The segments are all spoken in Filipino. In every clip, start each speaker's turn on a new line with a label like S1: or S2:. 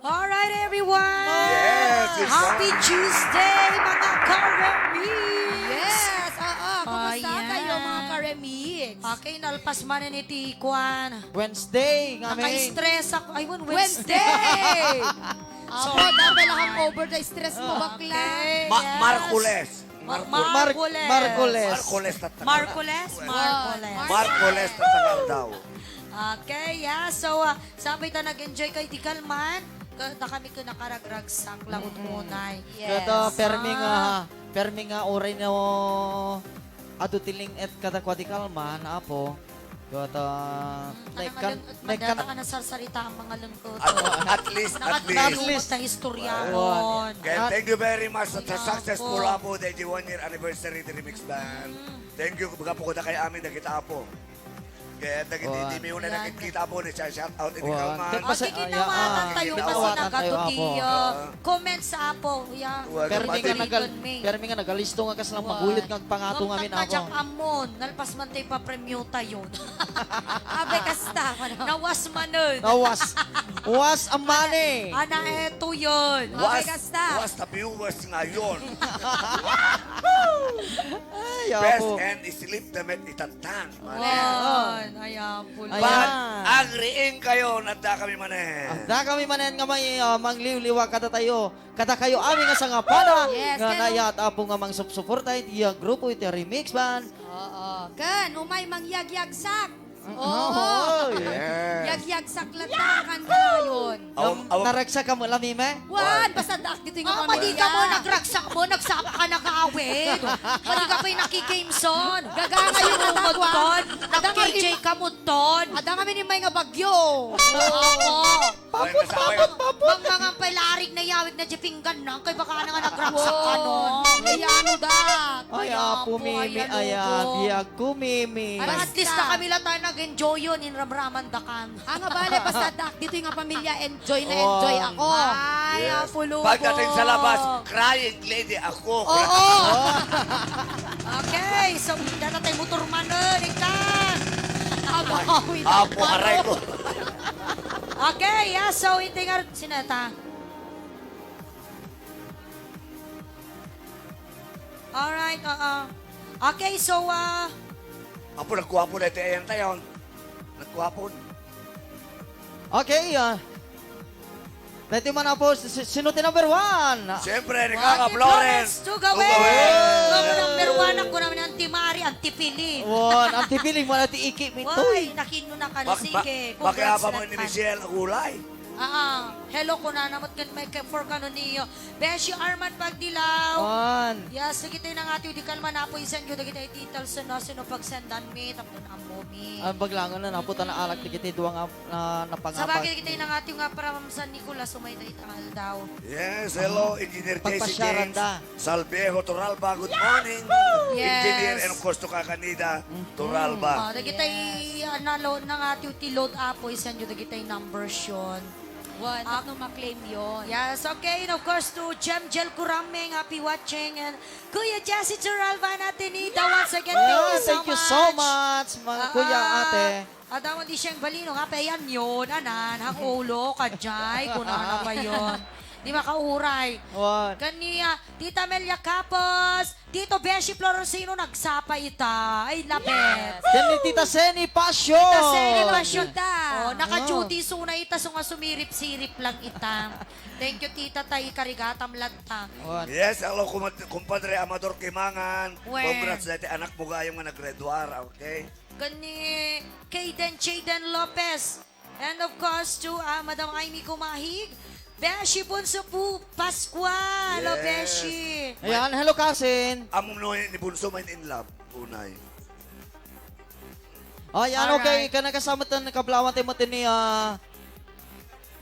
S1: Alright, everyone!
S2: Yes, it's
S1: Happy Tuesday, mga karemix!
S3: Yes! Kumusta
S1: Ayan.
S3: kayo mga karemix?
S1: Okay, nalpas man ni Tikwan.
S4: Wednesday,
S1: Naka-stress ako. Ay,
S3: Wednesday!
S1: Wednesday!
S3: Ako, dahil lang over the stress mo, bakla.
S1: Okay,
S2: Marcoles.
S1: Marcoles.
S2: Marcoles na tagal.
S1: Marcoles? Marcoles.
S2: Marcoles na tagal daw.
S1: Okay, yeah. So, sabay ta nag-enjoy kay Tikalman. Kada kami ko nakaragragsak laot munay.
S3: Yes.
S4: Kata permi nga oray no adutiling et kata kwadikal man apo. Kata
S1: Madata ka na sarsalita ang mga lungkot.
S2: At least.
S1: Nakatulong sa historyahon.
S2: Kaya thank you very much sa successful Apo dahil 1 year anniversary ng Remix Band. Thank you mga po kay amin na kita Apo. Kaya hindi mo na nakikita po ni shout out in Kalman.
S1: Okay, kinawatan tayo kasi nagatukiyo.
S2: Apo.
S1: Comment sa Apo. Yeah.
S4: permi nga nagalisto nga kas lang magulit nga pangato nga min
S1: Kung
S4: ako.
S1: tagmadyak amon, nalpas man tayo pa premyo tayo.
S3: Abe, kasta.
S1: Nawas manon.
S4: Was amane.
S1: Ana, eto yun.
S2: Was the viewers ngayon.
S4: Ay
S2: Best
S4: apo.
S2: and sleep the met itatang.
S1: Ayan. Ayan.
S4: Ayan.
S2: But agriin kayo na kami manen.
S4: Da kami manen nga may mangliwliwa kata tayo. Kata kayo amin nga sa nga pana.
S3: Yes,
S4: Nga
S3: kaya-
S4: nayat apo nga mang suportay iya grupo iti Remix Band.
S3: Oo. Kan, umay mangyag-yagsak. Oo.
S4: Oh,
S2: Yes.
S3: Yag-yagsak latakan ka yun.
S4: Nareksa ka mo lamime?
S3: Wan, basta dak dito yung
S1: Padi ka mo, nagragsak mo, nagsapa ka nakaawit. Padi ka pa'y nakikimson.
S3: Gaganga yung natagwan.
S1: Nag-KJ ka mo ton.
S3: Ada kami ni may nga bagyo.
S1: Oo.
S2: Papot.
S1: Mga palarig na yawig na jipinggan na. Kay baka na nga nagragsak ka no.
S3: Ay, ano dak?
S4: Ay, apo mimi, ayan, biyag ko mimi.
S1: Para at least na kami lang tayo nag-enjoy yun in Ramraman Dakan.
S3: Ang nga bale, basta dak dito yung nga pamilya, enjoy na enjoy ako.
S1: Ay, apulo ko.
S2: Pagdating sa labas, crying lady ako.
S1: Oo. Okay, so dito tayo motor manon. Ikan.
S2: Apo, aray ko.
S1: Okay, yeah, so hindi nga sinata. Alright, okay, so,
S2: Apo, nagkuha po na ito ayan tayo. Nagkuha po.
S4: Okay, dati man na po, sino ti number 1?
S2: Siyempre, ni Kaka Florence.
S1: to gawin! Number one ako namin ang Timari, ang Tipili.
S4: Ang tipiling mo na ti iki
S1: Uy,
S4: mitoy.
S1: nakino na ka na sige.
S2: Bakit mo ni Michelle ang ulay?
S1: Hello ko na namot kan may for kano niyo. Beshi Arman Pagdilaw. Yes, sige tayo na nga di kalman na po isan ko kita details na sino pagsendan mi tapos ang momi.
S4: Ang baglangon na naputa na alak ti kiti duwa nga
S1: Sa
S4: napangabag.
S1: bagay kita na nga nga para San Nicolas sumay tayo tangal daw.
S2: Yes, hello, Engineer JC
S4: Pagpasyaran
S2: James.
S4: da.
S2: Salvejo Toralba, good morning.
S1: Yes.
S2: Engineer and of course to Kakanida, Toralba.
S1: Dagitay nalo na nga ti load apo isan yo dagitay numbers yon.
S3: Wan, no maklaim yun.
S1: Yes, okay. And of course to Jem Jel Kuraming, happy watching. And Kuya Jessie Turalva natin ni once again.
S4: Thank you so much, mga kuya ate.
S1: Adaman di siyang balino. Nga, payan yun. Anan, hang ulo, kajay. Kung na ba yun. Di makauray.
S4: What?
S1: Kaniya, Tita Melia Capos, Tito Beshi Florosino, nagsapa ita. Ay, lapet.
S4: Yan ni Tita Seni Passion.
S1: Tita Seni
S3: Passion ta.
S1: Oh, naka-duty suna ita, so nga sumirip-sirip lang ita. Thank you, Tita Tay, karigatam lagta.
S4: What?
S2: Yes, hello, kumpadre Amador Kimangan.
S1: When?
S2: Congrats dati anak mo gayong nga naggraduara, okay?
S1: Kani Jaden Lopez. And of course, to Madam Amy Kumahig, Beshi Bunso po, Pascual. Hello,
S2: Yes.
S1: Beshi.
S4: Ayan, hello cousin.
S2: Among no ni Bunso man in love, unay.
S4: Ayan, okay.
S1: Alright.
S4: Kana kasama tan kablawan tayo matin ni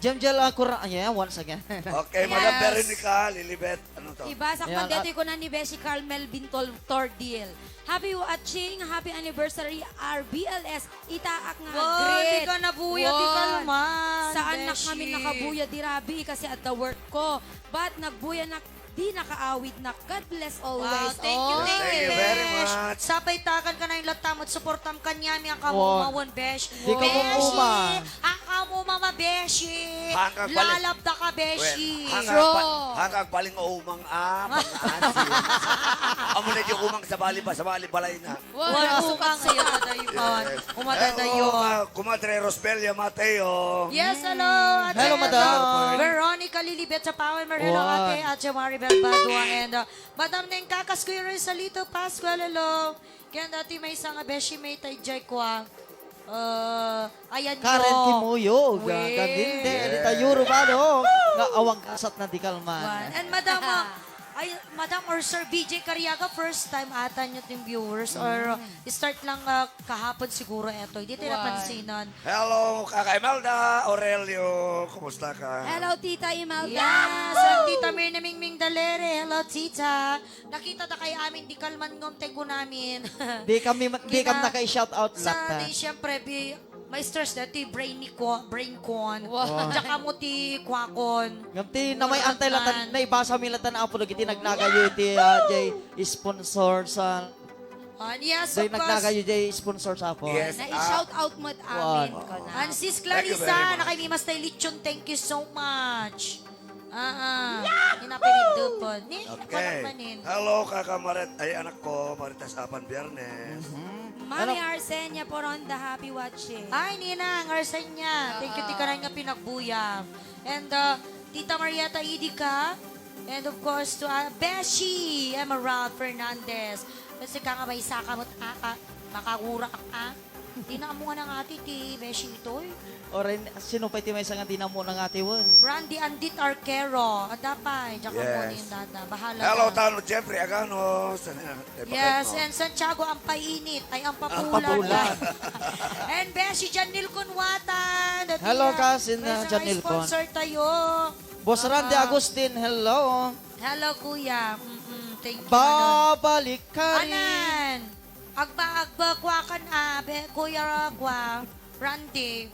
S4: Jem Jel Kura. Ayan, once again.
S2: Okay, Madam Veronica, Lilibet, ano to?
S3: Iba sa
S4: Ayan,
S3: pandete ko na ni Beshi Carmel Bintol Tordil. Happy watching, happy anniversary RBLS. Itaak nga
S1: Wow,
S3: great.
S1: di ka nabuya, di ka
S3: Wow.
S1: naman.
S3: Saan na
S1: Beshi.
S3: kami nakabuya di Rabi kasi at the work ko. But nagbuya na di nakaawit na. God bless always.
S1: Wow, thank you,
S3: Oh.
S1: thank
S2: Thank
S1: you,
S2: you very
S1: Besh.
S2: much.
S1: Sapay takan ka na yung latamot, supportam kanyami ang
S4: Wow.
S1: kamumawon, Besh.
S4: Di ka
S1: Beshi,
S4: mumuma.
S1: ang mo, Mama Beshi.
S2: Hanggang balik.
S1: Lalabda ka, Beshi.
S2: Hanggang paling umang pang-ansi. Amo na yung umang sa bali balay na.
S1: Wala umang ngayon, madayuan. Umadadayo.
S2: Kumadre Rosbelia Mateo.
S1: Yes, hello. Ate.
S4: Hello, madam.
S1: Veronica Lilibet sa Power Marino,
S4: Wow.
S1: ate. At si Maribel Badua. And Madam Neng Kakas Kuya Salito Pascual, hello. Kaya dati may isang Beshi may tay Jai kwa. Ayan yo.
S4: Karen Kimuyo,
S1: Weh.
S4: kaginde, Rita Yurubado, nga awang kasat na di kalman.
S1: And Madam or Sir BJ Cariaga, first time ata nyo yung viewers or start lang kahapon siguro eto. Hindi tayo napansinan.
S2: Hello, Kaka Imelda, Aurelio. Kumusta ka?
S3: Hello, Tita Imelda.
S1: Yes, ang Tita Mirna Mingming Dalere. Hello, Tita. Nakita na kayo amin, di kalman ngom tego namin.
S4: Di kami naka-shout out
S1: Sa
S4: lahat.
S1: di, syempre, may stress dati, brain con.
S3: Wow.
S1: Tsaka mo ti kwakon.
S4: Ngamti na may antay latan, na ibasa mi latan apo lagi nagnagayo iti jay sponsor sa
S1: Yes,
S4: jay
S1: of course.
S4: nagnagayo jay sponsor sa apo.
S2: Yes.
S3: Na-shout out mo at amin ko na.
S1: And Sis
S2: Thank you very
S1: Clarissa,
S2: much.
S1: nakimimas tayo lechon. Thank you so much. Hinapinid po. Ni,
S2: Okay.
S1: manin.
S2: Hello, Kaka Maret. Ay, anak ko, Maritas Apan Biyernes.
S3: Mami Arsenia Poronda, happy watching.
S1: Ay, Ninang, Arsenya. Thank you, tika nga pinagbuya. And Tita Marieta Idika. And of course, to Beshi Emerald Fernandez. Kasi ka nga ba isa ka mo't makakura ka Di na mo nga ng ati ti Beshi ito.
S4: Oren, sino pa iti may isang di na mo ng ate won?
S1: Randy Andit Arquero. Adapay. Diyan ka
S2: Yes.
S1: muna yung dada. Bahala
S2: Hello,
S1: ka.
S2: Tano Jeffrey Agano.
S1: Yes, and Santiago ang painit ay ang papulan.
S4: papulan.
S1: And Beshi Janil Kunwatan.
S4: Hello, cousin, Janil Kun.
S1: Sponsor tayo.
S4: Boss Randy Agustin, hello.
S1: Hello, kuya. Thank you.
S4: Babalik ka rin.
S1: Anan. Agba, kwakan kuya kwa. Randy.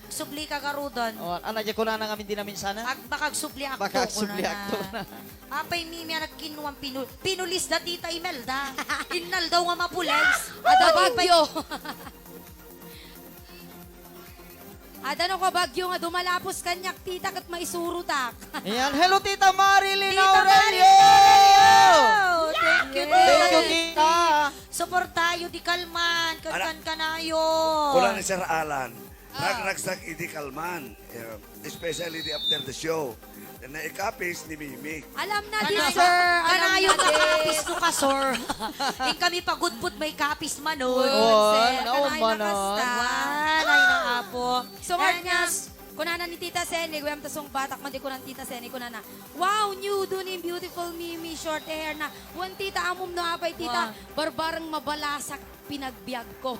S1: Subli ka garudon.
S4: Oh, ana di ko na nang amin din namin sana.
S1: Bakag subli akto
S4: Bakag
S1: ko
S4: subli akto na.
S1: Apay mimi ang nagkinuwang pinulis da tita Imelda. Innal daw nga mapulis.
S3: Ada bagyo. Ada no ka bagyo nga dumalapos kanyak tita kat maisurutak.
S4: Ayan, hello Tita Marilyn
S1: Tita
S4: Aurelio!
S1: Thank you,
S4: Thank you,
S1: tita.
S4: Tita.
S1: Support tayo, di kalman. Kankan ka na
S2: Kulang ni Sir Alan. Nagsag idi kalman. Especially after the show. Na ikapis ni Mimi.
S3: Alam na din,
S1: Kanayo,
S3: sir. Alam
S1: kanayo
S3: na
S1: ka
S3: din.
S1: kapis ko ka, sir. Yung kami pagudpud may kapis man,
S3: Sir,
S4: naon
S3: kanay
S4: man,
S3: nakasta.
S1: Wan, ay na apo.
S3: So, Mark
S1: And
S3: niya,
S1: yes,
S3: kunana ni Tita Seni, gawin tasong batak man di kunang Tita Seni, kunana. Wow, new dun yung beautiful Mimi, short hair na. Wan Tita, amom na apay Tita, barbarang mabalasak pinagbiag ko.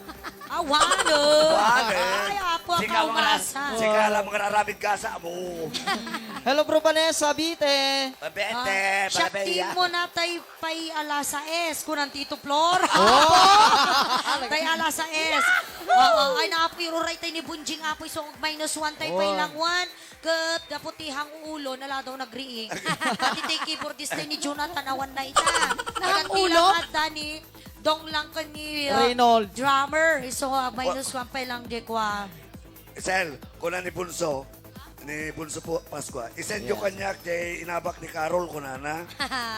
S1: awano.
S2: Wale.
S1: Ay, apo ang kaumasa.
S2: Sika lang mga narabig kasa mo.
S4: Hello, Bro Vanessa Bite.
S2: Pabete,
S1: Siya team
S2: pabaya.
S1: mo na tay pay alasa S. Kunang Tito Flor. Tay alasa S. Ay, naapiro right tay ni Bunjing apoy. So, -1 tay pay lang 1. Kat kaputihang ulo, nala daw nagriing. Pati tay keyboardist tay ni Jonathan awan na ita.
S3: Nahang
S1: Nagtilang
S3: ulo?
S1: at ni dong lang ka ni
S4: Reynold.
S1: drummer. So, -1 pay lang di kwa.
S2: Sel, kuna ni Bunso po Pasko. Isend yung kanya kay inabak ni Carol kunana.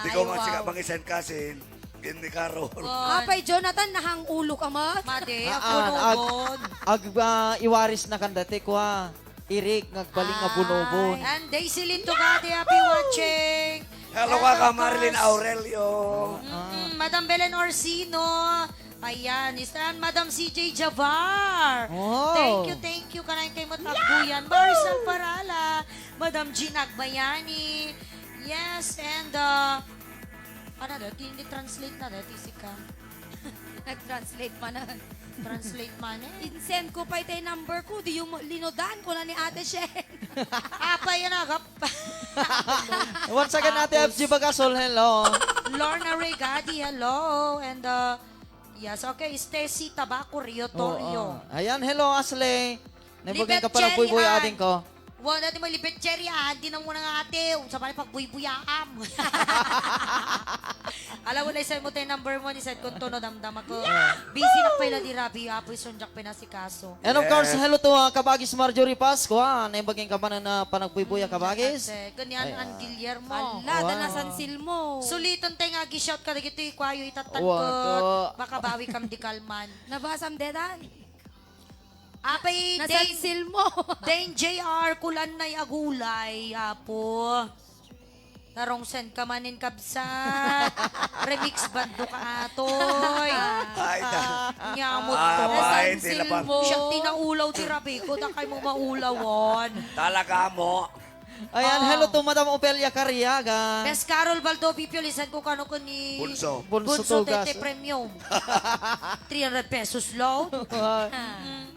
S2: Di ko
S3: Ay,
S2: man siya
S3: wow.
S2: bang isend kasin. Ni Carol.
S3: Apay Jonathan, nahang ulo ka mo?
S1: Made,
S4: Ag,
S1: ako
S4: iwaris na kan dati ko Irik, ngagbaling nga bunobon.
S1: And Daisy Linto Gade, happy watching.
S2: Hello
S1: And
S2: Kaka
S1: of
S2: Marilyn
S1: course,
S2: Aurelio.
S1: Madam Belen Orsino. Ayan, and Madam CJ Javar.
S4: Oh.
S1: Thank you. Kanayin kay Matakbuyan. Marcel Parala. Madam Jean Agbayani. Yes, and ano daw, hindi translate na daw, tisika.
S3: Nag-translate man na.
S1: Translate man eh.
S3: Insend ko pa ito yung number ko. Di yung linodan ko na ni Ate Shen.
S1: Apa yan agap.
S4: Once again, Ate FG Bagasol, hello.
S1: Lorna Regadi, hello. And yes, okay, Stacy Tabaco, Rio Torio.
S4: Ayan, hello Ashley. Nabagay ka
S1: Libet
S4: pala buhay-buhay
S1: Cherry
S4: ating ko.
S1: Wala natin malipit, Cherry, hindi na muna nga ate. Sa pala pagbuy-buyaam. Alam mo na, isa mo tayo number 1, isa kung tono damdam ako. Busy na pala di Rabi, apoy sunjak pinasikaso.
S4: And of course, hello to Kabagis Marjorie Pasco. Ay baging kabanan na panagbuibuya Kabagis.
S1: Ate, ganyan ang Guillermo.
S3: Ala, danasan silmo.
S1: Sulitan tayo nga, gishout ka na gito, ikwayo itatan
S4: Wow,
S1: ko.
S4: to.
S1: Makabawi kam di kalman.
S3: Nabasam dedan.
S1: Apay,
S3: Nasan silmo.
S1: Dane JR, kulan na'y agulay, apo. Tarong send ka manin kabsat. Remix bando ka atoy.
S2: Ay,
S1: Nyamot ko.
S2: Ay,
S3: Nasan
S2: tila pa.
S3: silmo.
S1: Siya tinaulaw ti Rabi ko, na kayo mo maulawon.
S2: Talaga mo.
S4: Ayan, hello to Madam Opelia Cariaga.
S1: Best Carol Baldo Pipio, lisan ko kano ko ni
S2: Bunso.
S4: Bunso
S1: Bunso
S4: Tugas.
S1: Tete Premium. 300 pesos load.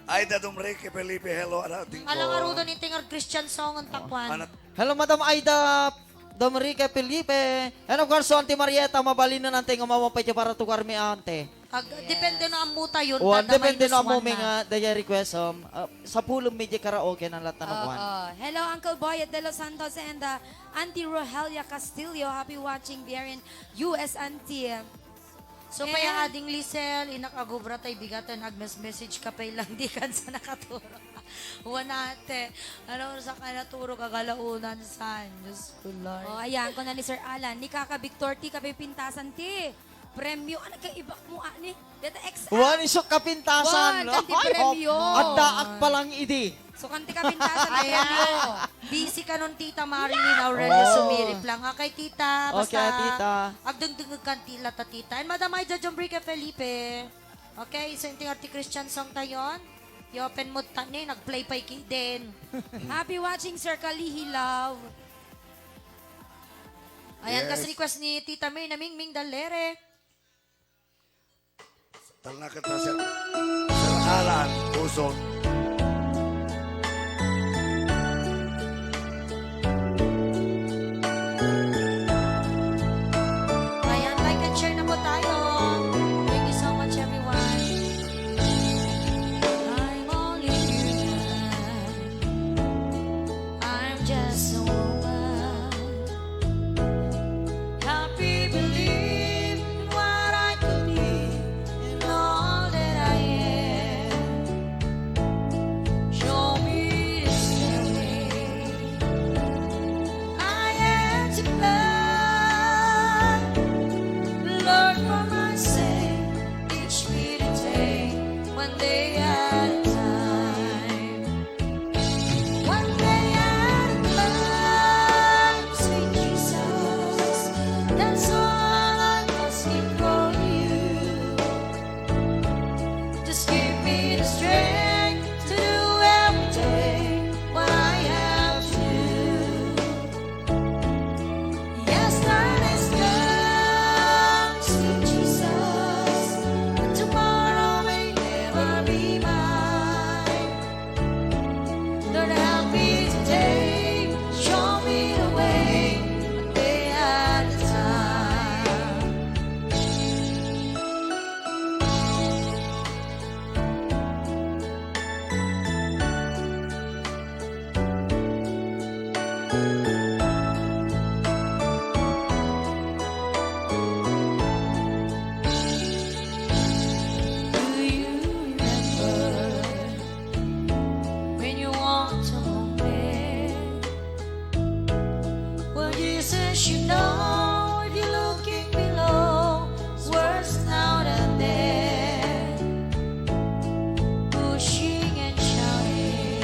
S2: Ay, dadong Ricky Felipe, hello. Ano, tingko.
S1: Alang arudo ni Tingar Christian song ang takwan.
S2: Ano,
S4: Hello, Madam Aida Domrique Felipe. And of course, Auntie Marieta, mabalin na natin ang mamapay para tukar mi ante.
S1: Depende na ang muta yun.
S4: O,
S1: kada
S4: depende
S1: minus
S4: na
S1: one
S4: mo mga daya request. Sa pulong media karaoke ng lahat na nagwan.
S3: Hello, Uncle Boy de los Santos and Auntie Rogelia Castillo. Happy watching there in US, Auntie.
S1: So,
S3: And-
S1: kaya ading Lisel, inakagubra tayo bigatan, message ka pa lang di kan sa nakaturo. Wanate. Ano sa kanaturo kagalaunan san. Diyos ko, Lord.
S3: Oh, ayan, ko na ni Sir Alan. Ni Kaka Victor, ti kape pintasan ti. Premyo, ano kay ibak mo ani? Deta XL.
S4: One isok kapintasan.
S3: Wan, kanti
S4: Ay,
S3: premyo.
S4: At daak pa lang idi.
S3: So, kanti ka pintasan ti premyo.
S1: Ayan. Busy ka nun, Tita Marilyn Aurelio
S4: Oh.
S1: Sumirip lang. Okay, Tita. Basta,
S4: Okay, Tita.
S1: Agdungdungag kan tila ta, Tita. And Madam Aida Jombrica Felipe. Okay, so yung Arti Christian song tayon. I-open mo tani, nag-play pa din.
S3: Happy watching, Sir Kalihi Love.
S1: Ayan,
S2: Yes.
S1: kasi request ni Tita May na Mingming Dalere.
S2: talna ka ta, Sir Alan, puso.
S1: Ayan, like and share na po tayo. Thank you so much, everyone. I'm only human. I'm just a woman. Happy believe in what I could be, in all that I am. Show me the way. I am to love. Lord, for my sake, teach me to take one day at a time. One day at a time, sweet Jesus. That's all I'm asking for you. Just give me the strength to do every day what I have to do. Yes, that is come, sweet Jesus. Tomorrow may never be mine. Lord, help me today. Show me the way, one day at a time. Do you remember when you walked on me? Well, Jesus, you know if you're looking below, it's worse now than then. Pushing and shouting,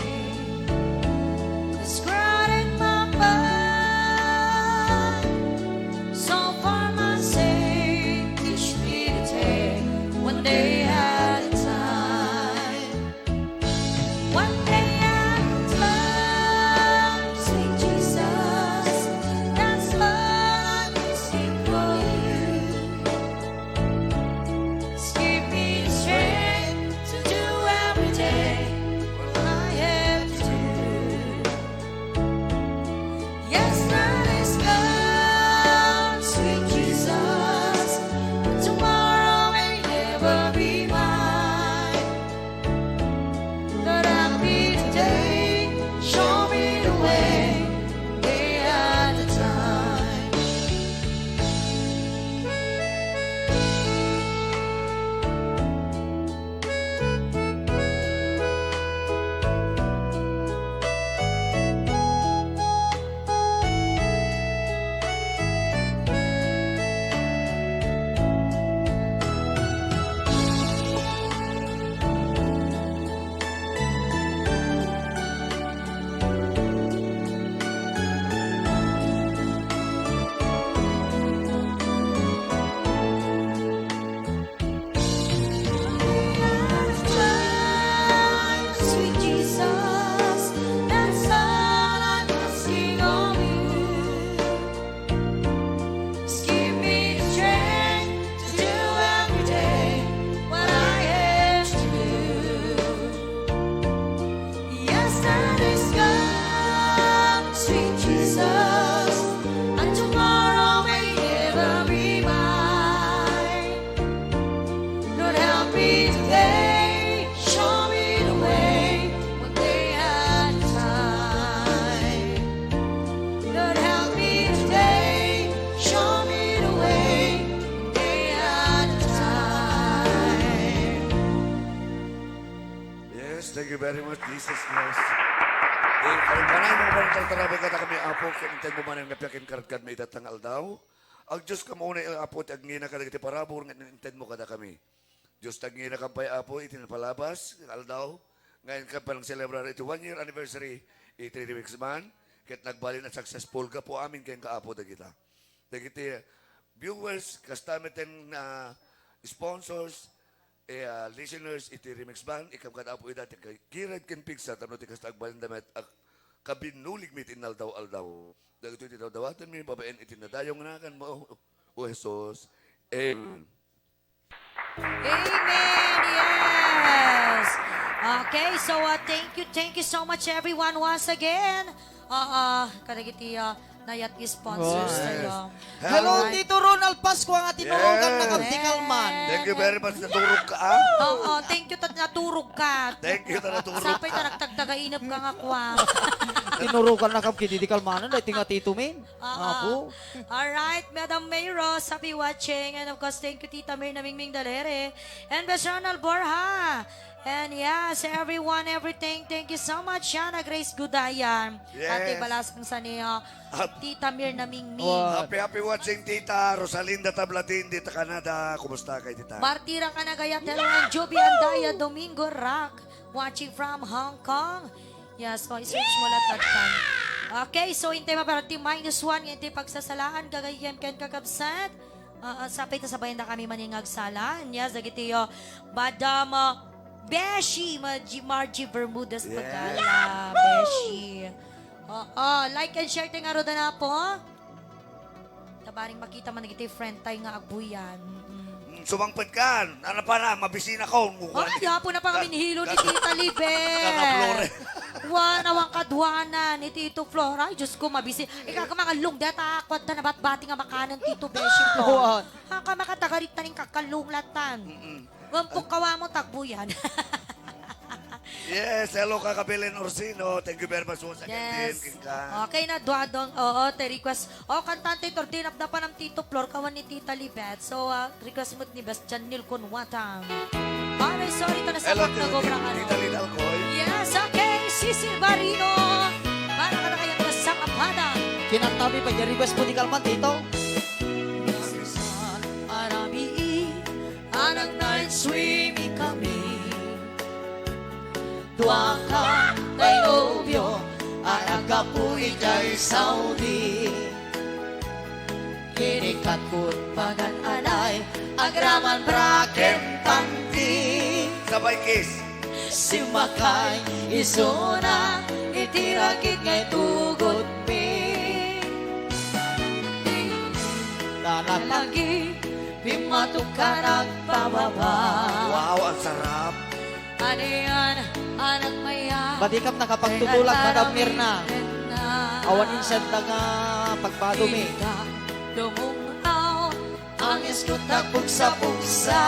S1: it's crowding my mind. So for my sake, teach me to take one day at a time. One day at a time, sweet Jesus. That's all I'm asking for you. Just give me the strength to do every day what I have to do. Yes, that is God, sweet Jesus. Tomorrow may never be mine. Lord, help me
S2: very much, Jesus Christ. Kung manay mo ba ng tarabi ka na kami, Apo, kinintay mo man ang napiyakin karadkad may datangal daw. Ang Diyos ka muna, Apo, tagngina ka na kiti parabor, kinintay mo ka na kami. Diyos tagngina ka pa, Apo, itinapalabas, aldaw. Ngayon ka pa ng celebrar ito 1-year anniversary, 3 weeks man. Kahit nagbali na successful ka po amin kayong kaapo na kita. Dagiti viewers, kastamiten na sponsors, listeners, iti remix band, ikam ka na po ida, kirad kin pigsa, tano ti kastagbalin damit, kabinulig mit inaldaw-aldaw. Dagito iti dawatan mi, babaen iti nadayong nakan mo, O Jesus. Amen.
S1: Amen. Yes. Okay, so thank you so much everyone once again. Kadagiti nayat sponsors
S4: Yes.
S1: tayo.
S4: Hello,
S1: Alright.
S4: Tito Ronald Pasqua nga tinurugan
S2: Yes.
S4: na kabtikal man.
S2: Thank you very much, naturog ka,
S1: Thank you tat naturog ka.
S2: Thank you, naturog
S1: Sapay
S2: ka.
S1: ta nagtagtagainap ka nga kwa.
S4: Tinurugan na kabtikal man. Dahil tinga Tito Min. Apo.
S1: Alright, Madam Mayros, happy watching. And of course, thank you, Tita Mir Namingming Dalere. And Besronal Borja. And yes, everyone, everything. Thank you so much, Shana Grace Gudayan.
S2: Yes.
S1: Ate Balasang Saniho. Tita Mir Namingming.
S4: Wow.
S2: Happy watching, Tita Rosalinda Tablatin, dito Canada. Kumusta kay Tita?
S1: Martira ka na gaya. Hello, and Joby Andaya Domingo Rock. Watching from Hong Kong. Yes, so i-search mo lahat tan. Okay, so hintay maparati -1, hintay pagsasalaan, gagayem ken kakabsat. Sapay ta sabayan na kami maningagsalaan. Yes, dagiti yo. Madam Beshi, Margie Bermudez
S2: Yeah.
S1: Pagala. Beshi. Like and share tayo nga roda na po. Tabaring makita man nagiti friend tayo nga agbuyan.
S2: Sumangpad ka. Ano pa na, mabisina ko.
S1: Ay, hapo na pa kami nihilo ni Tita Libe.
S2: Kakaplore.
S1: Wanawang kadwana ni Tito Flora. Ay, Diyos ko, mabisi. Ika ka mga lungdata, kwat na nabat-bati nga makanan Tito Beshi Flora. Haka makatagarit na rin kakalunglatan. Wampok kawa mo, takbo yan.
S2: Yes, hello kakabilin Orsino. Thank you very much once again.
S1: Yes.
S2: King Ka.
S1: Okay na, duadong. Oo, te request. Kantante, tordinap na pa ng Tito Flor, kawan ni Tita Libet. So, request mo ni Bastian Nilcon Watang. Ay, sorry, ito na sa
S2: Hello,
S1: pag nagobrang ano.
S2: Tita Lid Alcoy.
S1: Yes, okay, Sisi Barino. Para ka na kayang kasangapada.
S4: Kinantabi pa yung request po di kalman, Tito.
S1: Arabi, anang night swimming kami.
S4: Dua ka tay nobyo, anak ka po ikay Saudi. Kinikat ko't pagan anay, agraman braken panti.
S2: Sabay kiss.
S4: Si Makay isuna, itirakit ngay tugot mi. Lalagi, pimatok ka nagpababa.
S2: Wow, ang sarap.
S1: Ano yan, anak maya.
S4: Badikap nakapagtutulak na damir na. Awan insan na nga pagpadumi.
S1: Lumungaw,
S4: Ang iskot na pugsa-pugsa.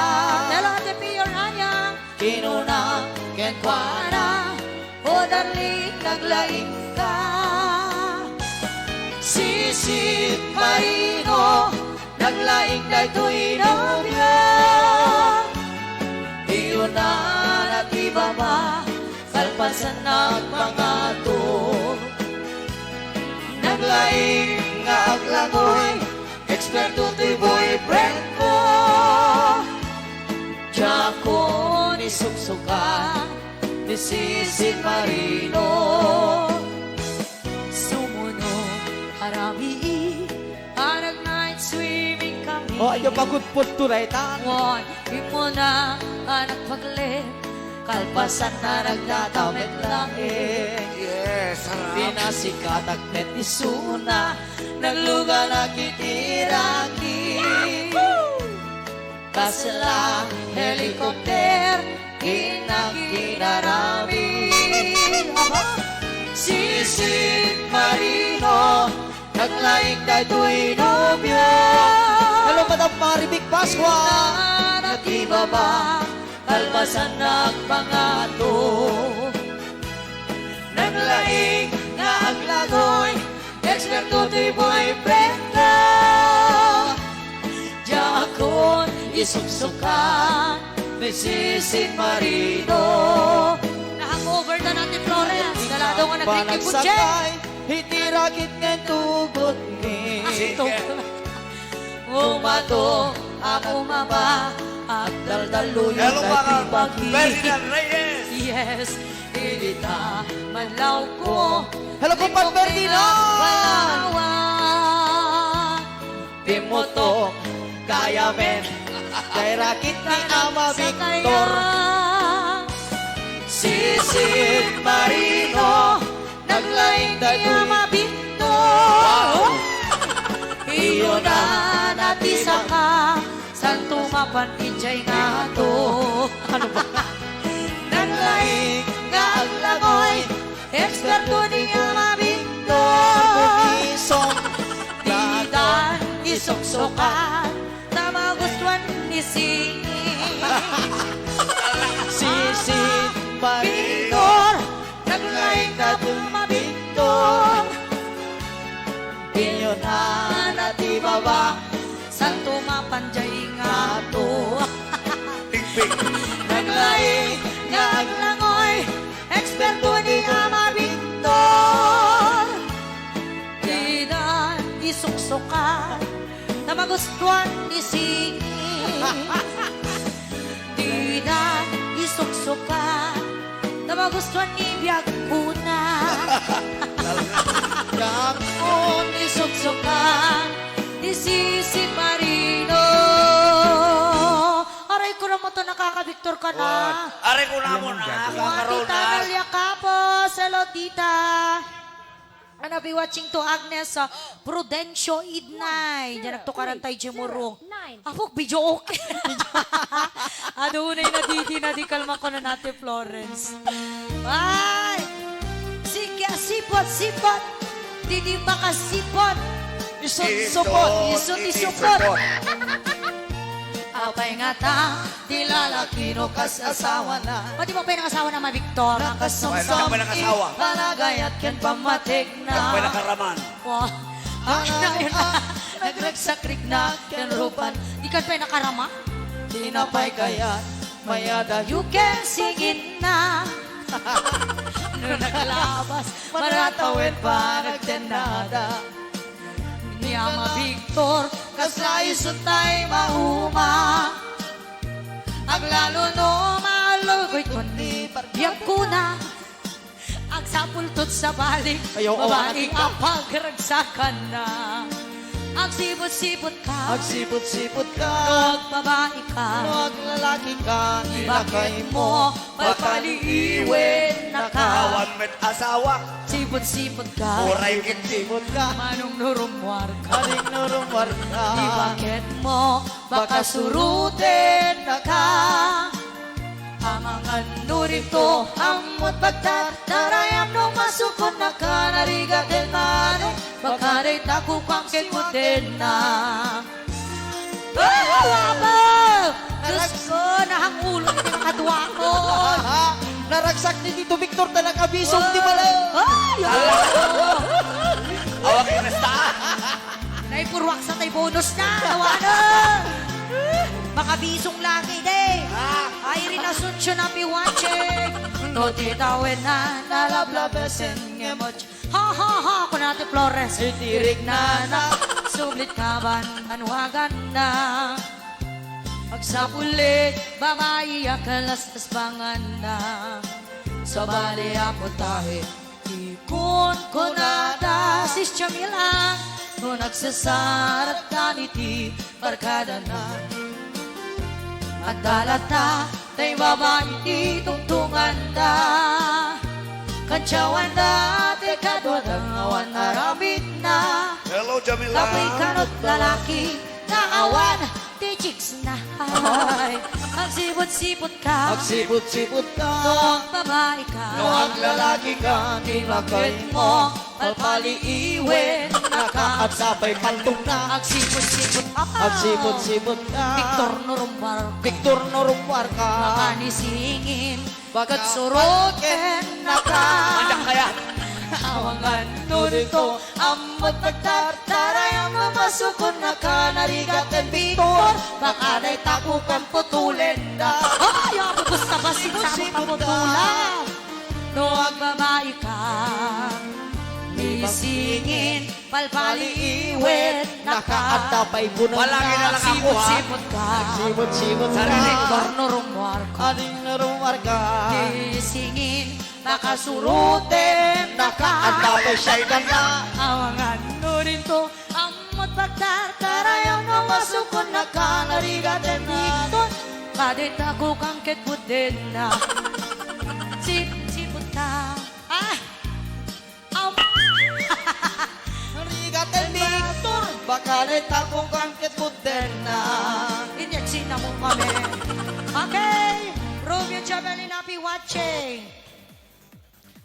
S1: Hello, Ate Pior Anyang.
S4: Kinuna, kenkwana, o darling, naglaing ka. Sisit Marino, naglaing na ito'y nobya. Iyon na natibaba, kalpasan ng mga to. Naglaing nga aglagoy, eksperto to'y boyfriend ko. Diako ni Suksuka, ni Sisit Marino.
S1: Sumunod, harabi, anak night swimming kami.
S4: Ayo pagod po tulay tan.
S1: One, mo na, anak paglit, kalpasan na nagtatamit langit.
S2: Yes, sarap.
S4: Pinasikataknet ni Suna, nagluga na kitiraki. Kasla, helikopter, kinakinarami. Sisit Marino, naglaing na ito'y nobya. Hello, Madam Maribik Pasqua. Natibaba, kalbasan ng mga to. Naglaing nga aglagoy, eksperto to'y boyfriend ka. Diakon, isuksukan, ni Sisit Marino.
S1: Na-hangover daw nga nag-click kay Butche.
S4: Panagsakay, hitirakit nga tugot ni.
S2: Sige.
S1: Umato, ako mama, at daldaluyo
S2: Hello mga
S1: pag-ibagi.
S2: Ferdinand Reyes.
S1: Yes, ilita, manlaw ko.
S4: Hello po, Pat Ferdinand!
S1: Palawan.
S4: Di mo to kaya men. Kay rakit ni Ama
S1: Sa
S4: Victor.
S1: kaya,
S4: Sisid Marino, naglaing
S1: Ni Ama
S4: dadoy.
S1: Victor. Iyo na natisa ka, san tumapan injay nga to.
S4: Ano ba?
S1: Naglaing nga ang langoy, eksperto ni Ama Victor.
S4: Isong
S1: Didan, isuksukan, na magustuhan ni Singing.
S4: Sisid Marino,
S1: Victor, naglaing na tumabictor.
S4: inyo na natibaba.
S1: San tumapanjay nga to.
S2: Tigpig.
S1: Naglaing nga ang langoy, eksperto ni Ama Victor. Didan, isuksukan, na magustuhan ni Singing. Didan, isuksukan, na magustuhan ni Biaguna. Yakon, isuksukan, ni Sisi Marino. Aray ko naman to, nakaka-Victor ka na.
S2: Are ko na mo na.
S1: Mga
S2: Kakaroon
S1: tita
S2: na.
S1: Nalia Capos. Hello, tita. Ano be watching to Agnes sa Prudencio Idnay. Diyan nagtukaran tayo Jemurong. Afok, video okay. Ano na yung nadidi na di kalma ko na natin, Florence. Ay! Sige, sipot. Didi makasipot. Isot-supot. Isot-isupot. Apay nga ta, di lalaki no kasasawa na. O di mo pa yung nakasawa na, Ma Victor?
S2: Wala
S1: Nakasumsum,
S2: pa nakasawa.
S1: palagay at yan pamatik na.
S2: Ako ay nakaraman.
S1: Wow. Yun na, nagragsakrik na, kinrupan. Di ka pa yung nakarama?
S4: Tinapay kaya mayada.
S1: You can sing it na. Nung naglabas, maratawin pa, nagtenada. Ni Ama Victor, kasayos tay mahuma. Aglalo no maaloy kundi biyak ko na. Agsapultot sa balik,
S4: Ayaw,
S1: babae ang pagragsakan na. Agsipot-sipot ka,
S4: Agsipot-sipot ka,
S1: huwag babae ka.
S4: huwag lalaki ka,
S1: Bakit mo papaliiwin na ka?
S2: Awan met asawa.
S1: Sipot-sipot ka,
S2: Uray kit.
S4: sipot ka,
S1: manong nurumwar ka.
S4: aling nurumwar ka.
S1: Di bakit mo baka surutin na ka? Amangan nurito, amot bagtat, narayam nung masukon na ka, narigatin manong, baka rin takupang kimutin na. Ay, wala! Diyos ko, nahangulo na yung kadwa ko.
S4: Naragsak ni Tito Victor talaga bisong di pala.
S1: Ay,
S2: Awak yung nasta.
S1: naipurwak sa tay bonus na, nawa na. Baka bisong lagi, de. Ay, rin asunsyo na piwachek. No titawin na, nalablabesen ng emoch. Ha, ha, ha, kung natin Flores.
S4: Sitirig na na,
S1: Sublit ka ba, anuwagan na. Pagsapulit, babae akalas bangan na. Sa bali ako tayo, ikon ko nada. Sis Jamila, kung nagsasarat ka niti, barkada na. Magdalata, tay babae ti tungtungan da. Kantsawan da, te kadwa awan aramid na.
S2: Hello, Jamila.
S1: Kapoy kanot lalaki, naawan, ti chicks na. Ay, agsipot-sipot ka,
S4: agsipot-sipot ka,
S1: noong babae ka.
S4: noong lalaki ka, di
S1: Bakit
S4: bakit
S1: mo
S4: mo
S1: palpaliiwin na ka?
S4: at sabay pantong na.
S1: Agsipot-sipot ka,
S4: Agsipot-sipot ka,
S1: Victor Nurumbar,
S4: Victor Norumwar ka,
S1: makanisingin,
S4: Bagat
S1: bagat surotin na ka.
S2: Andak kaya.
S1: Awangan nurito, amot pagtartaray ang mamasukon na ka, narigatin Victor, baka na'y takukan putulin na. Ay, ako gusto ba sinasang paputulan? No, ang babae ka. Isingin, palpaliiwit,
S4: Nakaantapay mo na
S2: Palagi na lang ako, ha?
S1: Sipot ka.
S4: Simot-simot
S2: Sariling
S4: ka.
S1: Barnorumwar ka.
S4: Aling narumar ka.
S1: Isingin, nakasurutin,
S4: Nakaantapay siya'y ganda.
S1: Awangan no rin to, amot pagtatarayaw na masukon na ka, narigatin ikton. Kadit ako kang ketbudin na. Sipot ka.
S4: Rigaten Victor, bakalit akong kangkit moderna.
S1: Inyaksina mo kami. Okay. Romeo Chabelin, happy watching.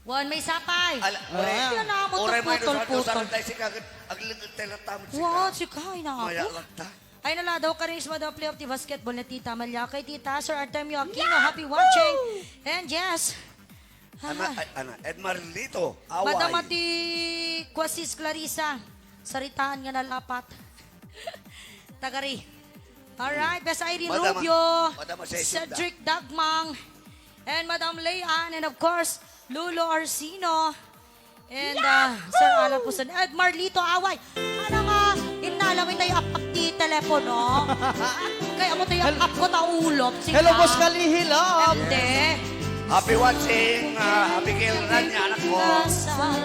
S1: One may sapay. Yan na,
S2: Oray mo ito
S1: putol-putol.
S2: sa tayo si Kagit. Aglit teletamit si
S1: Wow,
S2: Kagit.
S1: si Kai na
S2: Maya
S1: ako.
S2: lang ta.
S1: Ay nala daw karisma daw play of the basketball na Tita Malya kay Tita Sir Artemio Aquino. Happy watching. And yes.
S2: Edmar Lito, away.
S1: Madam Ati Quasis Clarissa. Saritaan nga nalapat. Tagari. Alright, Best Irene
S2: Madam-
S1: Rubio.
S2: Madam Asesio
S1: Cedric Dagmang. And Madam Leanne. And of course, Lulo Orsino. And Sir Alan Pusan. Edmar Lito, away. Ano nga, inalamin tayo up di telepono. Kaya mo tayo up ko ta ulop. Sige,
S4: Hello, Boss Kalihilap.
S1: Hindi.
S2: Happy watching, Abigail Rania, anak ko.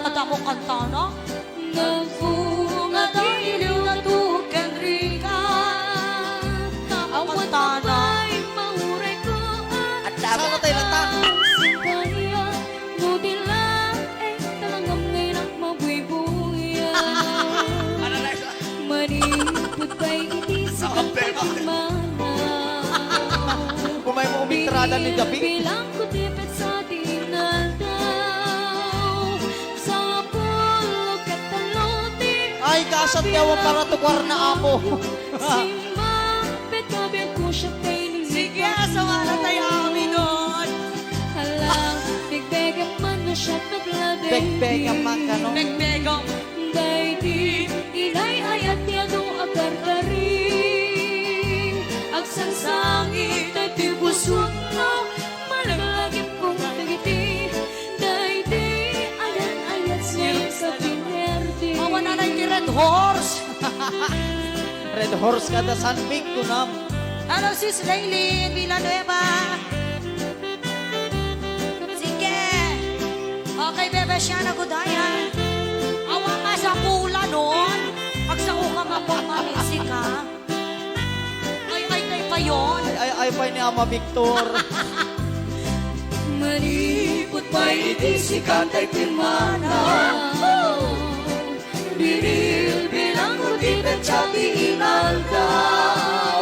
S1: At ako kanta, no? Nagbunga tayo na tukan rika. Awan tanay,
S3: mahuray ko
S2: At
S4: Sana tayo latan.
S3: Sintaya, buti lang, talagang ngayon mabuibuya.
S2: Ano na ito?
S3: Manipot ba'y iti sa
S2: Nakapera.
S3: pagmana?
S4: Kung may umitrada ni Gabi.
S3: Bilang kutipit sa dinaldaw. Sa pulog at taluti.
S4: Ay, kasat yawa para tukwar na amo.
S3: Simbang petabi ko siya kay
S1: sige, sawala tayo amin nun.
S3: Halang, bigbegang man na siya't naglabing.
S4: Beg-beg ang magkano.
S1: Megmegong.
S3: Day di, inay ayat niya nung agargaring. Agsangsangit ay tibusot no, malaglagip kong tigiti. Day di, ayat siya sa pinerde.
S1: Awa na lang yung Red Horse.
S4: Red Horse kada San Big kunam.
S1: Hello, sis Laylin Villanueva. Sige. Okay, bebe siya na gudayan. Awa nga sa pula nun. Pag sa uka mapamamisi ka. Ay pa yun.
S4: Ay, pa ni Ama Victor.
S3: Malipot ba'y iti sikat ay timana? Biril bilang kutipet sa tiinal daw.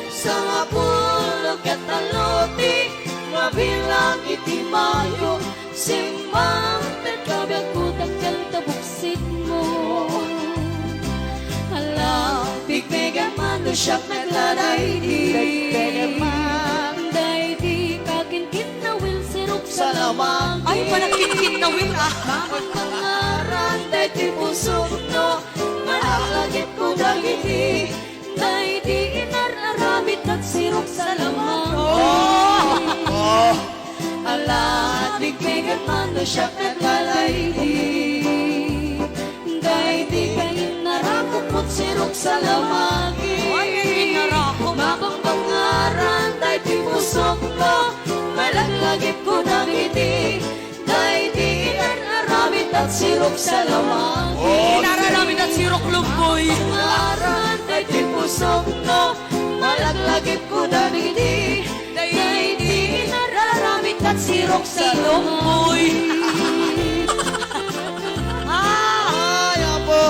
S3: Sa nga pulog at taloti, mabilang iti mayo. Simbang nagkabiyag kutag kang tabuksit mo. Hala, bigbegan man o siyang naglalay di.
S4: Beg-beg man.
S3: Day di kakinkin na will sirup sa lamang.
S1: Ay, panakit-kit na will ah.
S3: Bakit mangaran day di pusok no, malakagit ko dagiti. Day di inararamit at sirup sa lamang.
S2: Oh,
S3: Ala, bigbegan man o siyang naglalay di. Day di kayo narakupot sirup sa lamang.
S1: Ay, inarakop.
S3: Mabang pangaran day di pusok no, malaglagip ko dagiti. Day di inararamit at sirup sa lamang.
S1: Inara namin ang sirok lumboy.
S3: Pangaran day di pusok no, malaglagip ko dagiti. Day di inararamit at sirok sa
S1: Lumboy.
S4: Ay, apo.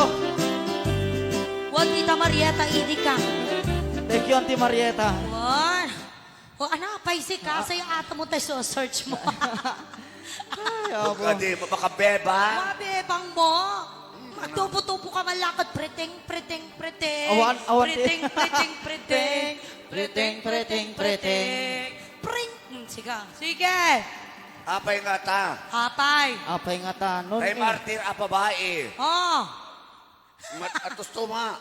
S1: Huwag Tita Marieta, idi ka.
S4: Thank you, Auntie Marieta.
S1: Wan. O anapay si ka, sa'yo ata mo tayo search mo.
S4: Ay, apo.
S2: Hindi mo makabeba.
S1: Mabebang mo. Magtupo-tupo ka malakad. Preteng.
S4: Awan,
S1: Preteng.
S4: Preteng.
S1: Pring. Sige.
S2: Apay nga ta.
S1: Hapay.
S4: Apay nga tanon.
S2: Kay Martir, babae.
S1: Oh.
S2: Atos tuma.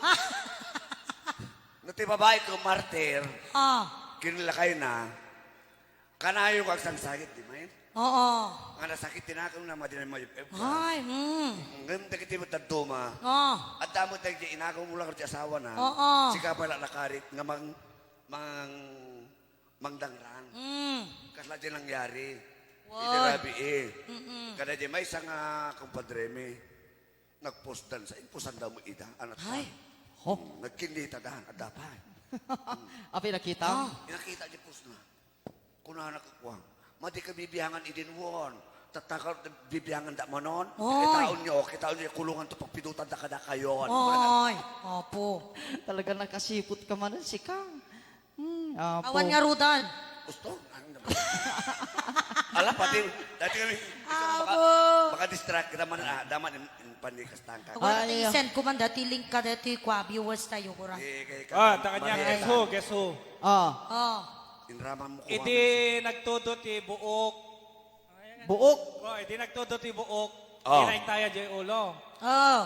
S2: Nati babae ko, Martir.
S1: Oh.
S2: Kinilakay na. Kanayo kag sang sagit, di man?
S1: Oo.
S2: Nga nasakit tinakam na madinay mo yung
S1: Ay,
S2: Ngayon dagiti mo taduma.
S1: Oh.
S2: At damo tayo di inakaw mo lang sa asawa na.
S1: Oo.
S2: Sika pala nakarit nga mangdangrang. Kasla dyan nangyari.
S1: Wow.
S2: Itirabi eh. Kada di may isang kumpadre me. Nagpostan sa imposan daw mo ida. Anak
S1: Ay.
S2: sa. Nagkindita dahan at dapat.
S4: Api nakita?
S2: Inakita di post na. Kuna nakakuha. Mati ka bibiyangan idin won. Tatakar bibiyangan da manon.
S1: Oy.
S2: Kitaon nyo kulungan to pagpidutan da kada kayon.
S1: Oy. Opo.
S4: Talaga nakasipot ka man si Kang. Apo.
S1: Awan nga rudan.
S2: Gusto? Alam pati, dati kami, maka-distract kita man, daman in panikas tangka.
S1: Ako na
S4: Ay,
S1: send ko man dati link ka dati kwa viewers tayo ko ra.
S5: Ta kanya guess who?
S1: Oh.
S2: Inraman mo ko.
S5: Iti nagtudot ti buok.
S4: Buok.
S5: Iti nagtudot ti buok.
S2: Oh.
S5: Ina intaya di ulo.
S1: Oh.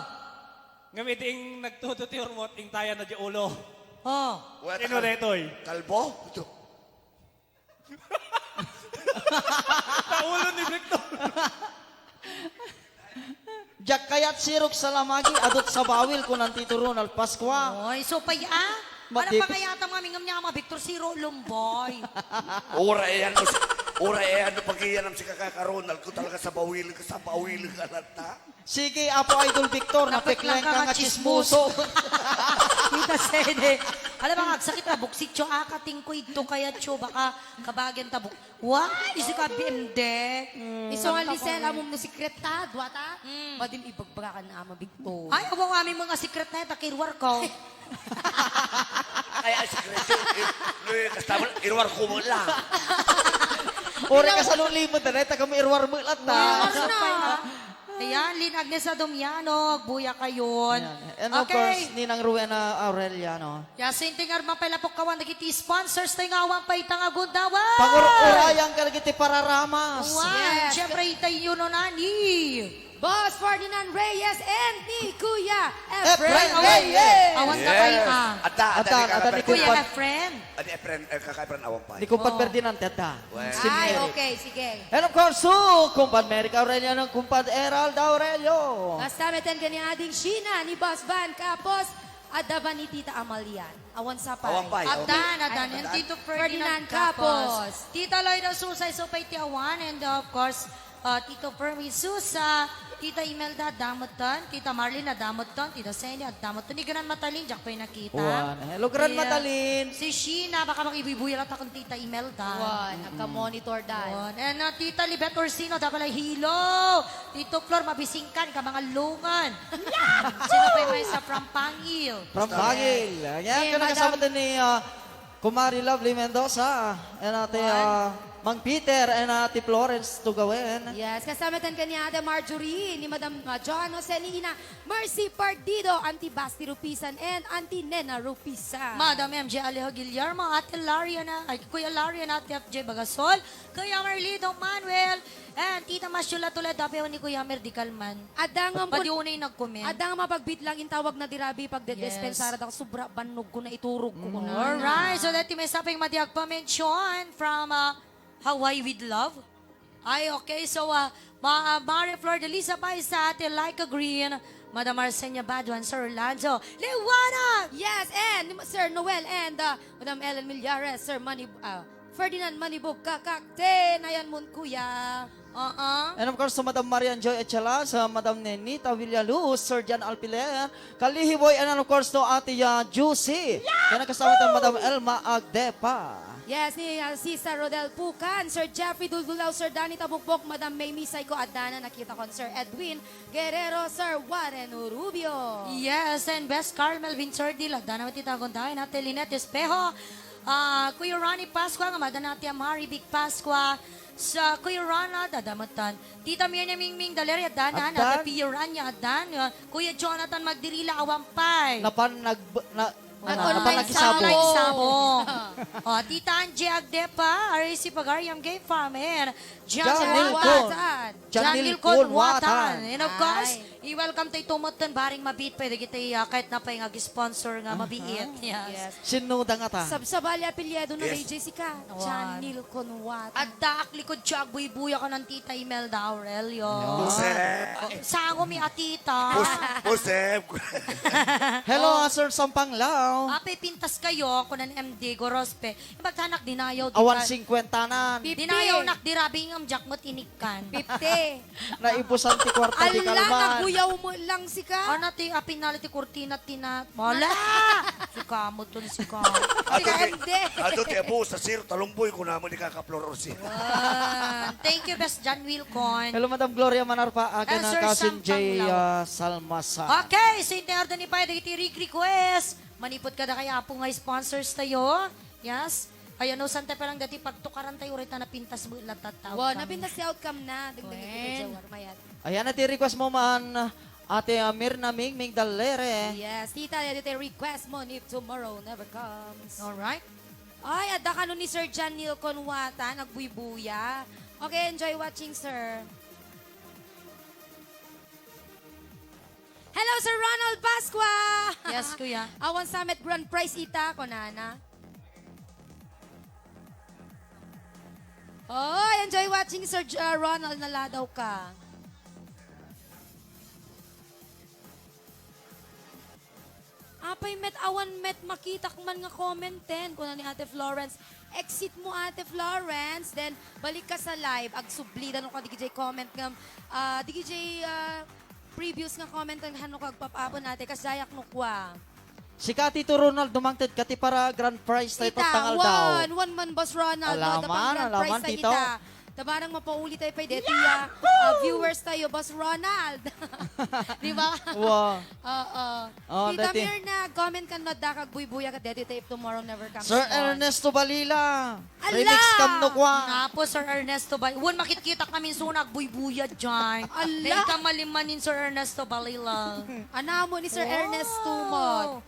S5: Ngam iti ing nagtudot ti hormot intaya na di ulo.
S1: Oh.
S5: Sino retoy?
S2: Kalbo? Ito.
S5: Sa ulo ni Victor.
S4: Jak kayat sirok sa lamagi adot sa bawil ko ng Tito Ronald Pasqua.
S1: Oy, so pa ya? Para
S4: Matip-
S1: pa kaya tamamingam niya mga Victor Zero Lumboy.
S2: Ora eh ano, pag-iyanam si kakakaronal ko talaga sa bawil ka lata.
S4: Sige, Apo Idol Victor, napikleng ka nga chismoso.
S1: Kita sede. Alam mo, sakit na buksit siya, akating ko ito kaya siya, baka kabagyan tabuk. Wah, isi ka bimde.
S3: Iso nga Lisel, among no secret ta, duwata. Madim ibagbaga ka na ama Victor.
S1: Ay, awang aming mga secret na ito, kirwar ko.
S2: Kaya si Gretchen, kastamol, irwar ko mo lang.
S4: Ore ka sa lulimod na ito, kami irwar mo lahat na.
S1: So pa ya. Ayan, Lin Agnes Adomiano, buya kayon.
S4: And of course, Ninang Rowena Aureliano.
S1: Yasinting arma pala po kawan nagiti sponsors tayo nga awang pa itang agundawan.
S4: Pag-urayang ka nagiti pararamas.
S1: Wow,
S3: Yes.
S1: syempre itayo no nani.
S3: Boss Ferdinand Reyes and ni Kuya
S4: Efren
S3: Efren
S4: Reyes.
S3: Reyes.
S1: Awan ka kayo
S2: Ata
S4: ni
S1: Kuya
S4: Kumpad.
S1: na friend.
S2: Adi kakapran awang pa.
S4: Ni Kumpad Ferdinand Teta. Si
S3: Ay,
S4: Mary.
S3: okay, sige.
S4: And of course, Kumpad Merica Aureliano, Kumpad Herald Aurelio.
S3: Kasamitan ka ni ading Sheena, ni Boss Van Capos, at daba ni Tita Amalian. Awan sa pay.
S2: Awang pay.
S1: Adan, and Tito Ferdinand Capos. Tita Lloyda Susay, Supay Tiawan, and of course, Tito Permi Susa, Tita Imelda Damoton, Tita Marlene Damoton, Tita Senia Damoton, ni Gran Matalin, Jack pa yung nakita.
S4: Juan. Hello, Gran
S1: Kaya,
S4: Matalin.
S1: Si Sheena, baka mag-ibibuyalat akong Tita Imelda.
S3: Awan, nagka-monitor dahil.
S1: Yun. And Tita Libet Orsino, dapat ay hilo. Tito Flor, mabisingkan ka mga lungan. Sino pa yung may sa from Pangil?
S4: From Bagil. Yan,
S3: Yeah,
S4: kasama
S3: Madam-
S4: din ni Kumari Lovely Mendoza. And ate Mang Peter and ate Florence Tugawin.
S3: Yes, kasamitan ka ni Ada Marjorie, ni Madam John Joselina, Mercy Partido, Auntie Basti Rupisan, and Auntie Nena Rupisan.
S1: Madam MJ Alejo Guillermo, Ate Lariana, ay Kuya Larian, Ate FJ Bagasol, Kuya Marlido Manuel, and Tita Masyula Tulad, dapat ni Kuya Mer Dicalman.
S3: Adang
S1: Padiunay nag-comment.
S3: Adang mapagbit lang in tawag na dirabi pag dispensara daw sobra banog ko na iturog ko na.
S1: Alright, so dati may saping madiag pa mention from Hawaii with Love. Ay, okay. So, Mari Flor de Lisa pa sa Ate Laika Green, Madam Arsenia Baduan, Sir Orlando. Liwanag!
S3: Yes, and Sir Noel and Madam Ellen Millares, Sir Ferdinand Manibog Kakakte, Nayan Mun Kuya.
S4: And of course, sa Madam Marian Joy Echala, sa Madam Nenita Villaluz, Sir Jan Alpiler, Kalihiboy, and of course, no, Ate Juicy. Yan ang kasama ito, Madam Elma Agdepa.
S3: Yes, ni Cesar Rodel Pucan, Sir Jeffrey Duldulaw, Sir Danny Tabukbok, Madam Mamie Saiko Adana, nakita ko, Sir Edwin Guerrero, Sir Warren Urubio.
S1: Yes, and Best Carmel Vincerdi, lagda naman titagon tayo, Ate Lynette Espejo, Kuya Ronnie Pasqua, Madam Ate Amari Big Pasqua, sa Kuya Rana, dadamatan. Tita Mirna Mingming Daleri, Adanan,
S4: Adan.
S1: Ate Pia Rania, Adan, Kuya Jonathan Magdirila, Awampay.
S3: Nag-online
S1: Sabo. Tita Angie Agdepa, RAC Pagariam Gay Farmer,
S4: Janil Kun.
S1: Janil Kun Watan. And of course, I-welcome tayo tumoton, baring mabit pa, kita kahit na pa yung sponsor nga mabiit. Yes.
S4: Sinuda nga ta.
S3: Sabsabali apelyido na
S2: Yes.
S3: Jessica.
S1: Awan.
S3: Janil Conwata.
S1: At daak likod siya, buy-buya ka ng tita Imelda Aurelio.
S2: Pusep.
S1: Sango mi atita.
S2: Pusep.
S4: Hello, Sir Sampanglao.
S1: Apay pintas kayo, kunan MD Gorospe. Ibagtanak dinayaw.
S4: Awan 50
S1: Dinayaw nak dirabing ang jakmot inikan.
S3: 50.
S4: Naibusan ti kwarta di
S3: Ala,
S4: kalman.
S3: naguyaw mo lang si ka.
S1: Ano ti apinali ti kurtina tina. Wala. Sika mo dun sika.
S2: Ato ti apo sa sir talumboy ko na mo ni kakaploros.
S1: Thank you, Best John Wilcon.
S4: Hello, Madam Gloria Manarpa. Akin
S1: And
S4: na
S1: Sir
S4: cousin
S1: Sam
S4: Jay
S1: Panglao.
S4: Salmasa.
S1: Okay, so yung tinardo ni Pai, dagiti request. Manipot ka na kaya po nga sponsors tayo. Yes. Kaya no, sante pa lang dati pagtukaran tayo rita na pintas mo ilatataw.
S3: Wow, napintas si outcome na. Dagdagan
S1: Wen.
S3: kita jawar mayat.
S4: Ayan na ti request mo man, Ate Mirna Ming Dalere.
S3: Yes, tita, dito yung request mo if tomorrow never comes.
S1: Alright.
S3: Ay, adda ka nun ni Sir Janil Conwata, nagbuy-buya. Okay, enjoy watching, sir. Hello, Sir Ronald Pasqua!
S1: Yes, kuya.
S3: Awan Summit Grand Prize ita ko, nana. Oh, enjoy watching, Sir Ronald, naladaw ka. Apay met awan met makita ko man nga commenten kuna ni Ate Florence. Exit mo Ate Florence, then balik ka sa live. Ag sublida no ka DJ comment nga DJ previous nga comment ang hano kag papapon natin kasdayak no kwa.
S4: Si Tito Ronald dumangted kati para grand prize tayo pagtangal daw.
S3: One man boss Ronald.
S4: Alaman, Tito.
S3: Tabarang mapauli tayo pa dito viewers tayo, Boss Ronald. Di ba?
S4: Wow.
S3: Oo.
S4: Oh,
S3: Tita
S4: dati-
S3: Mirna, comment ka na dakag buy-buya ka dito if tomorrow never comes.
S4: Sir
S3: on.
S4: Ernesto Balila.
S3: Ala!
S4: Remix kam no kwa.
S1: Nga po, Sir Ernesto Balila. Wun, makikita kami sunag, buy-buya dyan.
S3: Ala!
S1: Dahil ka malimanin, Sir Ernesto Balila.
S3: Ana mo ni Sir Ernest Tumot.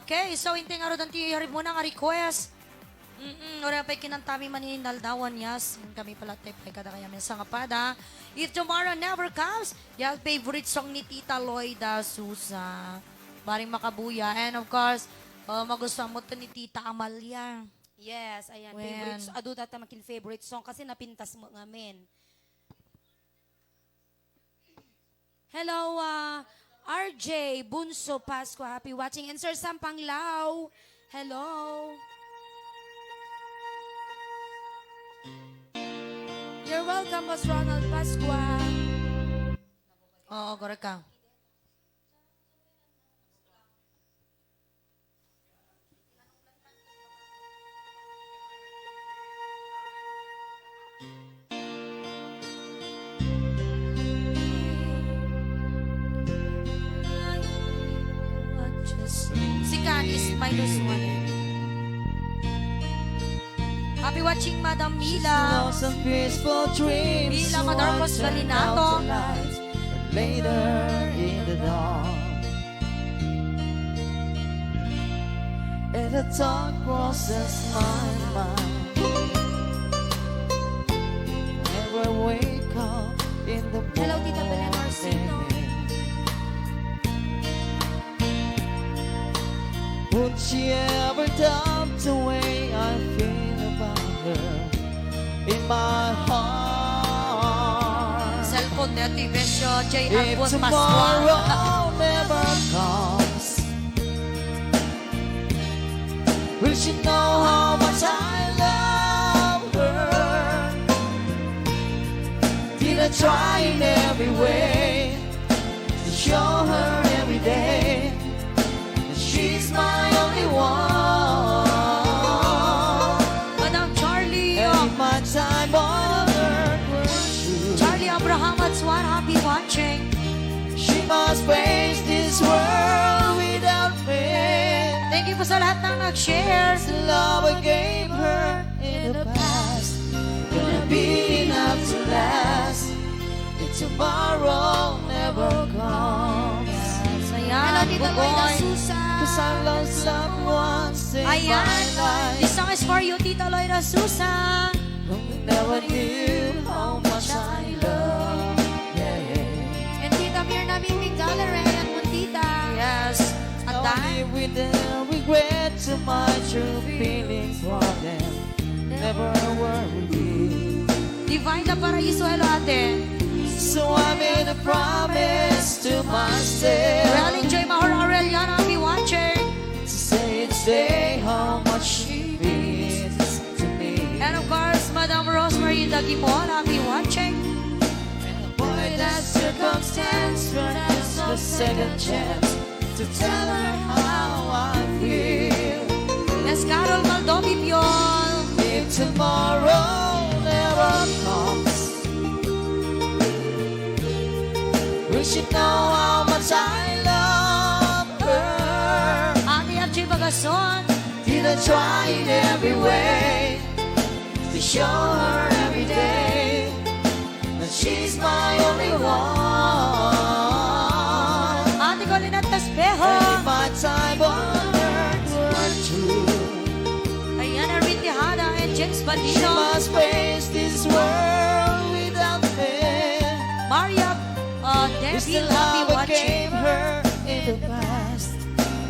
S1: Okay, so hindi nga rin harip mo na nga request. Ora pa'y kinantami maninindal dawan, yes. Kami pala tayo pa'y kada kaya mensa nga pada. If tomorrow never comes, yung favorite song ni Tita Loida Susa. Baring makabuya. And of course, magustuhan mo to ni Tita Amalia.
S3: Yes, ayan.
S1: When?
S3: Favorite, adu data makin favorite song kasi napintas mo ngamin. Hello, RJ Bunso Pasqua. Happy watching. And Sir Sam Panglao. Hello. You're welcome, Boss Ronald Pasqua.
S1: Oo, correct ka. Si Canis, -1. Happy watching, Madam Mila.
S4: Lost and peaceful dreams.
S1: Mila Madarcos
S4: so I turned
S1: Galinato.
S4: out the lights. Later in the dawn. And the thought crosses my mind. Whenever I wake up in the morning.
S3: Hello, Tita Belen Marcino.
S4: Would she ever doubt the way I feel about her in my heart?
S1: Cellphone na Tivesyo, J.
S4: If
S1: Albon Pascual.
S4: tomorrow never comes, will she know how much I love her? Did I try in every way to show her every day that she's my only one?
S1: Madam Charlie.
S4: And if my time on earth were true,
S1: Charlie Abraham at Swan, happy watching.
S4: she must face this world without fear.
S1: Thank you po sa lahat ng nag-share.
S4: The love I gave her in the past gonna be enough to last if tomorrow never comes.
S3: Hello,
S1: Ayan,
S3: Tita Loida
S1: Bugoy.
S3: Susa.
S4: Cause I lost loved ones in my
S1: Ayan,
S4: life
S1: this song is for you, Tita Loida Susa.
S4: who never knew how much I love. Yeah, yeah.
S3: And Tita Mirna Miming
S4: only with the regret to my true feelings for them. Never were revealed.
S1: Divine na Paraiso, hello ate.
S4: So I made a promise to myself
S1: Well, enjoy Mahor Aureliana, I'll be watching.
S4: to say each day how much she means to me.
S1: And of course, Madam Rosemary Dagimon, I'll be watching.
S4: Boy, that circumstance run us a second chance to tell her how I feel.
S1: Let's Carol Maldomi Pion.
S4: If tomorrow never comes, we should know how much I love her.
S1: Ate Archie Bagason.
S4: Did I try in every way to show her every day that she's my only one?
S1: Ate Colin at
S4: And
S1: Taspeho.
S4: if my time on earth were true,
S1: Ayan, Arvin Tejada and James
S4: she
S1: Bandino.
S4: must face this world without fear.
S1: Maria
S4: It's
S1: Debbie,
S4: the
S1: I'll be
S4: love that
S1: watching.
S4: gave her in the past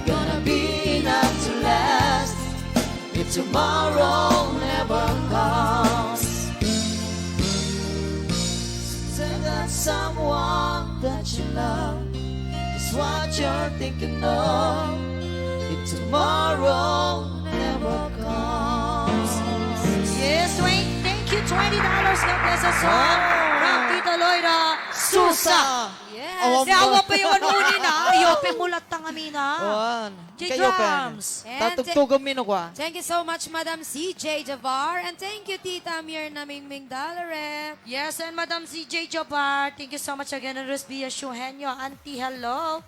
S4: gonna be enough to last if tomorrow never comes. Say that someone that you love is what you're thinking of if tomorrow never comes.
S1: Yes, Wayne, thank you. $20. God bless us all. From Tito Loida. Susa.
S3: Yes.
S1: Si awa pa yung anuni na. Iyope mulat tang amina.
S4: Juan,
S1: J.
S4: kayo
S1: Drums.
S4: pen. Tatugtugam mino kwa.
S3: Thank you so much, Madam CJ Javar. And thank you, Tita Mirna Mingming Dalarep.
S1: Yes, and Madam CJ Jobar, thank you so much again. And Rosbia Shuhenyo, Auntie, hello.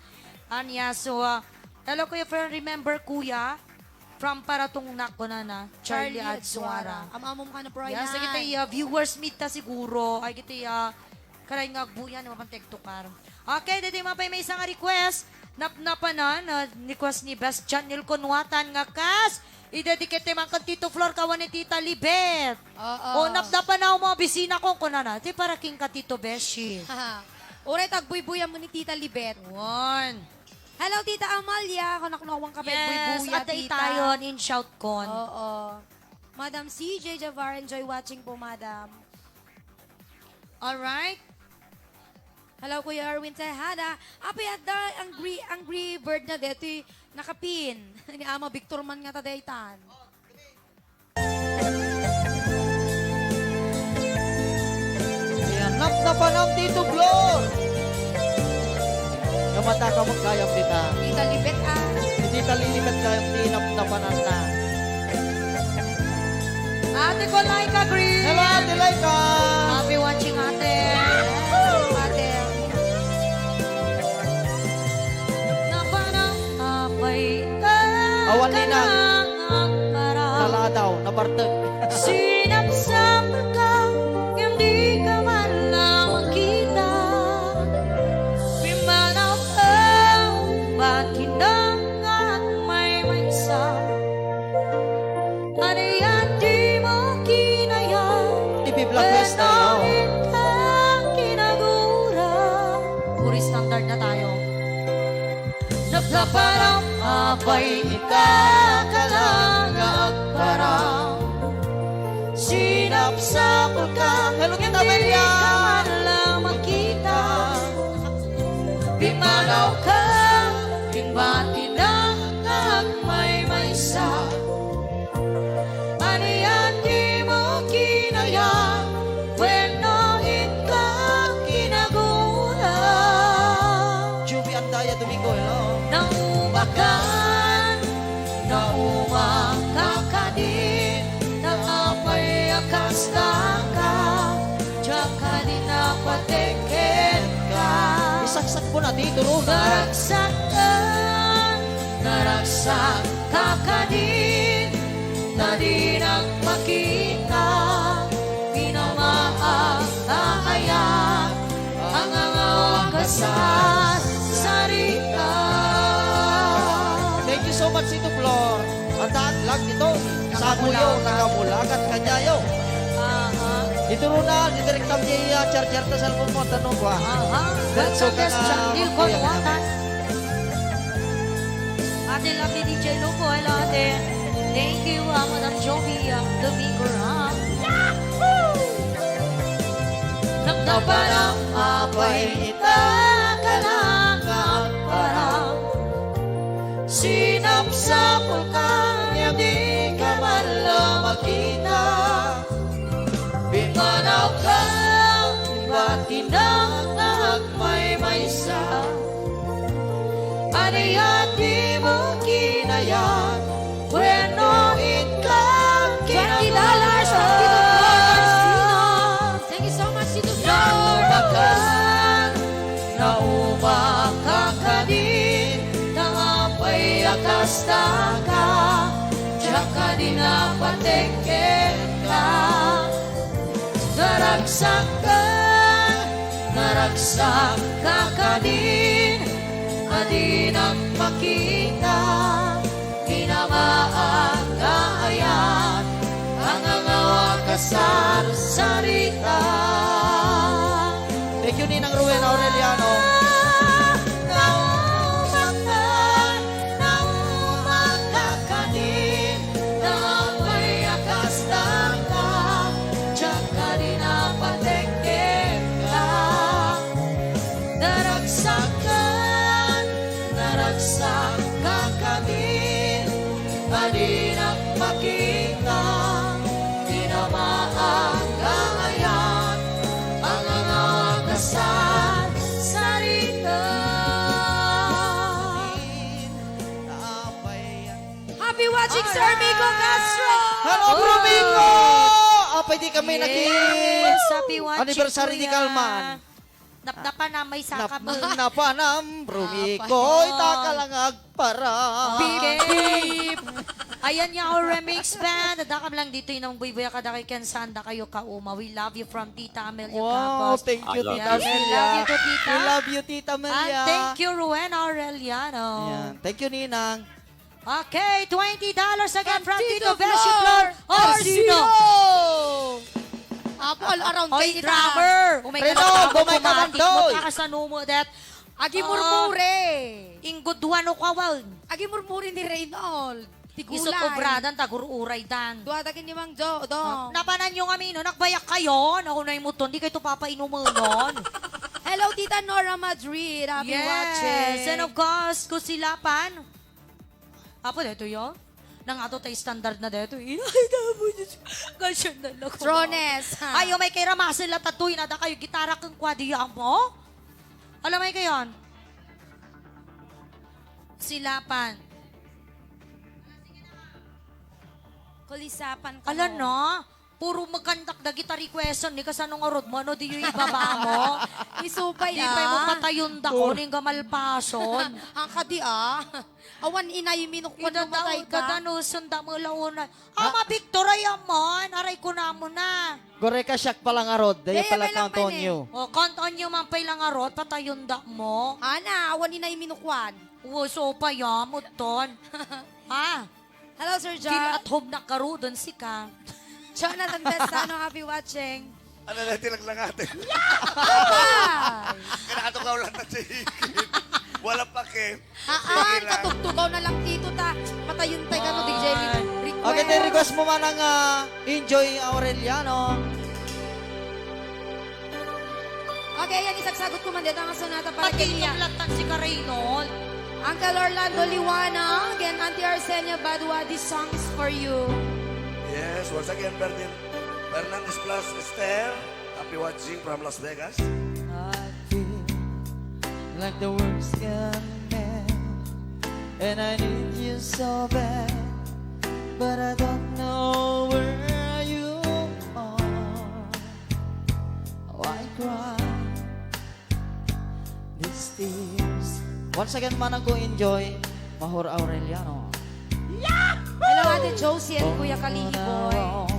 S1: Anya, so, hello, Kuya Fern, remember, Kuya, from Paratong Nako na, Charlie Adsuara.
S3: Amamom ka na pro
S1: Yes, kita viewers meet ta siguro. Ay, kita karay nga agbuyan, mapang tektukar. Okay, dito yung mapay may isang request. Napnapanan, request ni Best John Nilconwatan nga kas. Idedicate man kan Tito Flor kawan ni Tita Libet. O napnapanaw mo, bisina ko na. Di para king ka Tito Beshi.
S3: Uray, tagbuy-buya mo ni Tita Libet.
S1: One.
S3: Hello, Tita Amalia. Kanaknawang ka,
S1: Yes,
S3: buy-buya,
S1: at
S3: Tita.
S1: tayo in shout con.
S3: Oo. Madam CJ Javar, enjoy watching po, Madam.
S1: Alright.
S3: Hello, Kuya Erwin Tejada. Api at the angry bird na dito, nakapin. Ni Ama Victor man nga tadaytan.
S4: Ayan, napnapanam dito, Flor. Kamata ka magkayam dita.
S3: Tita Libet,
S4: Hindi talilipat kayang di napnapanan na.
S1: Ate ko like agree.
S4: Hello, Ate Laika.
S1: Happy watching ate.
S3: Ate.
S1: Napanang apay
S4: Awan ni na.
S1: marang.
S4: Sala daw, nabartag.
S1: Sinapsap ka, hindi ka man lang makita. Pimanaw ka, makinang at may maysa. Ano yan, di mo kinaya.
S4: TV Vlog Fest tayo.
S1: Kinagura. Puri standard na tayo. Napaparang apay ikakalangag parang
S4: Sinapsapol ka. Hello, kita
S1: hindi
S4: Maria.
S1: ka man lang makita. Pimanaw ka, himbati ng may maysa. Ano yan, di mo kinaya, wenoin ka kinagura.
S4: Juby Andaya Domingo, hello.
S1: Naumakan, naumakakadin, naapay akasta ka, tsaka din napateken ka.
S4: Isaksak po na dito, Luna.
S1: Naragsakan, naragsak kakadin, na di nagpakita, pinamaaayak, ang angawagasas, sarita.
S4: Thank you so much, Tito Flor. Ang daan lang dito. Sabuyo, nakamulakat kanyayo. Ito Runa, didirektam niya charger ta cellphone mo, tanong ko.
S1: Aha,
S4: Diretso ka
S1: Best
S4: na,
S1: John Nilconwatan. Ate love ni DJ Lupo. Hello, ate. Thank you, Madam Jovi, Domingo Ram.
S4: Naparang apay itakalangak parang sinapsapol ka niya di ka man lang makita. Bimanaw ka iba't tinaknahag may sa anayati mo kinayat bueno itkang
S3: $20 Thank you so much, Tito
S4: Naumakan, naumakan ka din, nangapay akas na ka, tsaka di napatengken ka. Naragsak ka din, adi nang makita, tinamaan ka ayan, ang angawa ka sa sarita. Thank you, Ninang Ruel Aureliano. Naumakan ka din, nangapay akas na ka, tsaka di napatengken ka. Naragsak ka din, adi nang makita, tinamaan ka ngayon, ang angakasan sarita.
S3: Happy watching, Sir Migo Castro!
S4: Hello, Bro Migo! Apay di kami
S1: Yes, happy watching,
S4: anniversary ni
S1: kuya.
S4: Kalman.
S1: Napnapa na may saka mo.
S4: Napanam, Bro Migo, itakalangag para.
S1: Bip! Ayan niya our remix band. Dadakam lang dito yung buy-buya kada kay Ken Sanda kayo kauma. We love you from Tita Amelia
S4: Wow,
S1: Campos.
S4: thank you, Tita
S1: Yes, we
S4: Amelia.
S1: love you to Tita.
S4: We love you, Tita
S1: And
S4: Amelia.
S1: thank you, Ruben Aureliano.
S4: Yan. Thank you, Ninang.
S1: Okay, $20 again from Tito
S3: Tito
S1: Beshi
S3: Flor
S1: Flor Orsino.
S3: Apo, all around
S1: Oy,
S3: kayo
S1: drummer! Umay
S4: Reno, gumay ka man doy.
S1: Magkakasanumo that.
S3: Agi murmure.
S1: Inggodwan o kawal.
S3: Agi murmure ni Reynold.
S1: Isot
S3: Tigulay.
S1: obradan, tagur-uray dan.
S3: Duwatagin ni Mang Jo, dong.
S1: Napanan nyo kami, no? Nakbayak kayo. Naku na imuton, di kayo ito papainuman nun.
S3: Hello, Tita Nora Madrid. Happy watching.
S1: Yes, and of course, kusilapan. Apo, dito yun? Nang ato tayo standard na dito. Inay na po dyan. Ganyan na lang.
S3: Trones. ha?
S1: Ayaw, may kay ramasin la tatuin. Ada kayo, gitara kang kwadiya mo. Alam mo kayo? Silapan.
S3: Kulisapan ka
S1: Alam
S3: mo.
S1: no? Puro magkandak na guitar requestion ni kasanong arod mo, ano di yung ibaba mo?
S3: Isupay
S1: Di pa mo patayon da ko, ning gamalpason.
S3: Ang kadi Awan inay minukwan
S1: Ida
S3: mo matay
S1: daw,
S3: ka.
S1: gadanusan da mo launa. Ama, Victor, ayamon. Aray ko na mo na.
S4: Gore ka siyak palang arod. Daya
S3: Daya
S4: pala
S3: may lang
S4: count on
S3: man eh.
S4: you.
S1: O, count on you man pailang arot, patayon da mo.
S3: Ana, awan inay minukwan.
S1: Uso pa yamot ton. Ha?
S3: Hello, Sir
S1: Feel
S3: John.
S1: at home na karo, doon si ka.
S3: Jonathan Bestano, happy watching.
S2: Ano na tilag lang ate.
S3: Bye!
S2: Kinakatukaw lang na chihigit. Wala pa ke.
S3: Haan, katugtugaw na lang dito ta. Patayon tayo ka no, DJ. Request.
S4: Okay, then request mo man ang Enjoy Aureliano.
S3: Okay, yan, isagsagot ko man dito ang sonata para
S1: Pati
S3: kay niya.
S1: latan si ka Reynold.
S3: Uncle Orlando Liwanag and Auntie Arsenio Badua, this song is for you.
S2: Yes, once again, Fernandez plus Esther. Happy watching from Las Vegas.
S4: I feel like the world's gone mad, and I need you so bad, but I don't know where you are. Oh, I cry these tears. Once again, manang ko enjoy Mahor Aureliano.
S3: Hello, Ate Josie and Kuya Kalihiboy.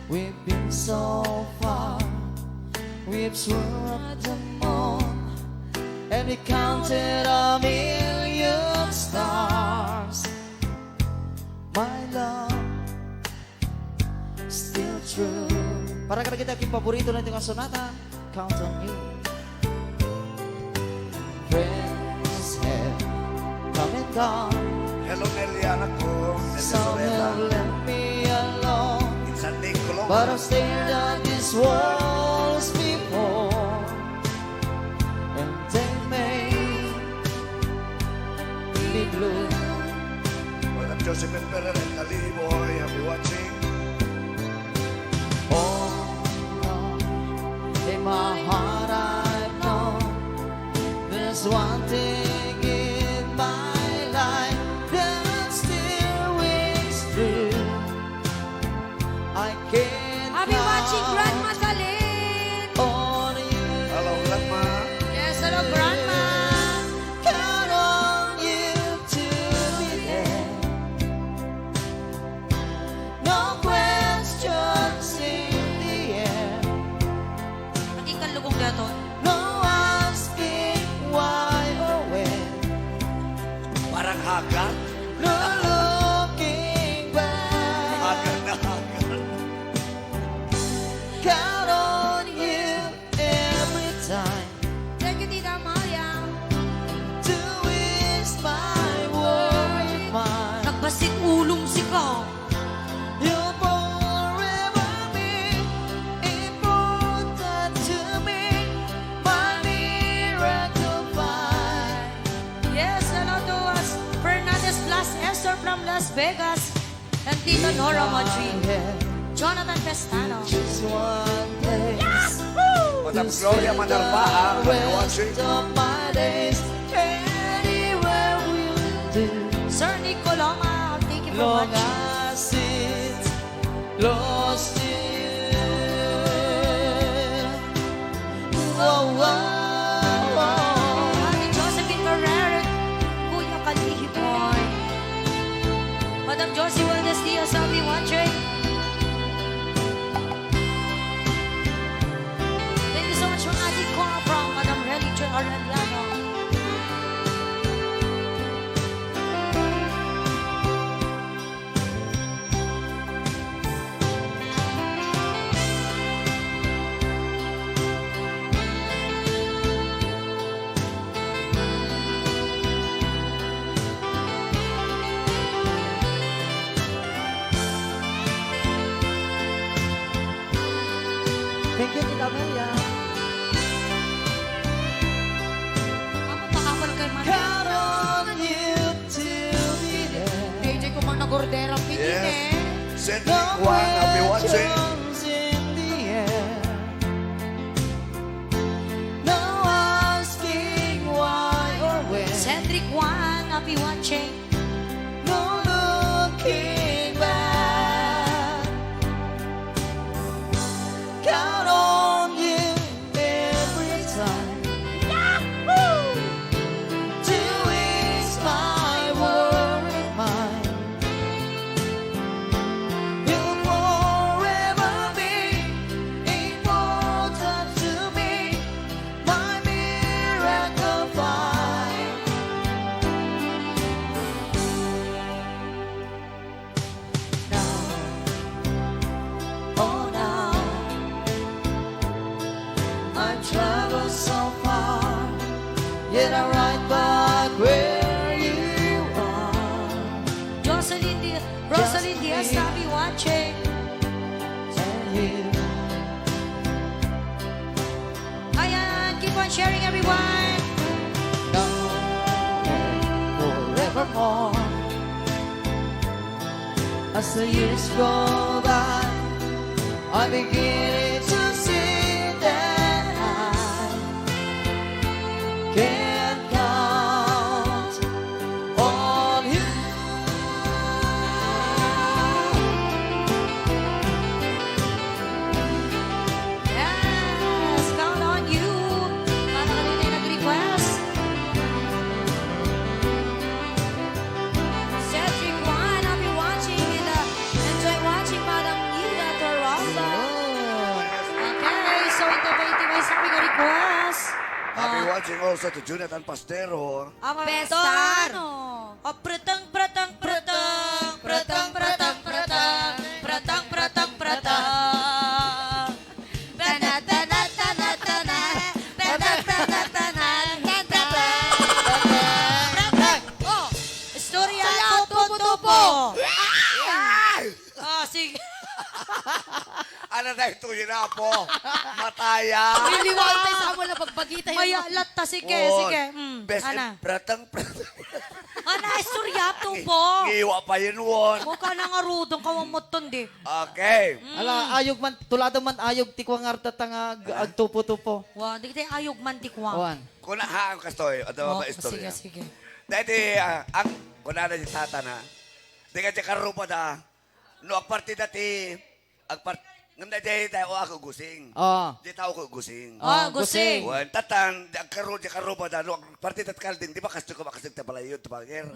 S4: We've been so far, we've swerved the moon, and we counted a million stars. My love, still true. Para kada kita yung paborito natin ang sonata, Count on You. Friends have come and gone,
S2: Eliana ko,
S4: Some have left me alone,
S2: Insan Nick Coloma.
S4: but I've stayed on these walls before, and they made me blue.
S2: Madam Josephine Ferrer and Kaliboy, I'll be watching.
S4: Oh, no, in my heart I know there's one thing in my life that still rings true. I can't
S3: I'll be watching
S4: count
S3: Grandma Talin.
S4: on you.
S2: Hello, Latma.
S1: Yes, hello, Grandma.
S4: Count on you to be there. No questions in the air.
S1: Nakikan lugong gaton.
S4: No asking why or when.
S2: Parang hagat.
S4: No looking back.
S2: Hagat na hagat.
S4: Count on you every time
S3: Thank you, Tita Amalia.
S4: to ease my worried mind.
S1: Nagbasit ulong si ka.
S4: You'll forever be important to me, my miracle find.
S1: Yes, hello to us. Fernandez plus Esther from Las Vegas. And Tita Nora Madrid. Jonathan Pestano.
S4: Just one place.
S2: Madam Gloria Manalpaa, I'll be watching.
S4: Rest of my days, anywhere will do.
S1: Sir Nicoloma, thank you for
S4: Long
S1: watching.
S4: as it's close to you. Whoa, whoa, whoa.
S1: Ate Josephine Ferrer, Kuya Kalihi Boy. Madam Josie Valdez Diaz, I'll be watching. Thank you so much from Ate Cora from Madam Relicho Arellano.
S4: Thank you, Tita Amelia.
S1: Ako pakapal kay Manny.
S4: Count on you to be there.
S1: DJ ko mang nagorderang pitin
S2: Yes.
S1: eh.
S2: Cedric
S4: No
S2: Juan, I'll be watching.
S4: questions in the air. No asking why or when.
S1: Cedric Juan, I'll be watching.
S4: No looking back. Count on you every time. To ease my worried mind. You'll forever be important to me, my miracle find. Now, oh now, I've traveled so far, yet I'm right back where you are.
S1: Rosalie Diaz, I'll be watching.
S4: And you,
S1: Ayan, keep on sharing everyone.
S4: now, forevermore. As the years go by, I'm beginning to see that I can count on you.
S1: Yes, count on you. Para kanina yung nag-request.
S3: Cedric Juan, I'll be watching and enjoy watching Madam Nina Torosa.
S1: Okay, so ito ba may sabi ka request?
S2: I'll be watching also to Jonathan Pastero.
S1: Ang
S3: Pestano.
S1: Oh, pratang, pratang, pratang, pratang, pratang, pratang, pratang, pratang, pratang. Tana, tana, tana, tana, tana, tana, tana, tana, tana. Oh, istorya ko,
S2: na dahil ito yun na po. Mataya.
S3: Liliwal tayo sa amo na pagbagita
S1: Maya
S3: yung...
S1: latta, sige,
S2: Oh,
S1: sige.
S2: Best
S1: Ana.
S2: pratang.
S1: Ana, istorya to po.
S2: Ngiwa pa yun won.
S1: Mukha na nga rudong kawamot di.
S2: Okay.
S4: Ala, ayog man, tulado man ayog tikwang arta tanga agtupo-tupo.
S1: Wa, di tayo ayog man tikwang.
S4: Awan.
S2: Kuna ha ang kastoy. Ano
S1: Oh,
S2: ba istorya?
S1: sige, sige.
S2: Dati, ang kuna na si tata na. Di ka siya karupa na. No, ang party dati. Ang party. Ngam na dahil tayo ako gusing.
S4: Oh.
S2: Di tao ko gusing.
S1: Ah, gusing.
S2: Wan, tatan, ang karupa na. No, ang party tat kalding. Di ba kasto ko makasig ta pala yun, tabanger?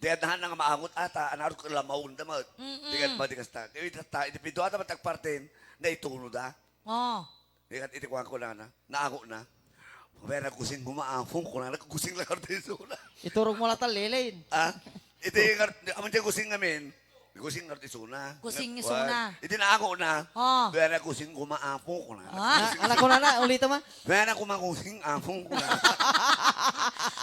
S2: Di at nahan nga maangot ata. Anarot ko lamaon damot. Di ka ba di kasta. Di tata, itipido ata matag partin. Na ituno da.
S1: Oh.
S2: Di ka itikuhan ko na na. Naango na. Pero kusing humaafong ko na. Kusing lang artiso na.
S4: Iturog mo lata lelein.
S2: Ah? Ito yung, aman dyan kusing namin. Kusing artisuna.
S1: Kusing isuna.
S2: Ito na ako na.
S1: Oh.
S2: Pero kusing kumaapo ko na.
S4: Ala ko na ulito man.
S2: Pero kumakusing apong ko na.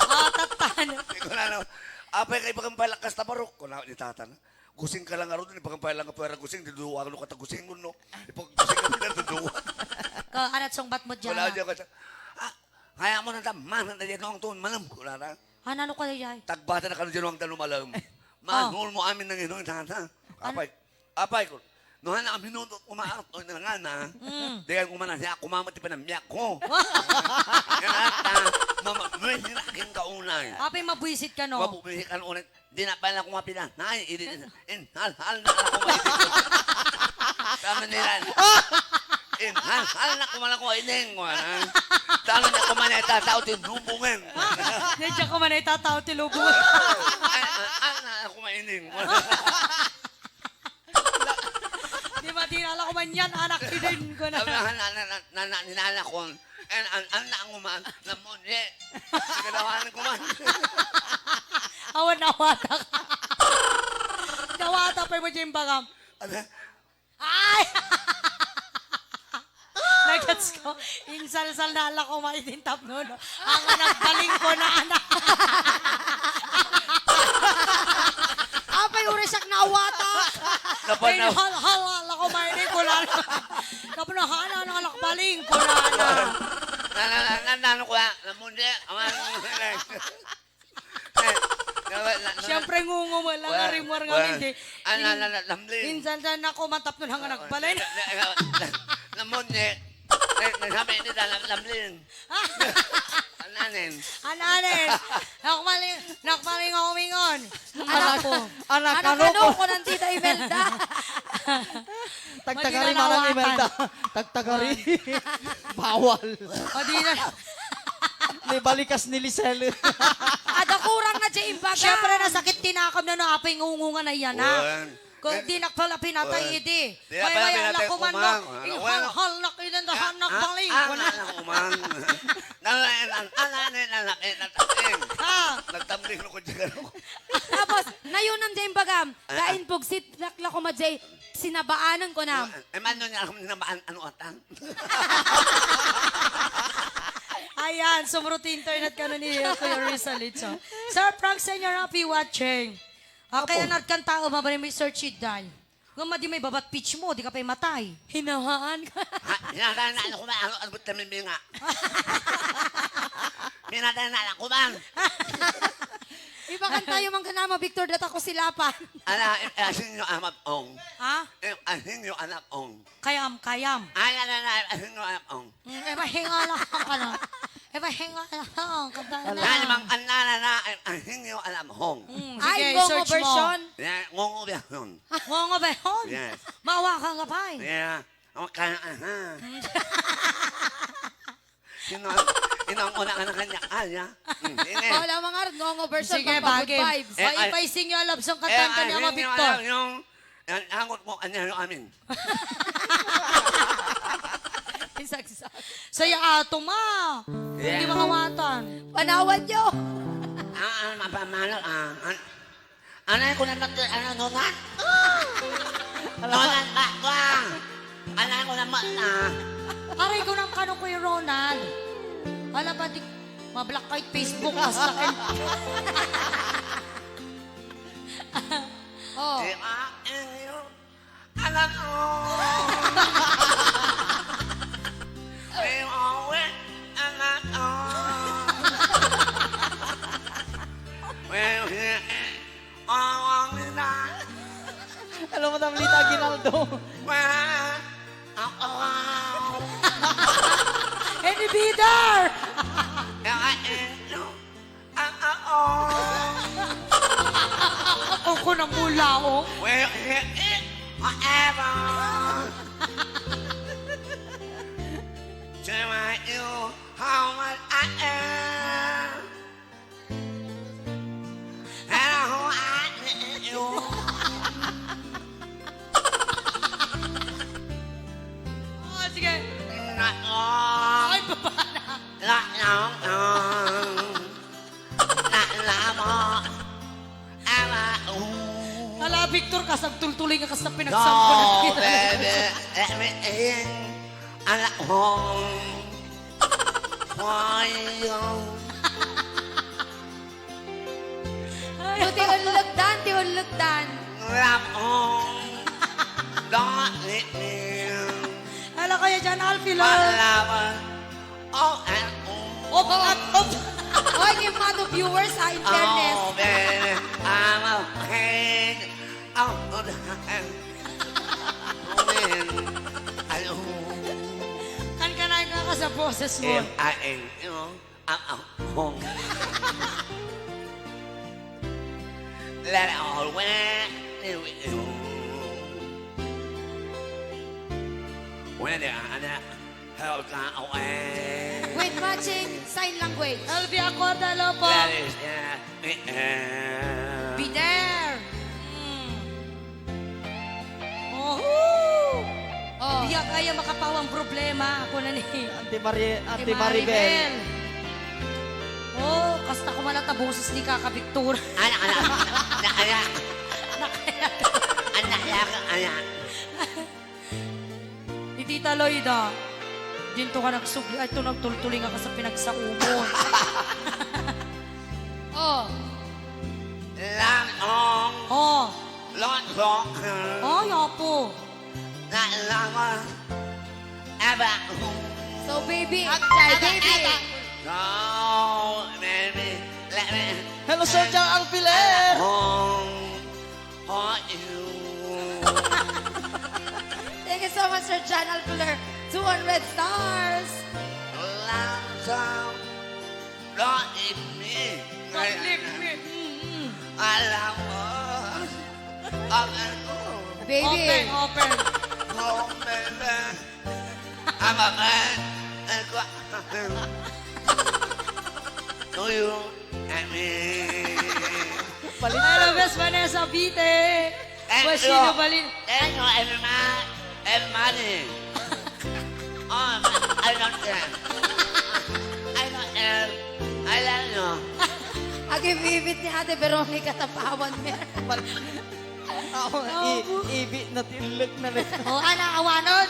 S1: Ah, tatan.
S2: Hindi ko na. Apay kay pagkampalakas na parok ko na ni tata na. Kusing ka lang aro doon. Ipagkampalang ka pera kusing. Diduwa ka no katakusing mo no. Ipagkusing ka pera diduwa.
S1: Anat song bat mo dyan.
S2: Wala dyan ka siya. Kaya mo na taman. Nandiyan noong tuon. Manam ko na na.
S1: Ano ka dyan?
S2: Tagbata na ka dyan noong tanong malam. Manhol mo amin ng inoong tata. Apay ko. Nohan na kami noon umaarap o na nga na. Dahil kumanan siya, kumamati pa ng miyak ko. Kaya mamamay aking kaunay.
S1: Apay mabwisit ka no?
S2: Mabubihi ka ulit. Di na pala kumapin na. Nay, hal na ako maitin. Tama nila. Hal na kumala ko ining. Talo na kumanay tatao tinubungin.
S1: Medyo ka man ay tataw tilubong.
S2: Hal na ako maining.
S1: Di ba dinala ko man yan, anak din ko na.
S2: Sabi na ninala ko. Ang naanguman na muli. Sigalawanan ko man.
S1: Awan nawata ka. Nawata pa mo dyan bagam. Ay! Nagets ko, insal-sal na ala ko maitintap no. Ang anak galing ko na anak.
S3: Apay, urisak na awata.
S1: Ay, hal-hal ala ko maitintap ko na anak. Kapanahan na anak baling ko na anak.
S2: Nanalo ko na muli.
S1: Siyempre ngungo mo lang nga rimor nga hindi.
S2: Lamlin.
S1: Insal-sal na ko matap nun hang anak balay.
S2: Namunye. Nasabi ni Lamlin. Ananin.
S1: Ananin. Nakmaling ako mingon. Anak ko.
S4: Anak
S3: Ano
S4: ano ko.
S3: ko ng tita Imelda?
S4: Tagtagari malang Imelda. Tagtagari. Bawal.
S1: O di na.
S4: May balikas ni Lisel.
S3: Ada kurang na dyan imbaga.
S1: Siyempre nasakit tinakam na no apay ngungungan na yan ha.
S2: Wan.
S1: Kung di nakpala pinatay
S2: Wan.
S1: idi.
S2: Di na pala
S1: May
S2: pinatay
S1: ko man mo.
S2: kumang.
S1: Ihal-hal na kinandahan na baling ko na.
S2: Umang.
S1: Ha?
S2: Nagtambling ko dyan.
S3: Tapos, nayunam dyan bagam. Kain pugsit, nakla ko ma dyan. Sinabaanan ko na.
S2: Emano niya ako namaan ano atang.
S1: Ayan, sumruto internet ka na ni Kuya Rizalito. Sir Frank, Senior, happy watching. Okay, anak kang tao, mabali may search it dahil. Kung di may babat pitch mo, di ka pa'y matay.
S3: Hinahaan ka.
S2: Hinatayan na ako man. Ano ba't kami nga? Hinatayan na ako man.
S3: Iba kan tayo mang kanama, Victor, data ko silapan.
S2: Asin yung anak ong.
S1: Ha?
S2: Asin yung anak ong.
S1: Kayam.
S2: Asin yung anak ong.
S1: Hinga lang ka na. Hinga lang ka na.
S2: Dahil mang anana asin yung anak ong.
S3: Ay,
S1: Sige,
S3: gongo
S1: search mo.
S3: version.
S2: Ngungo ba yun?
S1: Ngongo ba yun?
S2: Yes.
S1: Mawa ka nga pa eh.
S2: Yeah. Kaya, Ino ang una ka na kanya. Kaya.
S3: Wala mga gongo version.
S1: Sige,
S3: pang good
S1: bagay.
S3: vibes.
S1: O, ipaising yung love song kantan ka niya, Victor.
S2: Yung hangot mo, ano amin.
S3: Isagsak.
S1: Saya ato ma. Hindi makawatan.
S3: Panawan nyo.
S2: Mapamalo, anay ko naman, nonan? Nonan ka ko, anay ko naman,
S1: Aray ko ng kanong Kuya Ronald. Alam ba, di, ma-black kahit Facebook. Hasta kayo.
S3: Oh.
S2: Alam mo. We always alam mo. Awang nila.
S4: Hello, Madam Lita Aguinaldo.
S1: Any bidder! Ako ko ng mula, oh.
S2: Forever. Tell you how much I am. And how I need you.
S1: Oh, sige.
S2: Not long.
S1: Ay, baba na.
S2: Not long, long. Not long.
S1: Hala, Victor, kasagtultuloy nga kas na pinagsampo na
S2: No,
S1: kita.
S2: baby, let me in. I'm at home for you.
S3: Tiulugdan.
S2: Love on. Don't let me.
S1: Hala kaya dyan, Alfie,
S2: My
S1: Lord.
S2: lover. Oh, and oh.
S1: Op at op.
S3: Oy, yung mga to viewers ha, in fairness.
S2: Oh, baby, I'm a pain. Oh, the hand.
S1: Kan ka na ka sa boses mo.
S2: If I ain't, you know, I'm at home. Let it all went with you. When the other held gone away.
S3: Wait, matching sign language.
S1: Alfie, ako dalo po.
S2: That is
S1: Be
S2: the
S1: there. Oh,
S3: Oh.
S1: Biya kaya makapawang problema. Ako na ni.
S4: Auntie Maribel.
S1: Oh, kasta ko man ang boses ni Kaka Victor.
S2: anak.
S1: Ni Tita Loida. Dinto ka nagsugli. Ay, ito nagtultuling ka sa pinagsaumon.
S3: Oh.
S2: Long on,
S1: Oh,
S2: long,
S1: oh, yapo.
S2: not longer, ever.
S3: So, baby. Baby.
S2: No, baby, let me
S4: Hello, Sir John Alfiler.
S2: home for you.
S3: Thank you so much, Sir John Alfuller. 200 stars.
S2: Long time, don't leave me. I love her.
S3: Baby.
S1: Open.
S2: Oh, baby, I'm a man. Do you and me?
S1: Hello, Best Vanessa Vite. Pues
S2: you.
S1: sino balin?
S2: And you, everybody. Oh, I don't care. I don't care. I love you.
S3: Agibibit ni Ate Veronica Tapawan.
S4: Ako, ibit na tilog na rin.
S1: O, ana, awanon.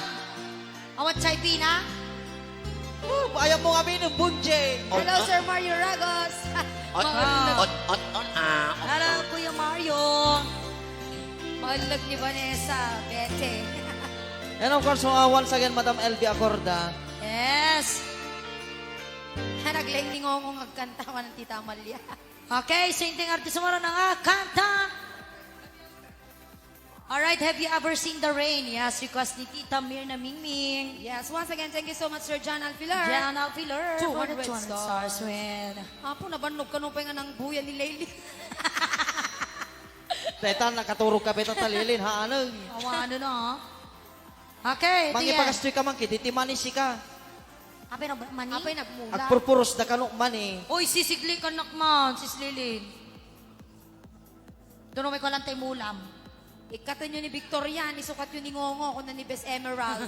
S1: Awat chay pina.
S4: Ayaw mo kami ng bunje.
S3: Hello, Sir Mario Ragos.
S1: Hello, Kuya Mario.
S3: Malag ni Vanessa. Bete.
S4: And of course, once again, Madam LB Acorda.
S1: Yes.
S3: Naglaing ngongong agkantawan ng Tita Amalia.
S1: Okay, singting artist mo rin nga kanta. Alright, have you ever seen the rain? Yes, request ni Tita Mirna Mingming.
S3: Yes, once again, thank you so much, Sir John Alfiler.
S1: Jan Alfiler.
S3: 200
S1: stars win.
S3: Apo, nabanog ka nung nga ng buya ni Layli.
S4: Teta, nakaturog ka beto talilin, ha? Ano?
S1: Awano na, ha? Okay,
S4: Mangi
S1: tiyan.
S4: pagastoy ka man, kitimani si ka.
S1: Ape na ba, mani?
S3: Apay nagmula.
S4: Agpurpuros na kanok man eh.
S1: Uy, sisigli ka nakman, sis Lilin. Doon may kalantay mulam.
S3: Ikatan nyo ni Victoria, isukat yun ni Ngongo, kung na ni Best Emerald.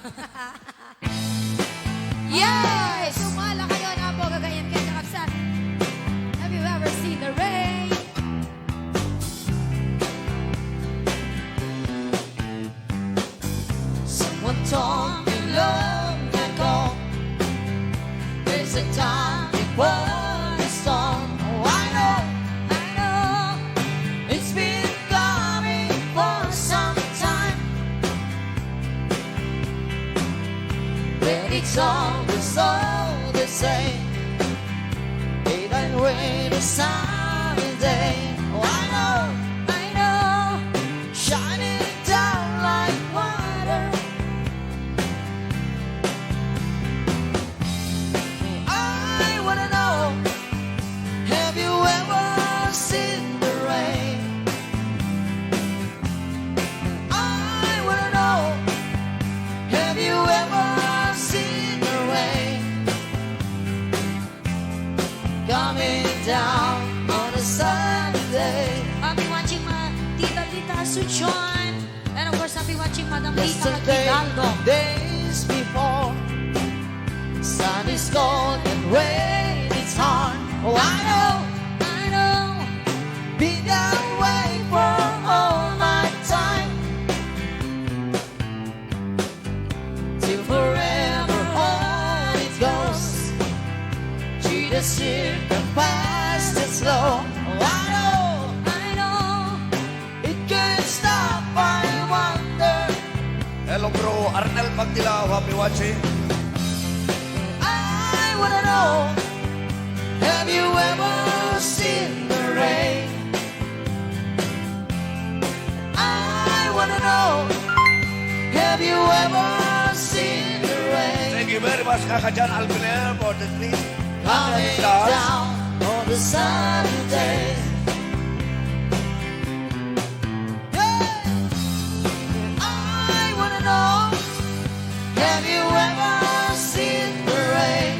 S3: Yes! Sumala kayo na po, gagayan kayo kakabsat. Have you ever seen the rain?
S1: Someone told me love can go. There's a time before the storm. Oh, I know. It's been coming for some time.
S4: always all the same. It ain't rain a sunny day. Oh, I know, shining down like water. I wanna know, have you ever seen the rain? I wanna know, have you ever seen the rain coming down on a Sunday?
S1: I'll be watching Tita Asuncion. And of course, I'll be watching Madam Lita
S4: Yesterday,
S1: Aguinaldo.
S4: days before, sun is cold and rain is hard. Oh, I know, been that way for all my time. Till forever on it goes. Jesus here can pass it slow. Oh, I know, it can't stop, I wonder.
S2: Hello bro, Arnel Pagdilaw, happy watching.
S4: I wanna know, have you ever seen the rain? I wanna know, have you ever seen the rain?
S2: Thank you very much, Kaka Jan Alviner, for the three
S4: Coming
S2: stars.
S4: down on the sunny day. Yeah. I wanna know, have you ever seen the rain?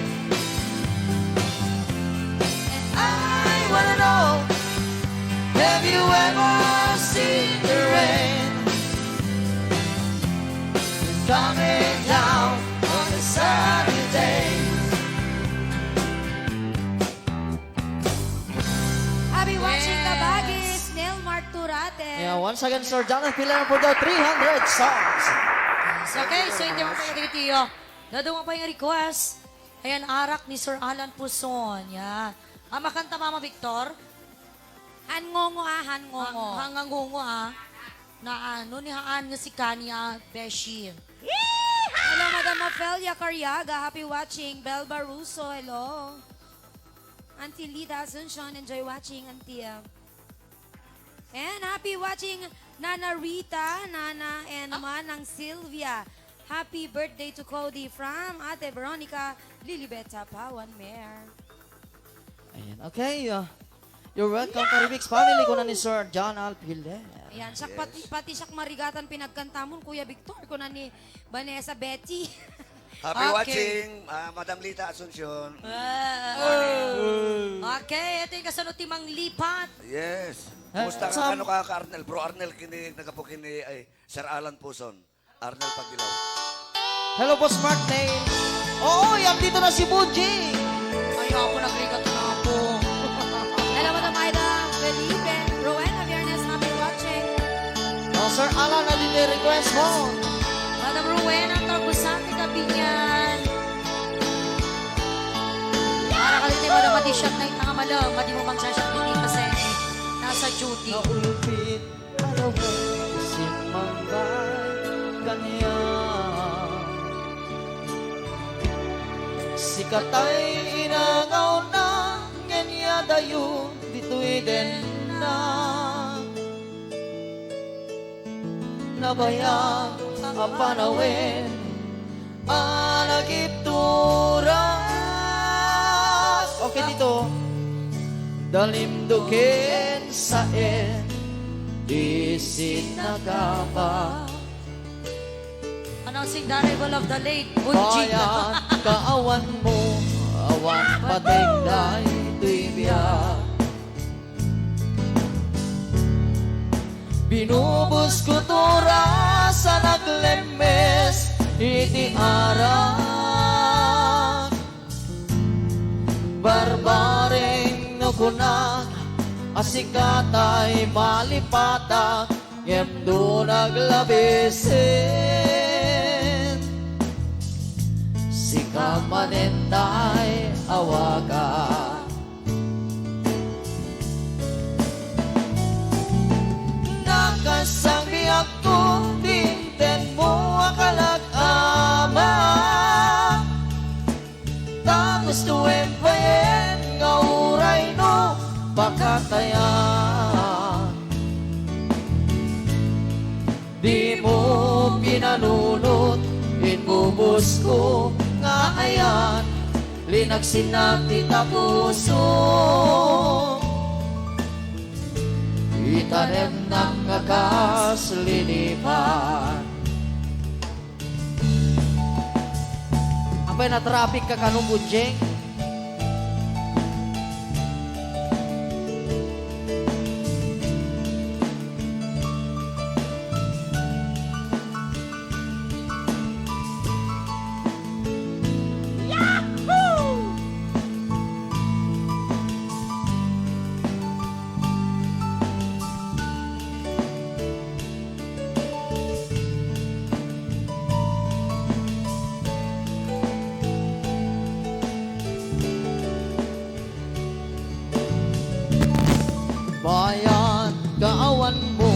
S4: I wanna know, have you ever seen the rain coming down on a sunny day?
S3: Happy watching
S1: Yes.
S3: the Baggies, Neil Marturate.
S4: Yeah, once again, Sir Jonathan Pilar for the 300 songs.
S1: Okay, so hindi mo kayo tiyo. Dadungan pa yung request. Ayan, arak ni Sir Alan Puson. Yan. Makanta Mama Victor.
S3: Hangongo hangongo.
S1: Hangangungo na ano ni Haan nga si Kanya Beshi.
S3: Hello, Madam Ophelia Carriaga. Happy watching. Bel Baruso, hello. Auntie Lita Asuncion, enjoy watching, Auntie. And happy watching Nana Rita, Nana, and Manang Sylvia. Happy birthday to Cody from Ate Veronica Lilibeta Pawan Mayor.
S4: Ayan, okay. You're welcome, Caribix family ko na ni Sir John Alpiler.
S3: Ayan, siya pati siya marigatan pinagkantamon, Kuya Victor, ko na ni Vanessa Betty.
S2: Happy
S1: Okay.
S2: watching, Madam Lita Asuncion.
S1: Okay, ito yung kasunod timang lipat.
S2: Yes.
S4: Eh,
S2: Kumusta
S4: Sam-
S2: ka kano ka Arnel? Bro Arnel, kini nagapokini ay Sir Alan Puson. Arnel Pagdilaw.
S4: Hello po, Smart Nail. Oo, yan dito na si Buji.
S1: Ayaw ako nagrigat na ako.
S3: Hello, Madam Aida Felipe. Rowena Viernes, happy watching.
S4: Oh, Sir Alan, na din request mo.
S1: Madam Rowena, Targusante Kabinyan. Para kalite mo na mati-shot na itang amalang. Madi mo bang sashot hindi kasi nasa duty.
S4: Naulupit, alawa, simanggay, kanya. Sikatay inagaw na, nganya dayo, dito'y den na. Nabayang ang panawin, alagipturas. Okay, dito. Dalimdukin sa isit na kapa.
S1: Announcing the arrival of the late Bunjig.
S4: Kaya kaawan mo, awan patigday tuibya. Binubos ko tura sa naglemes, iti arak. Barbaring nukunak, asikatay malipata, yemdo naglabisin. Sikamanentay awaga. Nakasangbi ako, tinten mo akalag ama. pakatayan. Di mo pinanunot, inubos ko nga ayan, linagsinag ti tapuso. Itanem ng kaslinipan. Apay na traffic ka kanong bunjeng? Bayan, kaawan mo,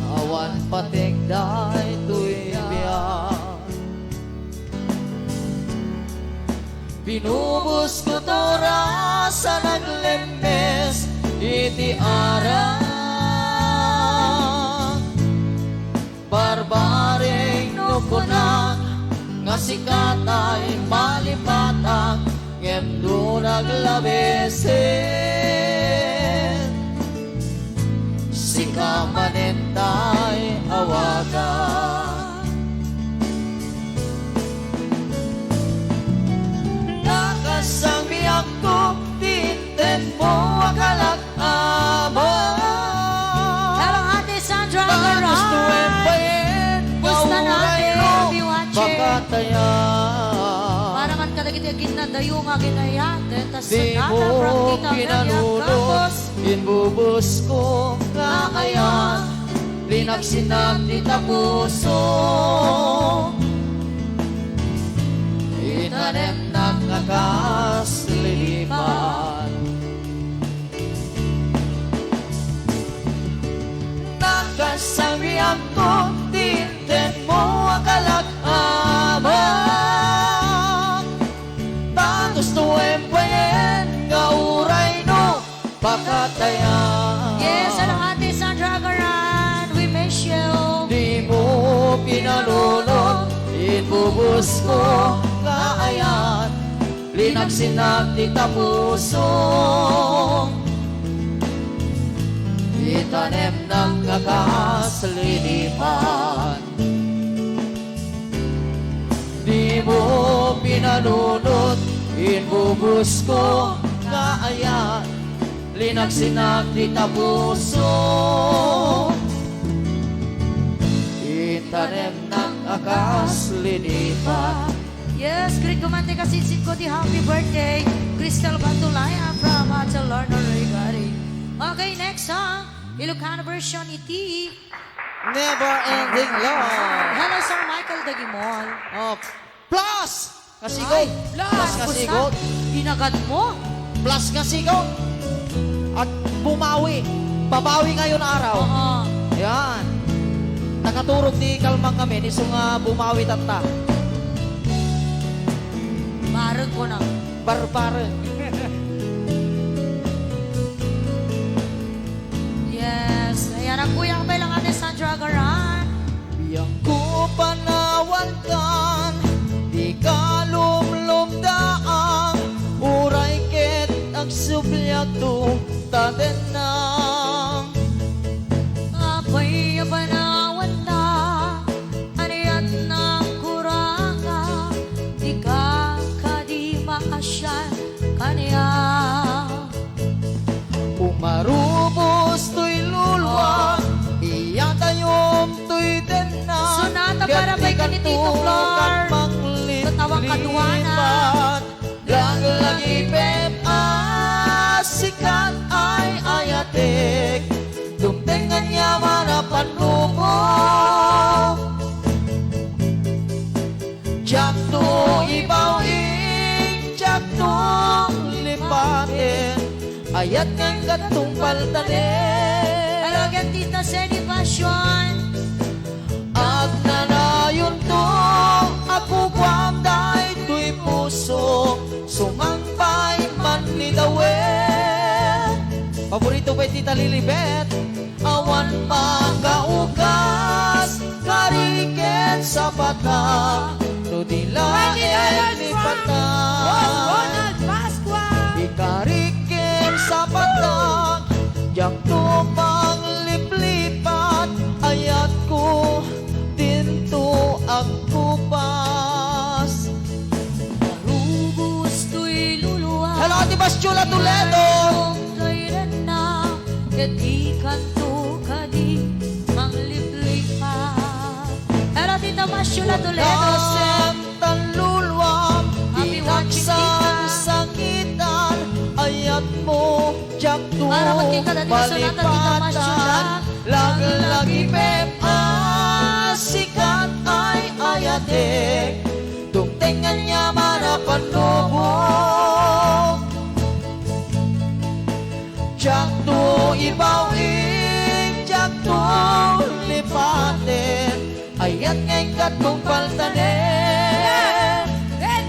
S4: awan patigday tuybiyan. Binubos ko tora sa naglembes, iti arang. Barbaring nukunan, nga sikatay malipatang, ngem naglabesen. Kamanentay awagan. Nakasang biyak ko, tinten mo akalak-aman.
S1: Hello, Ate Sandra
S4: Gusto
S1: Garay.
S4: bayan,
S1: Gusto natin, be watching.
S4: pakatayan.
S1: Para man kadagiti ginadayo nga ginayate, tas
S4: Di
S1: sa
S4: mo
S1: nata from Tita Media
S4: pinanunod,
S1: Campos.
S4: inubos ko nga ayan, linagsinag di tapuso. Itanem ng kaslilipan. Nakasabihan ko, tinten mo akalak-aman. Tantos tuwem payen, gauray no, pakatayan.
S1: Yes, hello, Ate Sandra Garan. We miss you.
S4: Di mo pinalulot, ibubus ko kaayan, linagsinag di tapuso. Itanem ng kaslinipan. Di mo pinalulot, ibubus ko kaayan, linagsinag di tapuso. Itanem ng kaslinipan.
S1: Yes, great kumante kasi ko di happy birthday. Crystal Bantulaya from Atal Lorna Rigari. Okay, next song. Ilocano version iti.
S4: Never ending love.
S1: Hello, Sir Michael Dagimol.
S4: Oh, plus! Kasigot. Plus kasigot.
S1: Ginagad mo.
S4: Plus kasigot. At bumawi. Babawi ngayon araw.
S1: Oo.
S4: Yan. Nakaturog ni Kalmang kami. Isong bumawi tata.
S1: Barag ko na.
S4: Barbaren.
S1: Yes. Ayan ang kuya kabay lang Ate Sandra Garan.
S4: Biyang ko panawantan, di ka lumlumdaan, uray ket agsublyato tadenang.
S1: Apay panawan ta. Aniyat na kuranga. Di ka di maasyan kaniya.
S4: Umarubos to'y lulwa, iyatayom to'y denang.
S1: Sonata para kay Kanitito Flor. Tatawang kaduwanan.
S4: Laglagipem asikat ay ayatek, dumtengan niya manapan mo. Jakto ibawin, jakto lipatin, ayat ng gatong paltanin.
S1: Hello again, Tita Seni Passion.
S4: At nanayon to, ako kwam dahi to'y puso, sumangpay man ni Dawen. Paborito ba Tita Lilibet? Awan pagkaugas, kariken sa bata, no dilaen ni bata.
S3: Ronald Pasqua.
S4: Ikariken sa bata, yak tumang liplipat, ayat ko dinto ang kupas.
S1: Rubus to'y luluwa.
S4: Hello, Ate Baschula Toledo!
S1: Kadikan to kadi ang liplipa. Pero Tita Masyula Toledo.
S4: Kasem tanlulwam,
S1: Happy watching,
S4: inaksang
S1: Tita.
S4: sakitan, ayat mo, jak to,
S1: Para magkita na dito sa nata, Tita Masyula.
S4: lagi sikat ay ayate, tungtengan niya manapanubog. Jak to ibawin, jak to lipatin, ayat ngayong katong paltanin.
S3: $10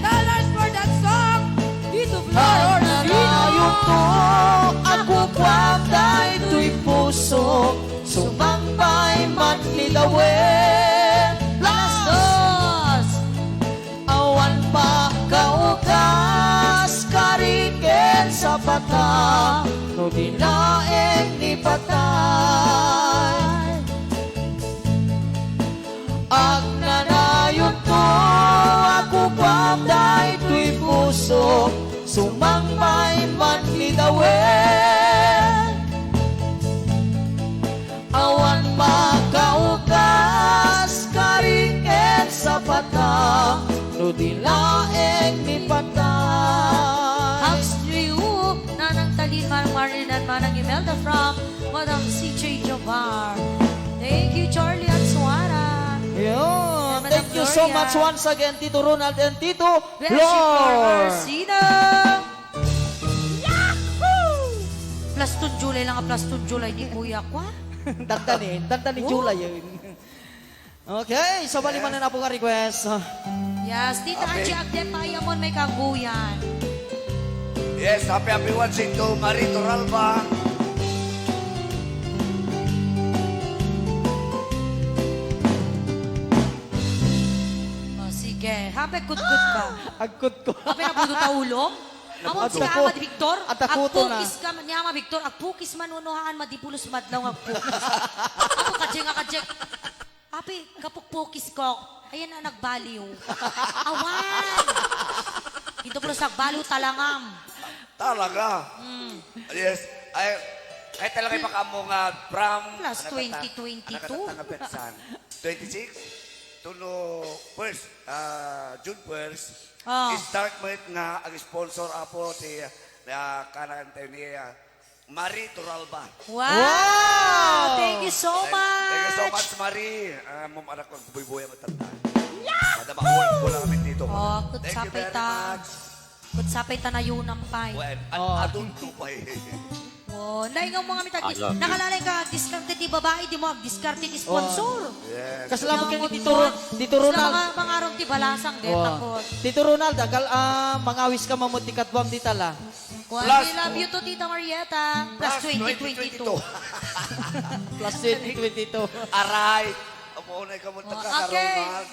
S3: for that song. Dito
S4: Ay
S3: Flor.
S4: nanayon to, ako kwagday to'y puso, sumambay man nilawin.
S1: Dos.
S4: Awan pa kaukas, kariken sa bata, no dinaeng ni patay. Ag nanayon to, ako kwagday to'y puso, sumambay man nilawin. Awan makaugas, kariken sa bata, no dilaeng ni patay.
S1: Hugs to you. Nanang Talin, Manang Marinan, Manang Imelda from Madam CJ Javar. Thank you, Charlie at Suara.
S4: Yun.
S1: Madam
S4: Thank you so
S1: Gloria.
S4: much once again, Tito Ronald and Tito
S1: Beshi Flor
S4: Flor.
S1: Arcina. Yahoo! Plus 2 July lang, plus 2 July ni Kuya ko.
S4: Dandanin July yun. Okay, so bali man na po ka request.
S1: Yes, Tita
S2: Happy-
S1: Angie Agden, Payamon, may kabuyan.
S2: Yes, happy watching to Marito Ralba.
S1: O, sige. Happy good ka.
S4: Agkot ko.
S1: Happy na puto taulong. Amon si
S4: Agtakot.
S1: Ama di Victor.
S4: Agtakoto na.
S1: Agpukis ka ni Ama Victor. Agpukis manunuhaan madipulos madlaw agpukis. Ako kajeng kajeng. Happy kapukpukis ko. Ayan na nagbaliw. Awan. Dito pulos nagbaliw talangam.
S2: Talaga. Yes. Ay talaga ipakamo nga from...
S1: Plus 2022.
S2: Nakatatangapersan. 26 to no first, June 1st.
S1: Ah.
S2: Start mo nga ang sponsor apo ti kanan tayo ni Marie Turalba.
S1: Wow! Thank you so much.
S2: Thank you so much, Marie. Mom, anak ko, buhay-buhay matanda. Madamahon ko lang kami dito.
S1: Oh,
S2: Thank you
S1: kutsapay
S2: very
S1: ta.
S2: much.
S1: Kutsapay ta na yun ang pay.
S2: Well, adulto pa eh.
S1: Oh, naingaw mo nga mitag. Nakalalay ka, discarded di babae, di mo discarded di sponsor.
S2: Yes.
S4: Kasalamat ka ni Tito
S1: Sila
S4: Ronald.
S1: mga arong di balasang din
S4: Oh.
S1: ako.
S4: Tito Ronald, mangawis ka mamuti katwam di tala.
S1: Kung
S2: Plus
S1: I love you to Tita Marieta. Plus 2022.
S4: Plus 2022.
S2: Aray. Amo na ka mo
S1: Oh,
S2: kakaroon.
S1: okay.
S2: Mark.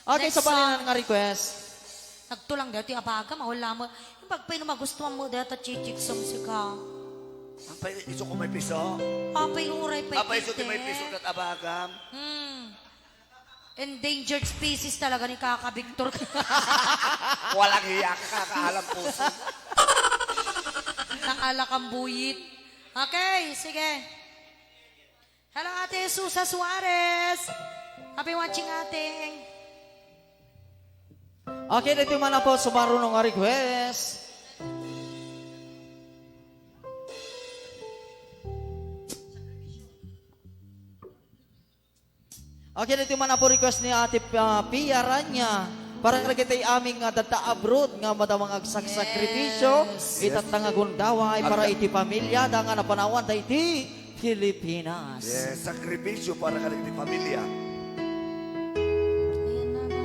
S4: Okay,
S1: Next
S4: so bali
S1: song.
S4: na nga request.
S1: Nagtulang dito, abaga, mahula mo. Yung pagpay na magustuhan mo dito, chichik som si ka.
S2: Apay, iso ko may piso.
S1: Apay, uray pa
S2: Apay, iso ti may piso at abagam.
S1: Endangered species talaga ni Kaka Victor.
S2: Walang hiya ka, kakaalam puso.
S1: Nang alakang buyit. Okay, sige. Hello, Ate Susa Suarez. Happy watching, ate.
S4: Okay, dito man na po sumarunong nga request. Okay, dito man na po request ni Ate Pia Ranya. Para kita aming data abroad nga madamang agsakripisyo. Itatang agundaway para iti pamilya da nga napanawan da iti Pilipinas.
S2: Yes, sakripisyo para ka rin pamilya.
S1: Ayan na na.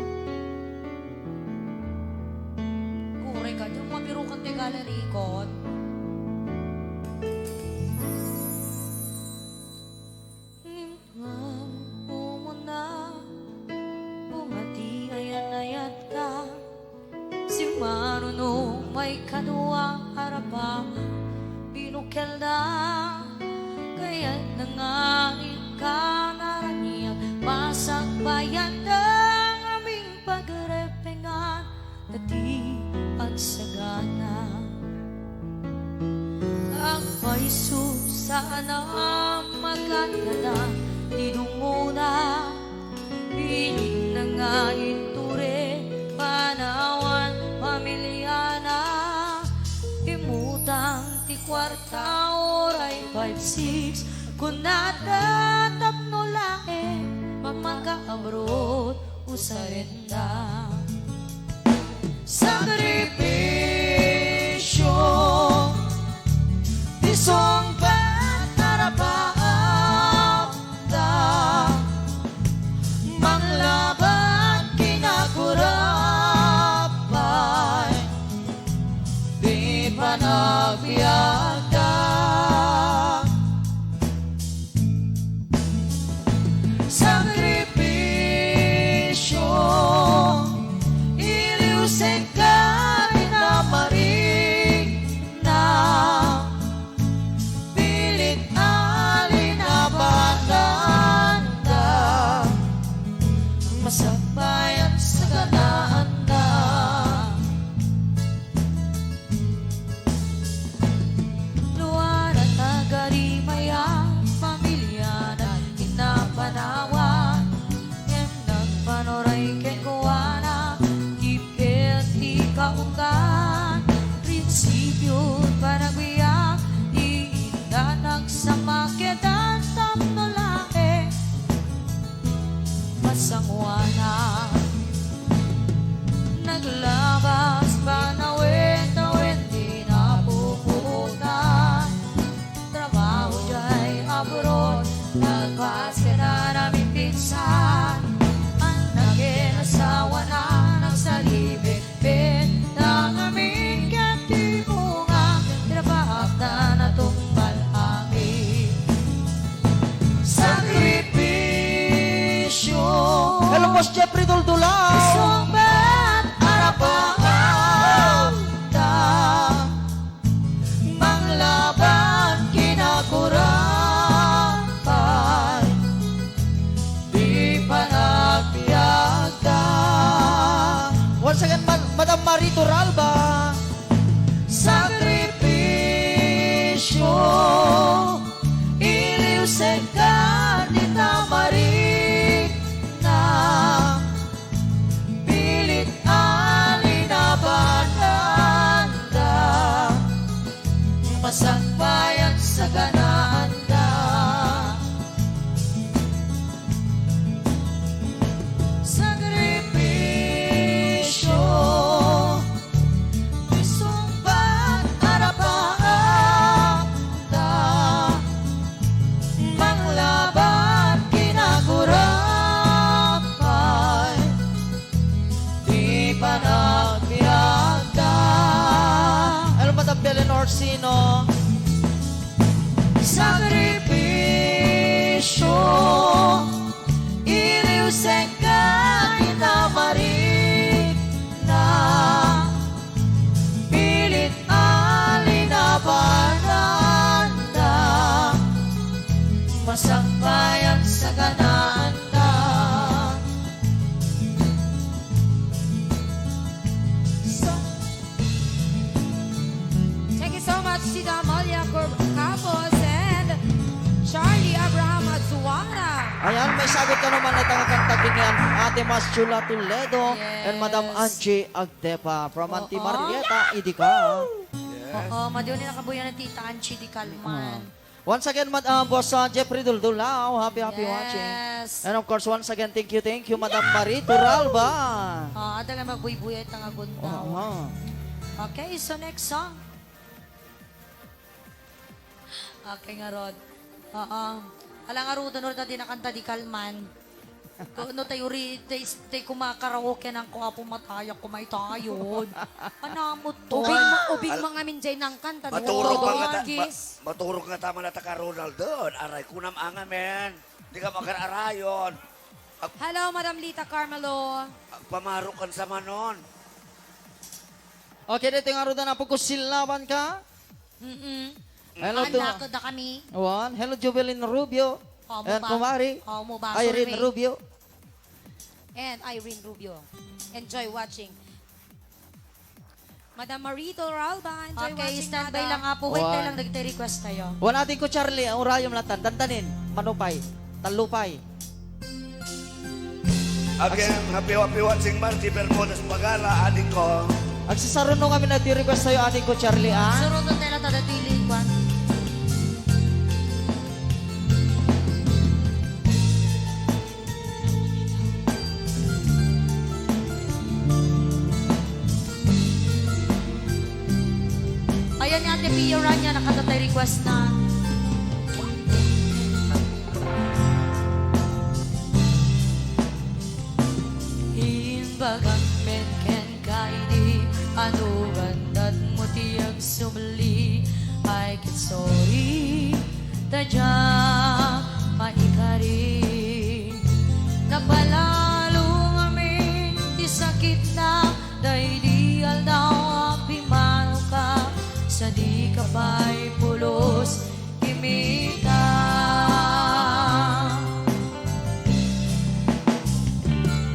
S1: Uray ka, yung mabiro kang te galerikot. kelda kaya nanganin ka naraniyak masakbayan ng aming pagrepengan na di pagsagana. Ako'y susana maganda na di dumuna piling na ngayon ture panawan pamilyana imutang ti kwarta oray 5-6 kung natatapno lae mamagkaamrot usarenda sakripisyo isong patarapaamda manglaban kinakurapay di panagbiyaga sakripisyo iliusin ka pinamarig na pilit alinabanan ka masakbayan sa ganaan na luar at nagarimaya pamilya na inapanawan yan nagpanoray kenkuana kipket di kaunggan prinsipyo panagbiyak di inanag sa maketan tapno lae masangwana naglabas panawin-tawin di napupunan trabaho jay abroad nagpase na namin pinsan ang naging asawa na nagsalibit-bit ng aming katipunga pinapahap na natumbal angin sakripisyo
S4: Hello, Boss Jeffrey Duldulao.
S1: isong ba't arapahamda manglaban kinakurapay di panagbiyaga
S4: Once again, Madam Marito Ralba.
S1: sakripisyo iliusin ka di tamarik na pilit alinabanan ka masakbayan sa ganaan ka sakripisyo isong pag-arapaamda manglaban kinakurapay di panagbiyaga
S4: Hello, Madam Belen Orsino.
S1: sakripisyo iliusin ka inamarik na pilit alinabanan na masakbayan sa ganaan na
S3: Thank you so much, Sida Amalia Capos and Charlie Abraham Azuara.
S4: Ayan, may sagot ka naman na kantagin yan. Ate Mas Chula Toledo and Madam
S1: Yes.
S4: Angie Agdepa from Auntie
S1: Oo.
S4: Marieta, Idika.
S1: Oo, madiyo ni nakabuyan ng Tita Anchi di Kalman.
S4: Once again, Boss Jeffrey Duldulao, happy watching.
S1: Yes.
S4: And of course, once again, thank you, Madam Marito Ralba.
S1: Ada nga magbuy-buy at nangagundaw. Okay, so next song. Okay nga, Rod. Alang nga, Rod, ano na din nakanta di Kalman. Ano tayo tayo kumakaraoke ng kuwapo matayak kumay tayo. Anamot to.
S3: Ubing mga minjay ng kanta.
S2: Maturog
S3: Wow,
S2: nga
S3: kiss.
S2: maturog nga tama na taka Ronaldo. Aray kunam anga men. Di ka makararayon.
S3: Hello, Madam Lita Carmelo.
S2: Pamarukan sa manon.
S4: Okay, dito nga rin na pagkusilaban ka. Hello to...
S1: Anak na kami.
S4: One. Hello, Jovelyn Rubio.
S1: Oh, mo
S4: And
S1: ba?
S4: Kumari.
S1: Oh, mo ba?
S4: Irene
S1: Survey.
S4: Rubio.
S3: And Irene Rubio. Enjoy watching. Madam Marito Ralba, enjoy
S1: Okay,
S3: watching,
S1: standby
S3: Madam.
S1: lang nga po. Wait
S4: One.
S1: tayo lang, nagte-request tayo.
S4: Wala natin ko, Charlie. Ang urayom latan. Dandanin. Manupay. Talupay.
S2: Again, happy watching Marty Bermudas Pagara, adik ko.
S4: Agsisaruno kami nagti-request sa'yo, ating ko, Charlie, ah.
S1: Surunod nila tadatili kwan. Ayan ni Ate Pia Rania, nakatatay request na. Imbagang men ken kaidi anugan dat mo tiyag sumali ay kitsori tadya maikari napalalo ngamin di sakit na day di aldaw apimano ka sa di kapay pulos imita.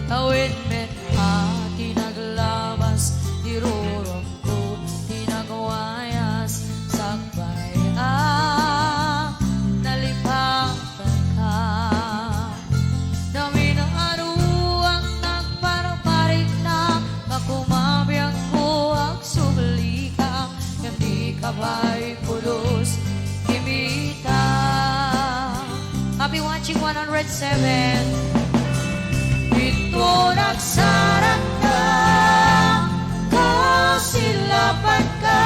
S1: Tawid men hati naglabas dirurong ko tinagwayas sakbay nalipang ka dami ng aruang nagparaparit na kakumabiyang ko ang subli ka hindi ka ba'y pulos imita. Happy watching 107. Ito nagsarap ka, kasilapan ka,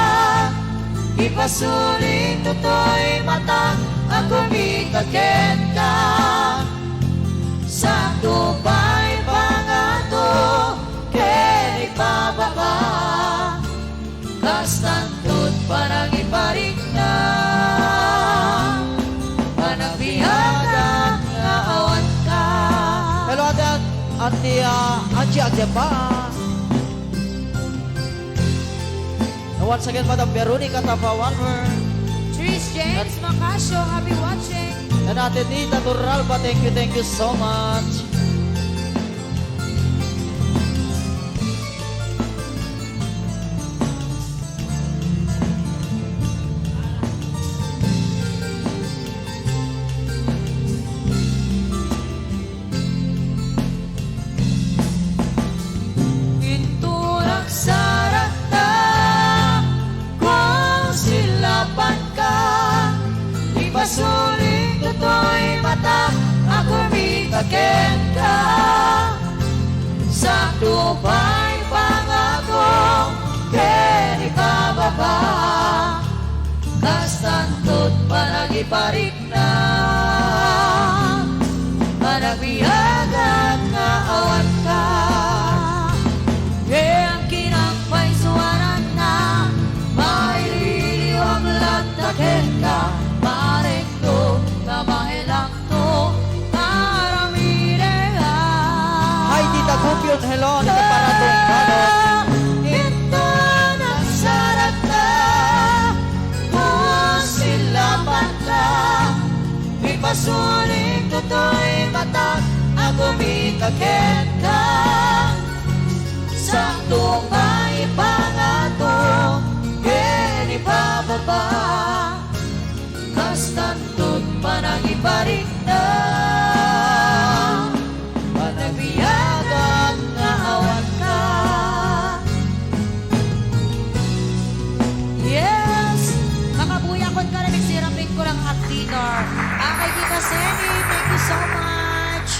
S1: ipasuling toto'y mata, ako mitaken ka. Sa tupay pangato, kaya ipababa, kastantod parang iparik na, panagbiyaga na awan ka.
S4: Hello, Ate Ate ba? Once again, Madam Veronica Tapawanwer.
S3: Tris James Macasio, happy watching.
S4: And Ate Tita Turralba, thank you so much.
S1: Ito nagsarap na, kung silapan ka, ipasuling toto'y mata, ako mitaken ka. Sa tupay pangako, kaya ipababa, kastantod panagiparik na, panagbiyagan na awan ka. Ang kinakpay suwanan na, maililiwang lang taken ka, marekto, tamahelang to, karamire ka.
S4: Hi, Tita Gupion. Hello, nagpaparatong kanon.
S1: Ito nagsarap na, kung silapan ka, ipasuling toto'y mata, ako mitaken ka. Sa tupay pangato, kaya ipababa, kastantod panagiparik na, panagbiyagan na awan ka. Yes! Makabuyakon ka rin, nagsirapin ko lang at dinner. Kay Tita Seni, thank you so much.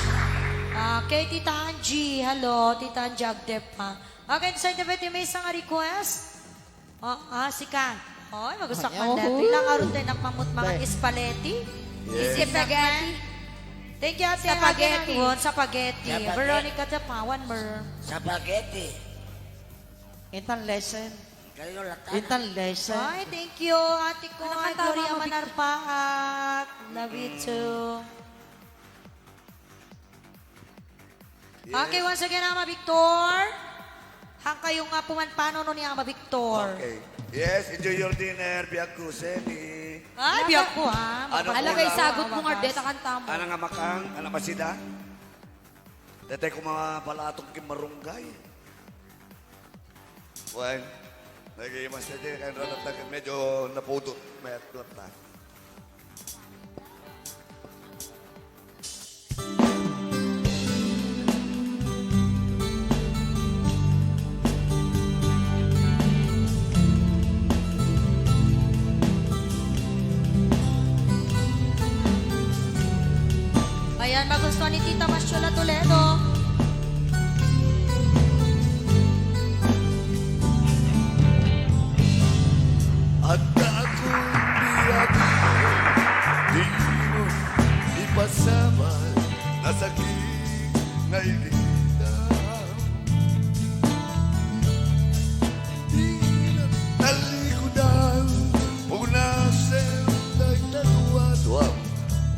S1: Kay Tita Angie, hello, Tita Angie Agdep ha. Okay, sa interview may isang request. Si Kan. Oy, magusto ka man dito. Ilang aron din nakmamut mga spaghetti.
S2: Yes.
S3: Spaghetti.
S1: Thank you, Ate
S3: Spaghetti.
S1: Spaghetti.
S2: Spaghetti.
S1: Veronica Tapawan, mer.
S2: Spaghetti.
S4: Intan lesson.
S2: Kayo latan.
S4: Intan lesson.
S1: Ay, thank you, Ate ko.
S3: Ano
S1: Ay,
S3: kanta,
S1: Gloria
S3: Mama
S1: Manarpaat. Love you too. Okay, once again, Ama Victor. Hang kayo nga pumanpano no ni Ama Victor.
S2: Okay. Yes, enjoy your dinner, Bianco Seni.
S1: Ay, biyak ko ha.
S2: Ano po
S3: Alagay
S2: lang?
S3: sagot mo nga, Deta, kanta mo.
S2: Ana nga makang, ana masida. Dati ko mga balatong kimarunggay. Well, nag-iimas na din. Kaya natatag, medyo napudot. May atlat na.
S1: Ayan, magustuhan ni Tita Masyola Toledo.
S2: At ako'y biyag di mo ipasama na sakit na ikita. Di na talikudan o nasem na itatuwa-tuwam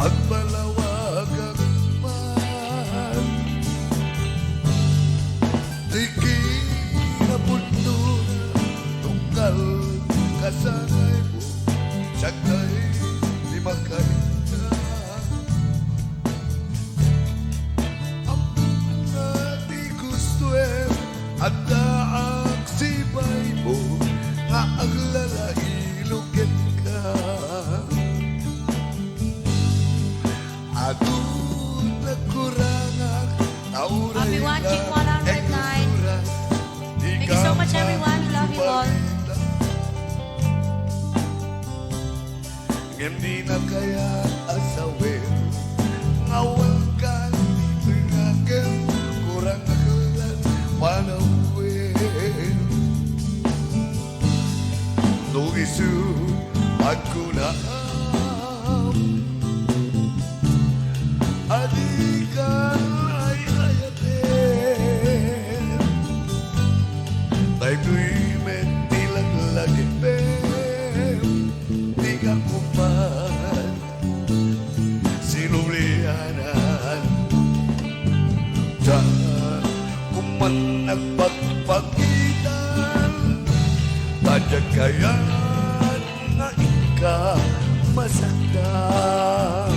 S2: at palawagang man. Di kinapuno tungkal kasanay mo, siya'y di makahinda. Ang mga di gustuin at daang sibay mo, nga ang lalahilugin ka. Adun na kurangak, nauray
S1: Happy watching 109. Thank you so much, everyone. We love you all.
S2: Hindi na kaya asawin ngawal ka pinagin kurang nakalan panawin Lugisu pagkunaan adikan ay ayatin tay tu'y mentilang lagi di ka kuman sinulianan diyan kuman nagpagpagitan tadyak kaya na ika masaktan.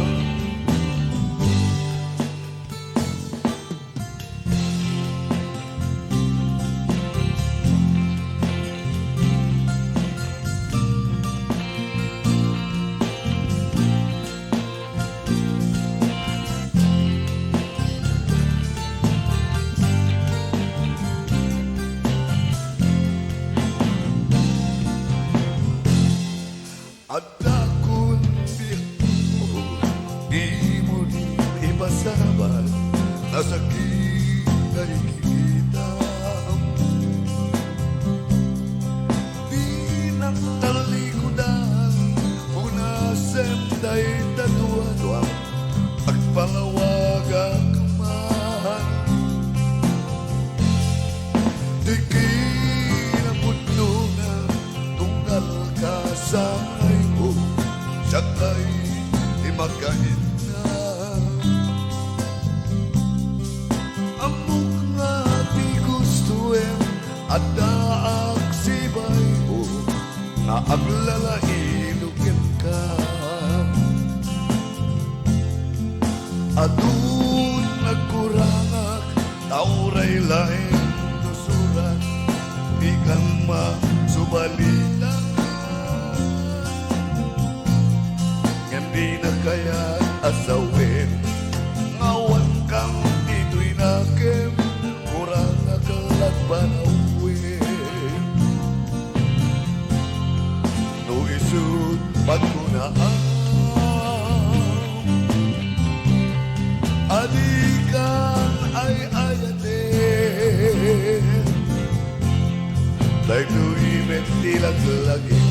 S2: At akong di mo ipasabat na sakit na ikikita. Di nang talikudan o nasem da'y tatuwa-tuwa at palawagang man. Di kinapuno na tunggal ka sa siya'y di makahinda. Amok nga di gustuin at daak sibay mo na ang lalailugin ka. Adun nagkurangak tauray laing nusuran di kang masubalitan. Hindi na kaya asawin ngawan kang dito'y nakim kurang nakalat panawin no isut pagkunaan adikan ay ayatin dahil tu'y mentilang lagi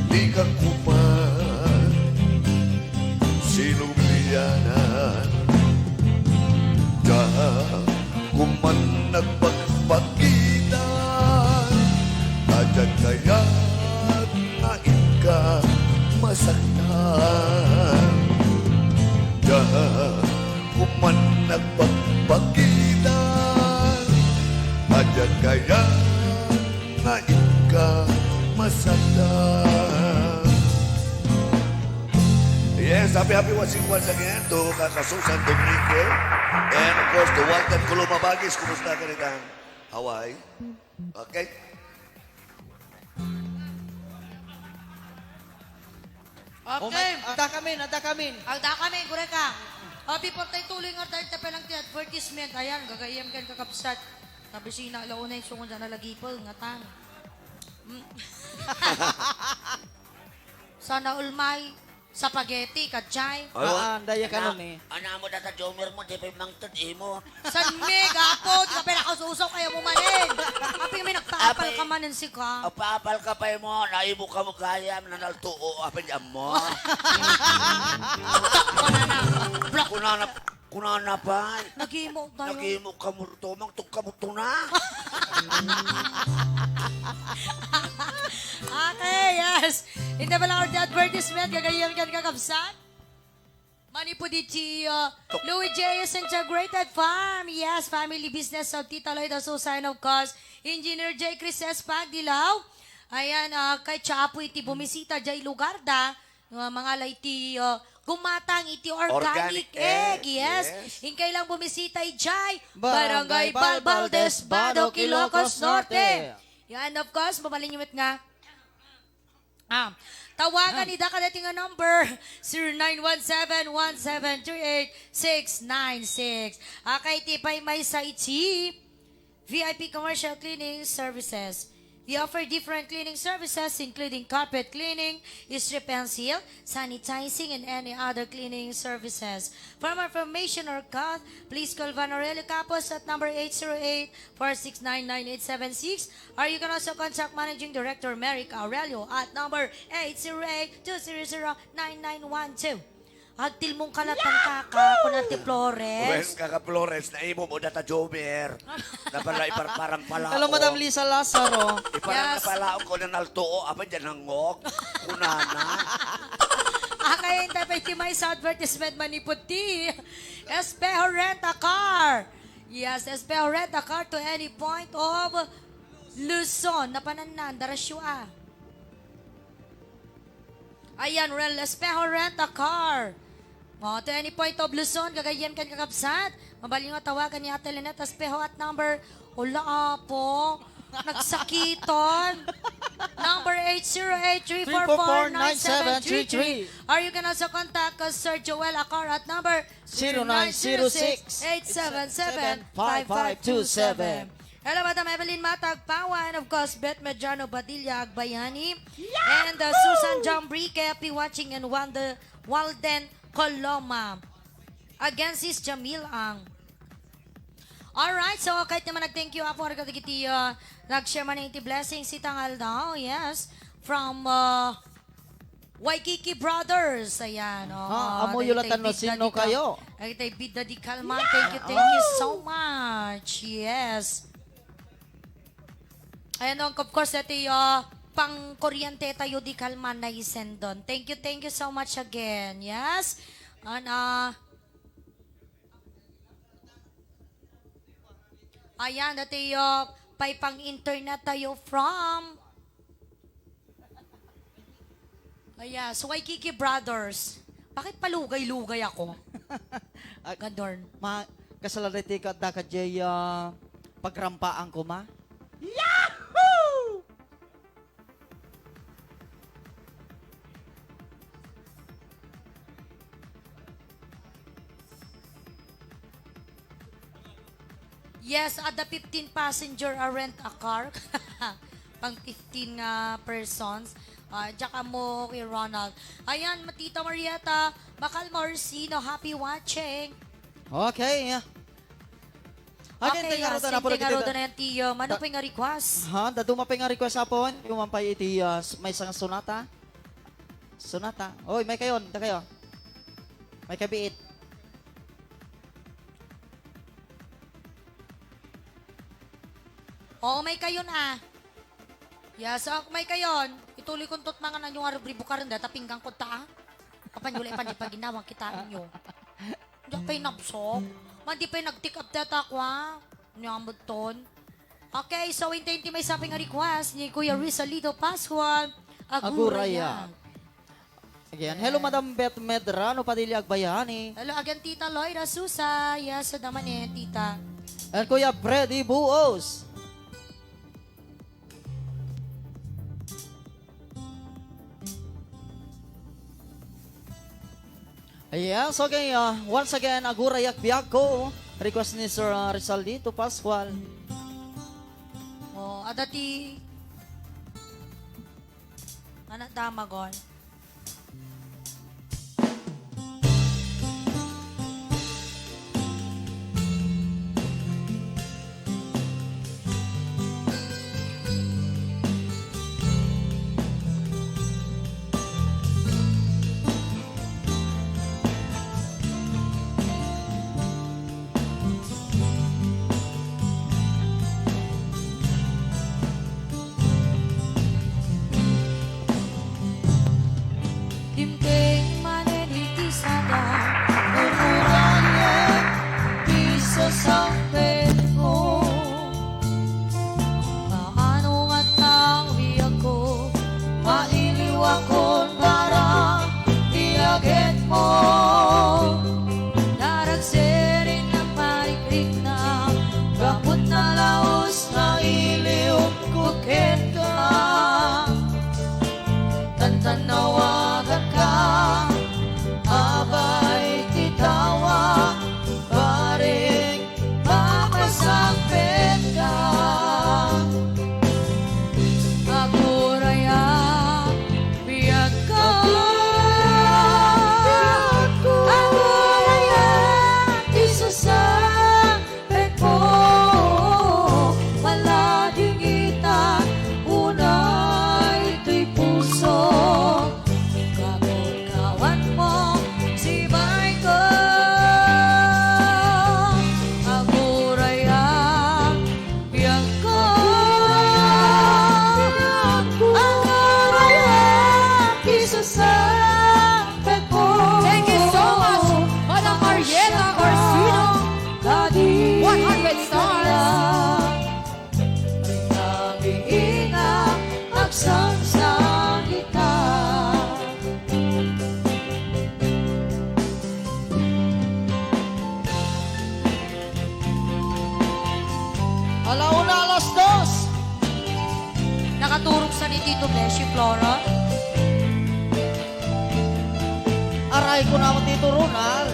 S2: di ka kuman sinublianan dahil kuman nagpagpagitan kadyan kaya't nain ka masaktan dahil kuman nagpagpagitan kadyan kaya't nain ka masaktan. Yes, happy watching once again to Kakasusan Dominique. And of course, to Walton Kulumabagis. Kumusta ka rin ang Hawaii? Okay?
S1: Okay.
S4: Ada kami.
S1: Agda kami, gure ka. Before tayo tuloy nga tayo tapelang ti advertisement. Ayan, gagayam kan kakapsat. Sabi siya na launay sungon na nalagipol nga tang. Sana ulmay, spaghetti, kachay.
S4: Daya ka nun eh.
S6: Ana mo data jomer mo, di pa mangtod mo.
S1: San mega po, di ka pinakasusaw kaya mo manin. Kapag may nagtaapal ka manin si ka.
S6: Apapal ka pa mo, naibo ka mo kaya, nanaltuo, apin jam mo. Kunana pa.
S1: Nag-imo tayo.
S6: Nag-imo ka mo rito, mangtog ka mo ito na.
S1: Okay, yes. Hindi ba lang ang advertisement, gagayam kan kakapsat? Mani po di si Louis J.S. Integrated Farm. Yes, family business of Tita Lloyd Asusay of course. Engineer J. Crises Pagdilaw. Ayan, kay Chapo iti bumisita J. Lugarda. Mga laiti gumatang iti organic egg. Yes. Inkay lang bumisita Jai. Barangay Balbaldes, Bado, Ilocos Norte. Yan, of course, mamalingimit nga. Tawagan ni Daka dating nga number 0917-1738-696. Akay tipay may sa iti VIP Commercial Cleaning Services. We offer different cleaning services including carpet cleaning, strip and seal, sanitizing, and any other cleaning services. For more information or call, please call Van Aurelio Capos at number 808-469-9876, or you can also contact Managing Director Merrick Aurelio at number 808-200-9912. Agtil mong kalatang kaka, kunati
S2: Well,
S1: Flores.
S2: Kaka Flores, naimo mo data jomer. Na pala iparang palao.
S4: Hello, Madam Lisa Lazaro.
S2: Iparang
S1: Yes.
S2: napalaong ko na naltuo, apin dyan hangok. Kunana.
S1: Kaya yung tapay timay sa advertisement maniputi. Espejo Rent a Car. Yes, Espejo Rent a Car to any point of Luzon. Napananan, Darasyo. Ayan, Real Espejo Rent a Car. To any point of Luzon, gagayam kan kakabsat. Mabaling nga tawagan ni Ate Lynette Espejo at number, ula po, nagsakiton. Number 808-344-9733. Or you can also contact us, Sir Joel Acar at number 0906-877-5527. Hello, Madam Evelyn Matagpawa, and of course, Beth Mediano Badilla Agbayani. And Susan Jambrique, happy watching, and Walden Coloma. Against is Jamil Ang. Alright, so kahit naman nag-thank you ako, nagkagiti, nag-share man iti blessing si Tangal daw, yes, from Waikiki Brothers, ayan.
S4: Amo yulatan no, sino kayo?
S1: Ay, tay Bida di Kalman, thank you so much, yes. Ayan, of course, ito pang kuryente tayo di Kalman na isend doon. Thank you so much again, yes. And, ayan, dati pay pang internet tayo from ayan, so Waikiki Brothers. Bakit palugay-lugay ako? Gadorn.
S4: Kasalariti ka da ka jay pagrampaan ko ma?
S1: Yes, at the 15 passenger rent a car. Pang 15 persons. Diyan mo kay Ronald. Ayan, Matita Marieta, Bakal Morcino, happy watching.
S4: Okay.
S1: Okay, yes, hindi nga ro na yan, Tiyo. Mano pa yung request?
S4: Daduma pa nga request apon. Yung mampay iti may isang sonata. Sonata. Oy, may kayon. Da kayo. May kabiit.
S1: Oo, may kayon Yes, may kayon. Ituloy kong tot mga nanyong aribribo ka rin data pinggang ko ta. Kapanyulay pa di pa ginawang kita nyo. Diyan pa'y napsok. Mandi pa'y nag-tick up data ko Nyamod ton. Okay, so hintayin may sabi nga request ni Kuya Rizalito Pascual Aguraya.
S4: Again, hello Madam Beth Medrano Padilla Agbayani.
S1: Hello, again, Tita Loida Susa. Yes, naman eh, Tita.
S4: And Kuya Freddy Buos. Ayan, so okay, once again, Agurayak Biako. Request ni Sir Rizaldito Pascual.
S1: Oh, adati. Anak damagon.
S3: Dimting maninitisada,
S4: Umurayan, piso sa mo.
S3: paano nga tawi ako,
S4: Mailiw ako para tiyaget mo.
S3: naragserin na marikrik na,
S4: Gapot na laos na iliw kuket ka. Tantanawagan ka, abay titawa, paring makasakit ka.
S3: aguraya, biyag ka. Aguraya, isa sa mo, maladingita, unay ito'y puso. Kawan mo, si Michael. Aguraya, biyag ka. Aguraya, isa sa mo. Thank you so much, Madam Mariela Orsino. 100 stars.
S4: Nabiina agsangsang kita. Alauna, alas 2.
S1: Nakaturog sa ni Tito Beshi Flora.
S4: Aray ko naman dito, Ronald.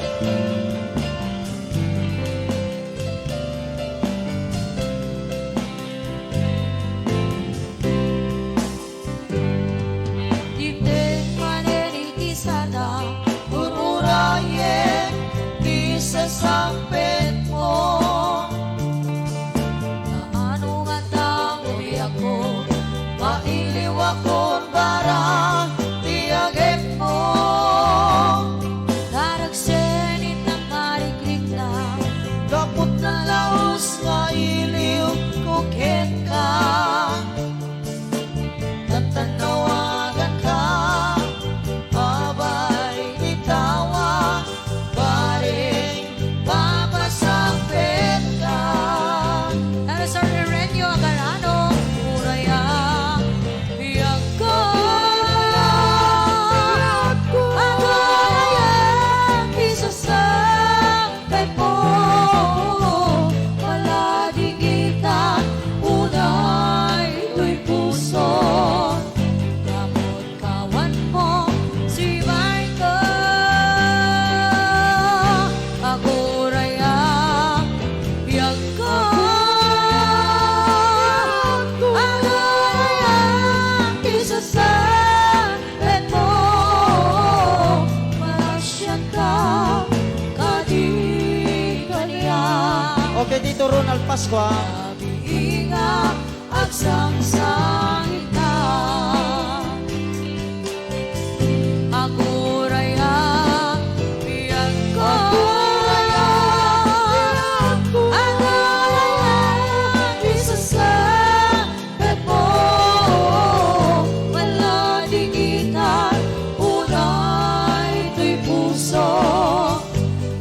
S3: Dimdeng maninitisada,
S4: Ururaye, isa sa mo.
S3: paano nga tawi ako,
S4: Mailiw ako para tiyaget mo.
S3: naragserin na marikrik na,
S4: Kapot na laos nga iliw kuket ka. Tantanawagan ka, abay itawa, paring papasapit ka.
S1: Hello, Sir Erenio Agarano.
S3: aguraya, biyag ka. Aguraya, isa sa mo, maladingita, unay ito'y puso. Gamot kawan mo, si Michael. Aguraya, biyag ka. Aguraya, isa sa mo, malasya ka, kadi kaniya.
S4: Okay, dito Ronald Pascua.
S3: Sabihinga, agsangsangita. Aguraya, biyag ka. Aguraya, isa sa mo, maladingitan, unay ito'y puso.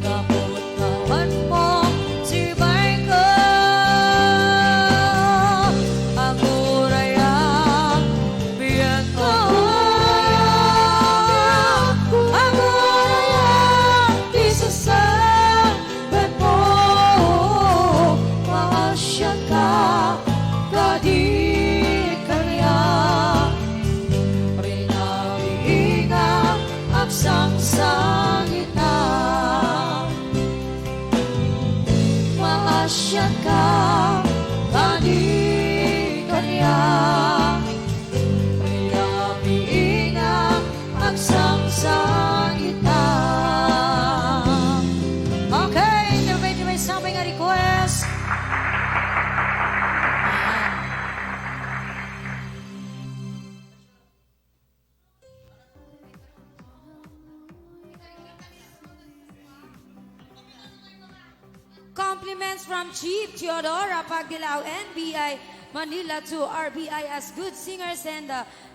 S3: Gamot kawan mo, si Michael. Aguraya,
S1: gitna. Maasya ka kani-kanya. Kaya miinang agsangsangita. Okay, everybody may something a request.
S3: Compliments from Chief Teodora Pagdilao, NBI Manila to RBI as good singers and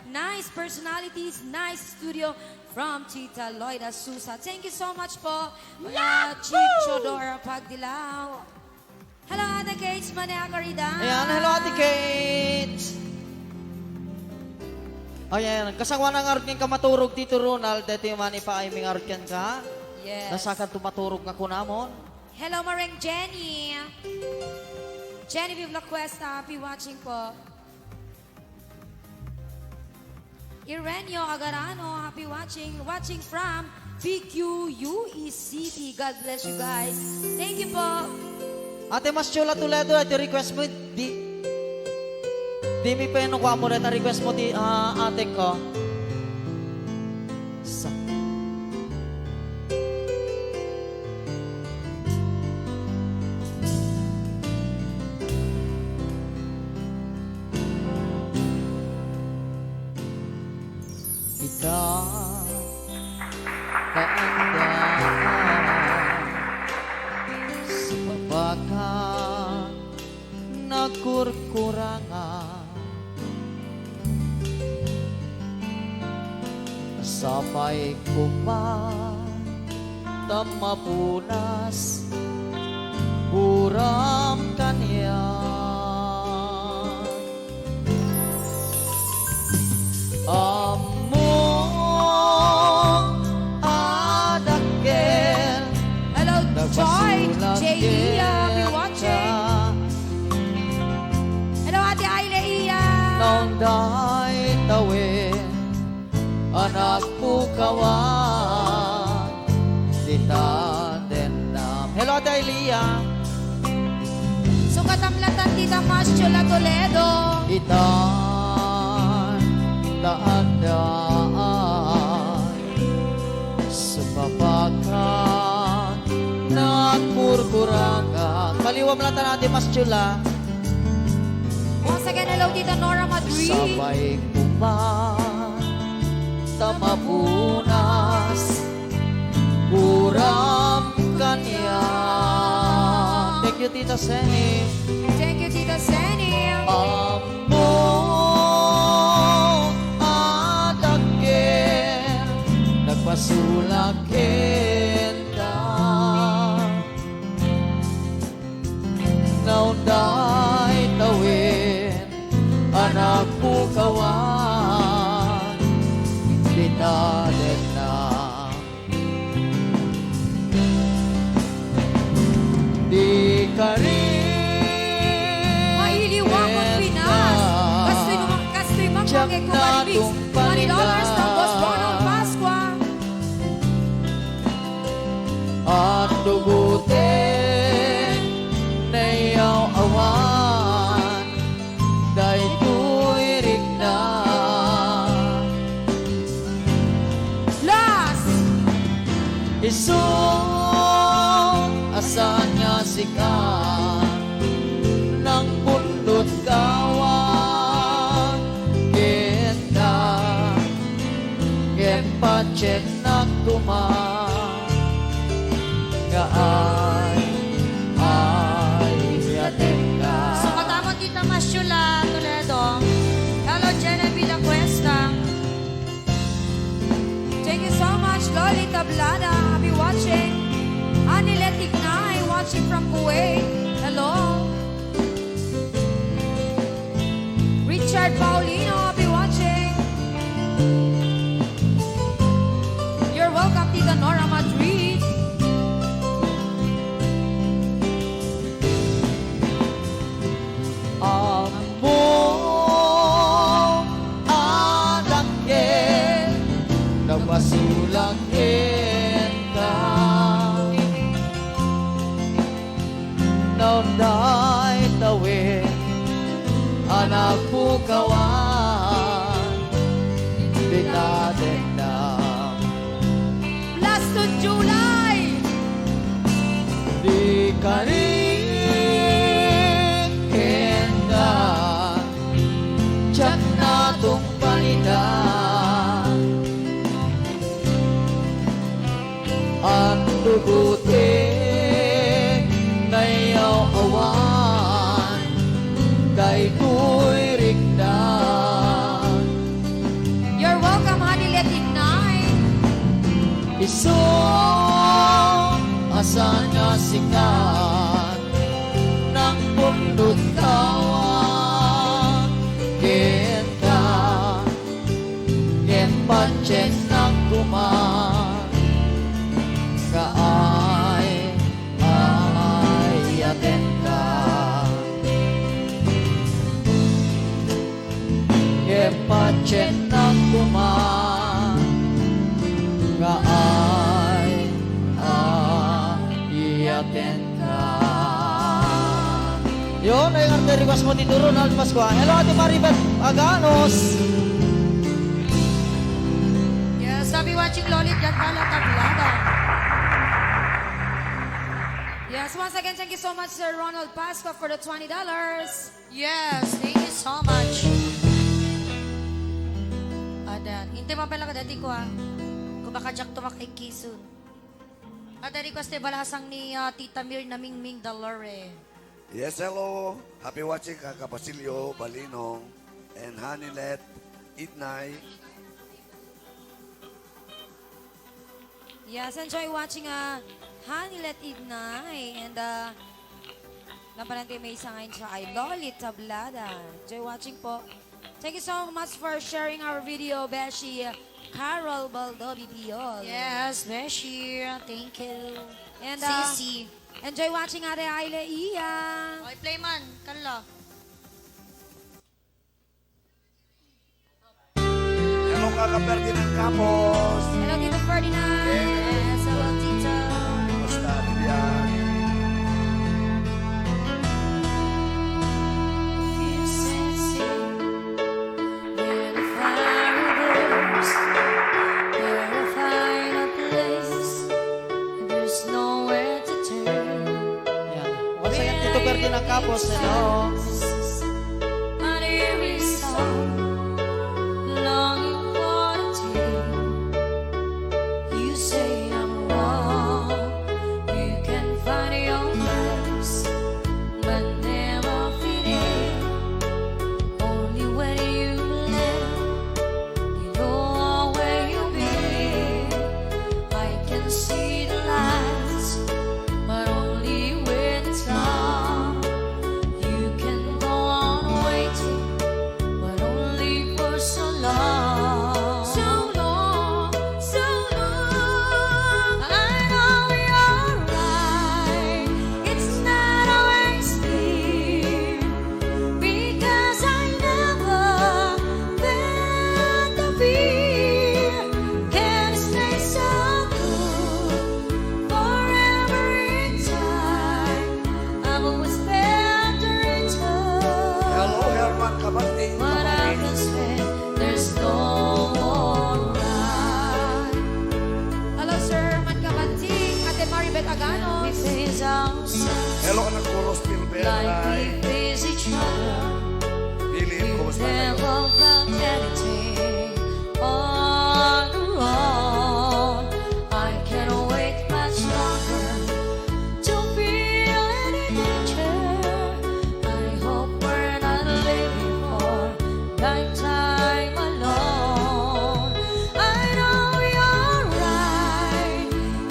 S3: nice personalities, nice studio from Tita Loida Susa. Thank you so much po, Chief Teodora Pagdilao. Hello, Ate Kate Maniagarida.
S4: Ayan, hello Ate Kate. Ayan, kasangwa ng arkin ka maturog dito Ronald. Dito yung mani pa ay ming arkin ka.
S3: Yes.
S4: Nasakan tumaturog nga kunamon.
S3: Hello, Mareng Jenny. Genevieve Lacuesta, happy watching po. Irenio Agarano, happy watching. Watching from PQUE City. God bless you guys. Thank you po.
S4: Ate Mas Chula Toledo, ito request mo, di mi peno ko mo rin, request mo di ate ko. Sa kita kaandaan sa baka nagkurkurangan sabay kuman tamapunas buram kanya among adakkel
S3: Hello, Joy. J.E. Happy watching. Hello, Ate Aile Iya.
S4: Nang dahi tawin anak pukawan dita denam. Hello Ate Elia.
S3: Sukatamlatan Tita Maschula Toledo.
S4: Itan daandaan sa papakan nagkurkurangan. Kaliwam lang natin Mas Chula.
S3: Once again, hello, Tita Nora Madrid.
S4: Sabay kuman tamapunas buram kanya. Thank you Tita Seni.
S3: Thank you, Tita Seni.
S4: Among adakkel nagpasulakin ka naunday tawin anak pukawan dinalit na di ka rin
S3: Mailiwang ang Pinas. Kastoy mamangay ko malibig. $20 ng Boss Ronald Pasqua.
S4: at dugutin na iyaw awan dahil tuwirig na
S3: Last!
S4: isong asan niya sikat ng bundot kawan kita kepachen nagtuman nga ay ating ka.
S1: So, katamon Tita Maschula Toledo. Hello, Genevieve Lacuesta.
S3: Thank you so much, Loli Tablada. Happy watching. Anilet Ignay, watching from Kuwait. Hello. Richard Paulino, happy watching. You're welcome, Tita Nora Madrid.
S4: Among adakkel nagpasulang buti Nayaw awan Kay ku'y rikdan
S3: You're welcome, honey, let ignite.
S4: Iso Asan nga sikat Nang pundot kawan Kita Ken pancen ng kuman Kaay Ay aten ka Ken pancen ng kuman Kaay Ay aten ka Yun, ay ang request mo dito Ronald Pascua. Hello, Ate Maribel Aganos.
S1: Yes, sabi watching Lolit yan pala tablada.
S3: Yes, once again, thank you so much, Sir Ronald Pasco, for the $20.
S1: Yes, thank you so much. Adan, hindi mo pala kadati ko ha. Kung baka jak tumak ay kisun. Ada request ni balasang ni Tita Mir na Mingming Dalore.
S2: Yes, hello. Happy watching Kaka Basilio, Balinong, and Hanilet, Idnay.
S3: Yes, enjoy watching Honey Let Ignite. And napalan kayo may isa ngayon siya ay Lolit Tablada. Enjoy watching po. Thank you so much for sharing our video, Beshi Carol Baldobi Piol.
S1: Yes, Beshi. Thank you.
S3: And
S1: Sisi.
S3: enjoy watching Ate Aile Iya.
S1: Okay, Playman. Kala.
S2: Hello, Kaka Ferdinand Capos.
S3: Hello, Tito Ferdinand.
S1: Yes, hello, Tita.
S2: Kumusta, Lilian?
S1: You sensing where the fire burns, where I find a place, there's nowhere to turn.
S4: Yan. Once again, Tito Ferdinand Capos. Hello.
S1: An eerie song, longing for a tale. You say I'm wrong, you can find your place, but never fit in. Only when you live, you know where you've been. I can see the lights, but only when it's gone. You can go on waiting, but only for so long. So long, so long. I know you're right. It's not always clear, because I never felt the fear. Can it stay so good forever in time? I've always felt the return.
S2: Hello, Herman Kabanting.
S1: But I can say there's no more right.
S3: Hello, Sir Mankabanting. Ate Maribel
S1: We
S3: Aganos.
S1: face ourselves
S2: Hello, anak ko, Ros
S1: like
S2: Pilberay.
S1: we face each other.
S2: Bilin, kumusta kayo?
S1: Never felt anything on our own. I can't wait much longer to feel any danger. I hope we're not living for lifetime alone. I know you're right.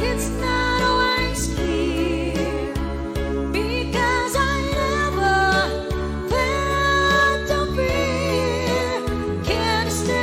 S1: It's not always clear, because I never felt the fear. Can't stay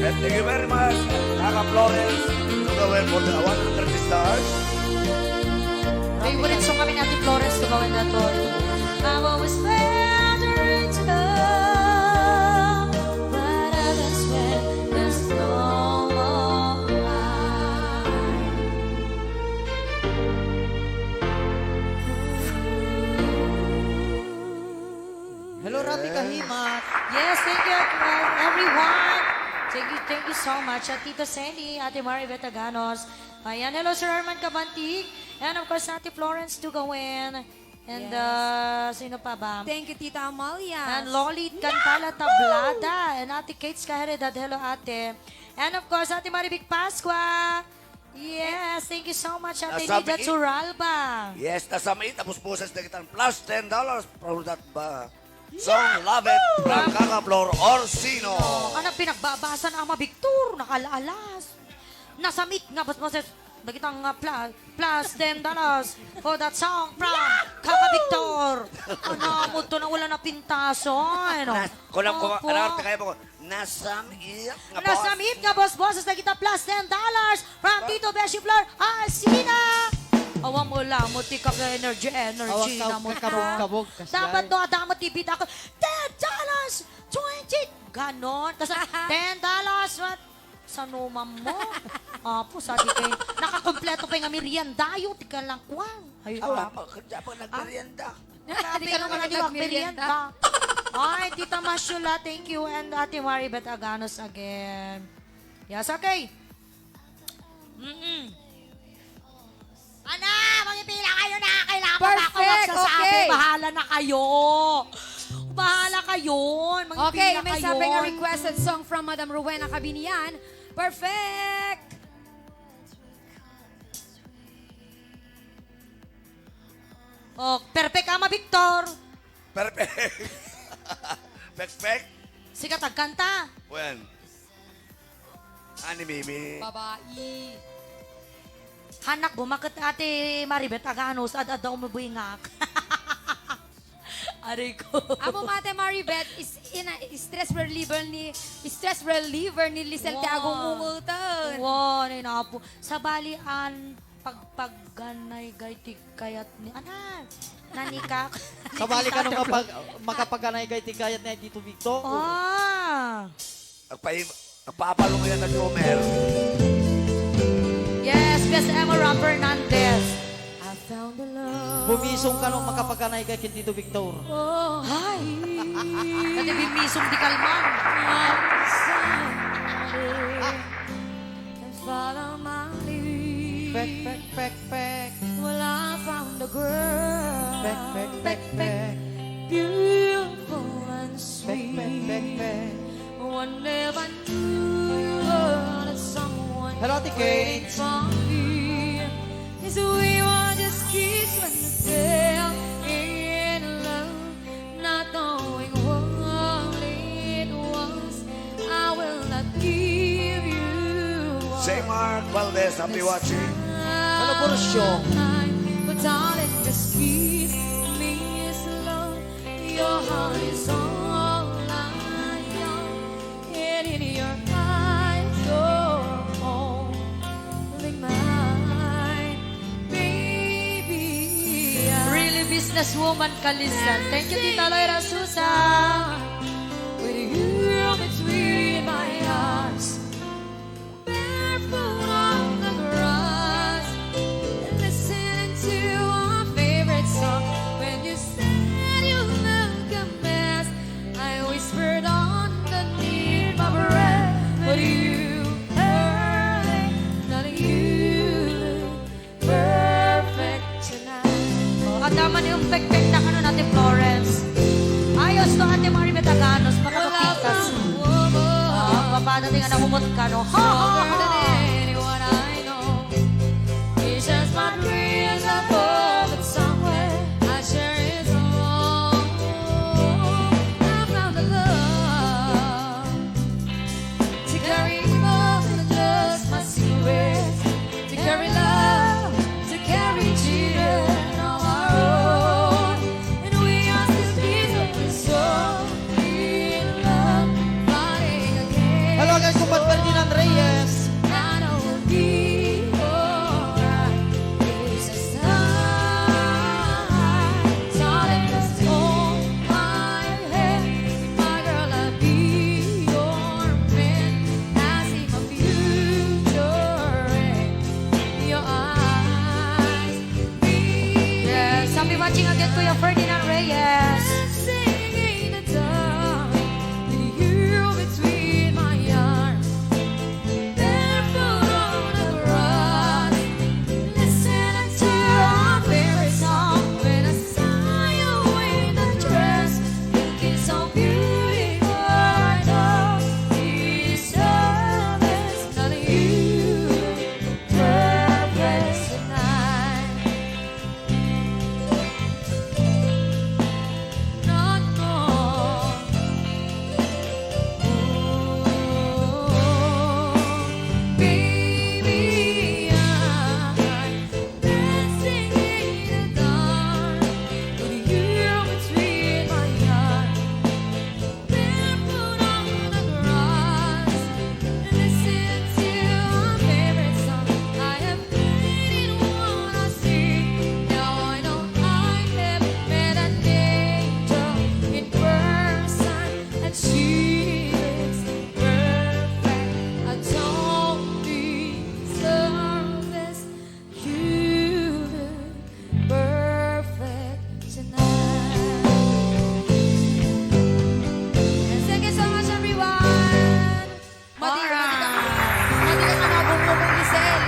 S2: And thank you very much, Kaka Florence, Tugawin for the 130 stars.
S1: Favorite song kami ni Ate Florence to gawin na to. I've always felt a return, but others when there's no more
S4: Hello, Rafi Kahimat.
S1: Yes, thank you everyone. Thank you so much. At Tito Sandy, Ate Maribeth Aganos. Ayan, hello Sir Arman Cabantig. And of course, Ate Florence Tugawin. And sino pa ba?
S3: Thank you, Tita Amalia.
S1: And Lolit Cantala Tablada. And Ate Kate Skaheredad. Hello, Ate. And of course, Ate Maribig Pascua. Yes, thank you so much, Ate
S2: Nasabi-
S1: Nida Turalba.
S2: Yes, nasamay, tapos pusas na kita plus $10 from that song Love It from Kaka Flor Orsino.
S1: Ano pinagbabasa na Ama Victor, nakalaalas. Nasamit nga bas Nagitang plus $10 for that song from Kaka Victor. Ano mo to na wala na pintaso. Ano?
S2: Kulang ko,
S1: Opo.
S2: anarte kayo mo, nasamay nga boss.
S1: Nasamit nga boss nagita plus $10 from Tito Beshi Flor Alcina. Awa mo lang, mo ti ka energy
S4: Awak
S1: na mo
S4: kabog.
S1: Dapat no, adama ti bida ko, $10, 20, ganon. Kasi $10, what? Sa numam mo. Apo, sabi kay, nakakompleto pa yung merienda, yung tika lang kwang. Ay,
S2: Awa, magkadya pa nagmerienda.
S1: Grabe ka naman ang merienda. Ay, Tita Masyula, thank you. And Ate Maribeth Aganos again. Yes, okay. Ana, magpipila kayo na. Kailangan pa ba ako
S3: Perfect,
S1: magsasabi?
S3: okay.
S1: Bahala na kayo. Bahala kayo. Magpipila
S3: Okay, may
S1: kayo.
S3: sabi nga requested song from Madam Rowena Cabinian. Perfect!
S1: Oh, perfect Ama Victor.
S2: Perfect. Perfect.
S1: Sikat agkanta.
S2: When? Ani Mimi.
S3: Babae.
S1: Hanak bumakit Ate Maribeth Aganos. Ad-adaw mo buingak. Aray ko.
S3: Amo Mate Maribeth is stress reliever ni Lisel
S1: Wow.
S3: Tiago Mungutan.
S1: Wow, nainapo. Sa balian, pagganay gayti kayat ni anan. Nanikak.
S4: Kabali ka nung makapaganay kay Tigayat na dito, Victor.
S1: Ah.
S2: Nagpapalo mo yan na Jomer.
S1: Yes, Best Emma Fernandez. I found the love.
S4: Bumisong ka nung makapaganay kay Tito Victor.
S3: Oh,
S1: Ay. Kasi bimisong di kalman.
S3: and follow my lead.
S4: Pek.
S3: Well, I found a girl.
S4: Pek.
S3: Beautiful and sweet.
S4: Pek.
S3: One never knew that someone
S4: Hello, Ate Kate.
S3: waiting for me. Yes, we were just kids when we fell in love, not knowing what it was. I will not give you up.
S2: Say Mark Valdez, happy watching.
S4: Hello, Borusyo.
S3: But darling, just give me slow. Your heart is all I know, and in your eyes, you're only mine, baby.
S1: Really businesswoman Kalisan. Thank you, Tita Loira Susa.
S3: With you between my arms, barefoot on the grass, listening to our favorite song. When you said you look a mess, I whispered underneath my breath, but you heard, not you look perfect tonight.
S1: At naman yung pek-pek na ano natin, Florence. Ayos to, Ate Maribeth Aganos. Makakapitas. Papadating ka na humot ka, no? Ha, ha,
S3: Stronger than
S1: ha.
S3: anyone I know. He shares my dreams above it somewhere. I share his alone. I found the love to carry more than just my secrets, to carry love, to carry children of our own. And we are still beautiful, so in love, fighting again.
S4: Hello, guys. Kumpat
S1: watching again, Kuya Ferdinand Reyes.
S3: Dancing in the dark, with you between my arms, barefoot on the grass, listening to our favorite song. When I saw you in the dress, looking so beautiful, I know these others, none of you, perfect tonight. Not more. Baby, I'm dancing in the dark with you between my arms, barefoot on the grass, listen to our favorite song. I have played it what I see. Now I know I have met an angel in person, and she is perfect. I don't deserve this. You look perfect tonight. And thank you so much, everyone. Madi ka na bumubong, Lisel.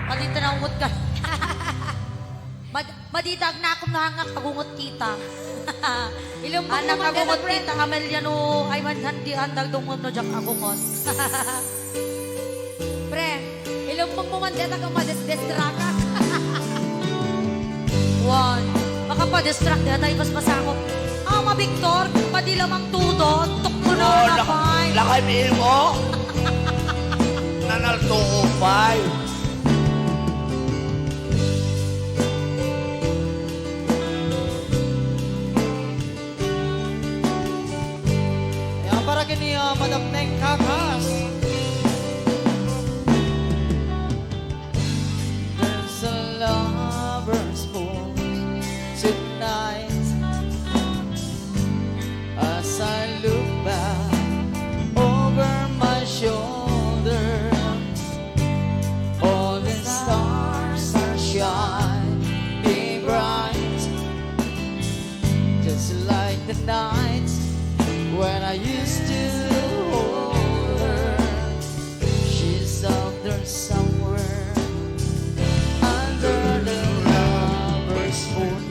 S1: Madita na umot ka. Madidag na akong nahangak pagungot kita.
S3: Ilong mo
S1: Anak
S3: naman
S1: agungot
S3: ganun,
S1: kita, Amelia no, ay man handi handag dungog no jak agungot.
S3: Pre, ilong mo mandeta kang madesdestraka.
S1: One. Baka pa-distract na tayo mas masakop. Ma Victor, padilamang tudot, tukmo na
S6: Oh,
S1: na pay.
S6: lakay mihin mo. Nanaltuo pa.
S4: Yan para kini Madam Neng Kakas. There's a lover's moon tonight as I look back over my shoulder. All the stars are shining bright, just like the night when I used to hold her. She's out there somewhere under the lover's moon.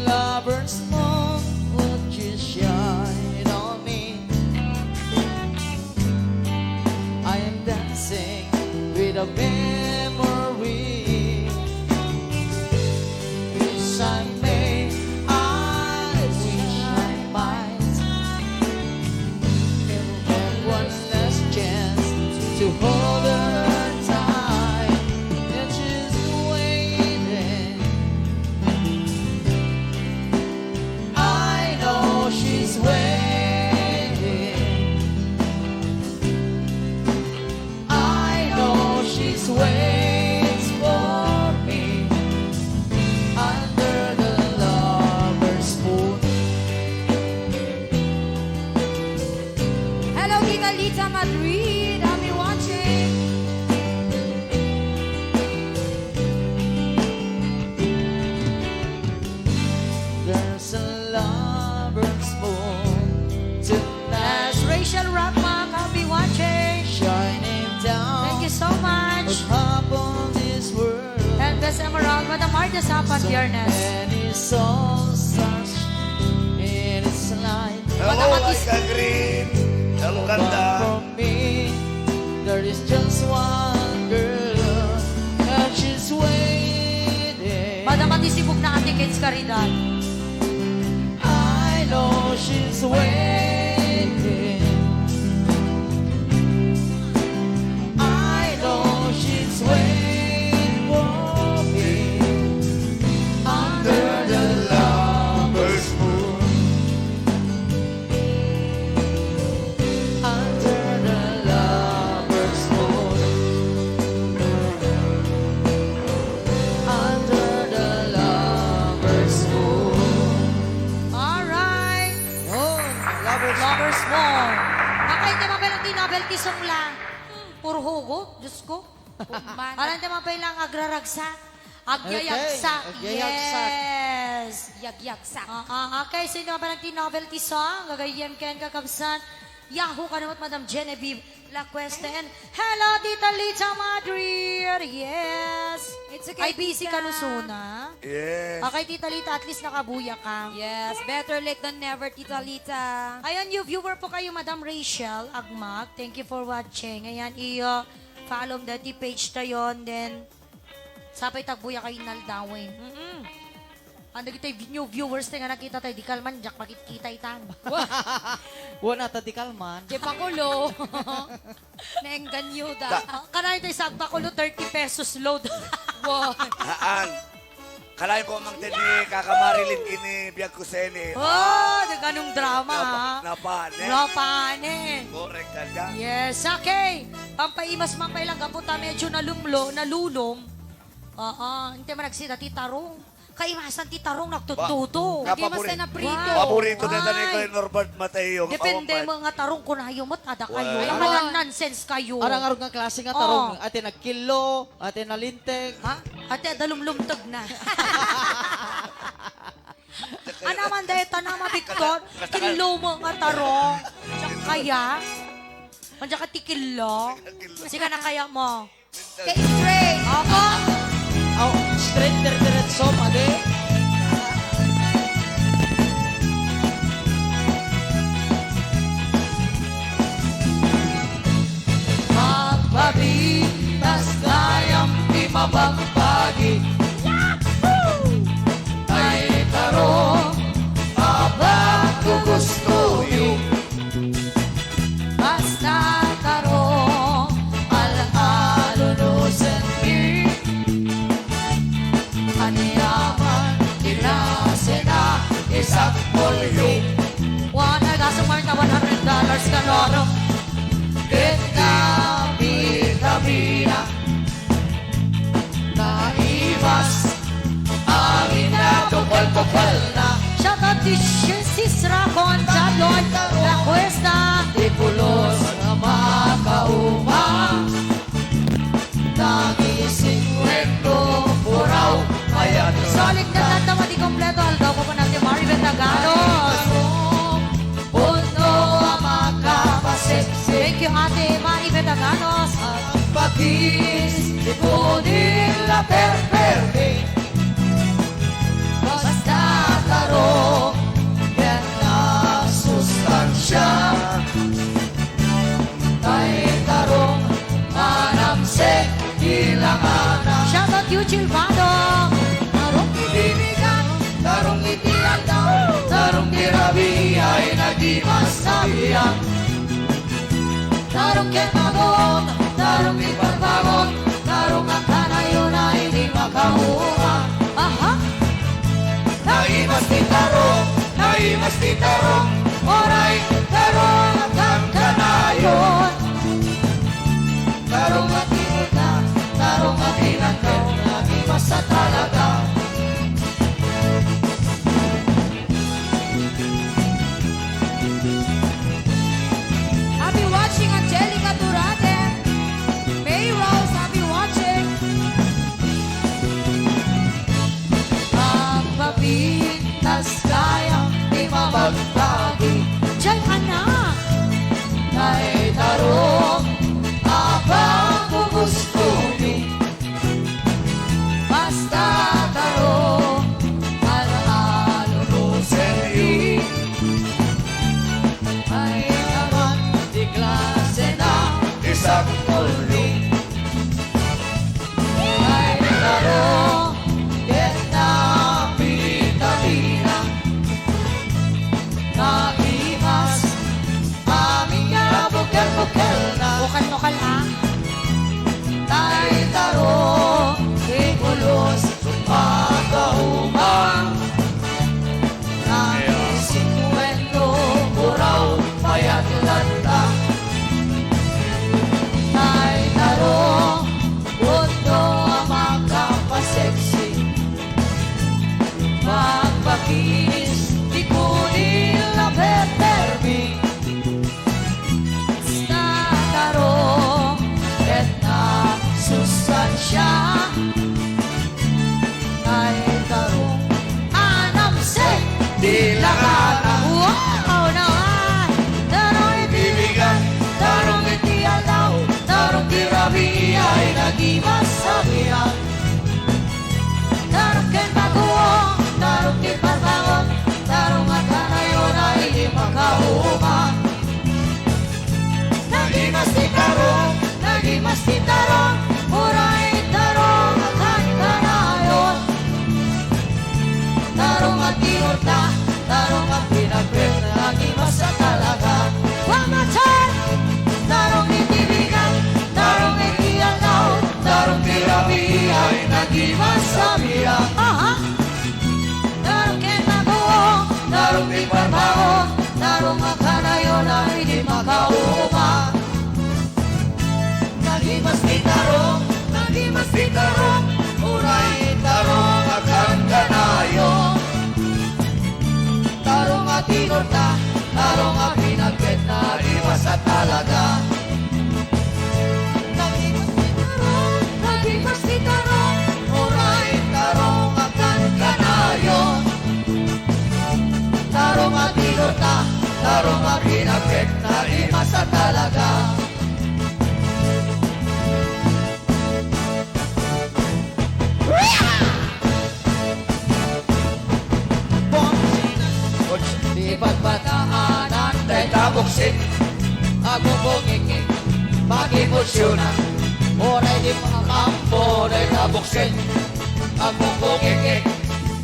S4: Lover's moon, would you shine on me? I am dancing with a memory. Wish I may, I wish I might have one last chance to hold her tight and just waiting. I know she's waiting. I know she's waits for me under the lover's moon.
S3: Hello, Tita Lita Madrid. I'll be watching.
S4: There's a lover's moon tonight
S1: Yes, Rachel Rapma, I'll be watching.
S4: shining down
S1: Thank you so much.
S4: upon this world.
S1: And Best Emerald, Madam Marta Sapat,
S4: So
S1: Dearness.
S4: many souls are in its light.
S2: Hello, Ika Green. Hello,
S4: But
S2: ganda.
S4: for me, there is just one girl, and she's waiting.
S1: Madam Matisibog na Ate Kids Caridad.
S4: I know she's waiting. I know she's waiting for me under the lover's moon. Under the lover's moon. Under the lover's moon.
S1: ti novelty song lang. Puro hugot, Diyos ko.
S3: Kumana.
S1: Alam naman pa ilang agraragsak. Agyayagsak.
S4: Okay, agyayagsak.
S1: Yes.
S3: Yag-yagsak.
S1: Okay, sino ba nang ti-novelty song? Gagayem ken kakabsan. Yahoo ka naman, Madam Genevieve La Cuesta. And hello, Tita Lita Madrid. Yes.
S3: It's okay,
S1: Ay, busy
S3: Tita.
S1: ka no, Suna.
S2: Yes.
S1: Okay, Tita Lita, at least nakabuya ka.
S3: Yes, better late than never, Tita Lita.
S1: Ayan, yung viewer po kayo, Madam Rachel Agmag. Thank you for watching. Ayan, follow the page na yun. Then, sapay tagbuya kayo naldawin. Ano kita new viewers na nga nakita tayo, di kalman, jak makikita itan.
S4: Wala tati kalman.
S3: Di pa kulo. Naengganyo da.
S1: Kanayin tayo sa Agbakulo, 30 pesos load.
S3: Wow.
S2: Haan. Kalain ko mang tini kakamarilin ini biyag ko seni.
S1: Oh, ganong drama, ha?
S2: Napane.
S1: Napanin.
S2: Correct ka dyan.
S1: Yes, okay. Pampaimas man pa ilang kaputa medyo nalulong. Hindi man nagsita titarong. Kaimasan titarong nagtututo.
S2: Ba-
S3: Hindi mas na prito.
S1: Wow.
S2: Paborito na tani ko
S1: Ay.
S2: yung Norbert Mateo.
S1: Depende mga tarong kung hayumot, ada kayo.
S2: Wow.
S1: Ang mga nonsense kayo.
S4: Arang-arong nga klase nga tarong. Ate nagkilo, ate nalintek.
S1: Ha? Ate, dalumlumtog na. Anaman dahil tanama, Victor. Kilo mo nga tarong. Tsaka kaya. Mandiyan ka tikilo. Sige na kaya mo.
S3: Kay straight.
S1: Ako?
S4: Aw, straight diretso, mali. Magpabitas kayang di mabagbagi. Ay tarong, abang ko gusto yung basta tarong, al-alo no sentir. Aniyaman, tinasena, isang polyo.
S1: Wana, gasong marka $100 ka loro.
S4: Kita vitamina, naimas, ang inatukal-tukal na.
S1: Shout out to Sis Racon, Chalon, La Cuesta.
S4: Di pulos na makauma, nagising wendo, puraw, kaya
S1: Solid na tatawa di kompleto. Aldaw ko pa natin Maribel Tagalos.
S4: puno ang makapasipsip.
S1: Thank you, Ate Maribel Tagalos.
S4: Ang pagkis, di po nila perperde. Basta taro, yan na sustansya. Tay tarong, manamsik, ilanganan.
S1: Shout out you, Gilvado.
S4: Tarong ibinigan, tarong itiandaw, tarong tirabi ay nagdimasabiyang. Tarong kemagon, tarong ipagbagon, tarong ang tanayon ay di makahuha.
S1: Aha.
S4: Naimas ni tarong, oray, tarong ang kanayon. Tarong at iuta, tarong at inagaw, naimas sa talaga.
S3: I'll be watching Angelica Durante, May Rose
S4: masa talaga. Di pagpadaanan
S2: Dahil tabuksin,
S4: Akong bungingin, pag-emosyonan. Oray di makampo, dahil tabuksin. Akong bungingin,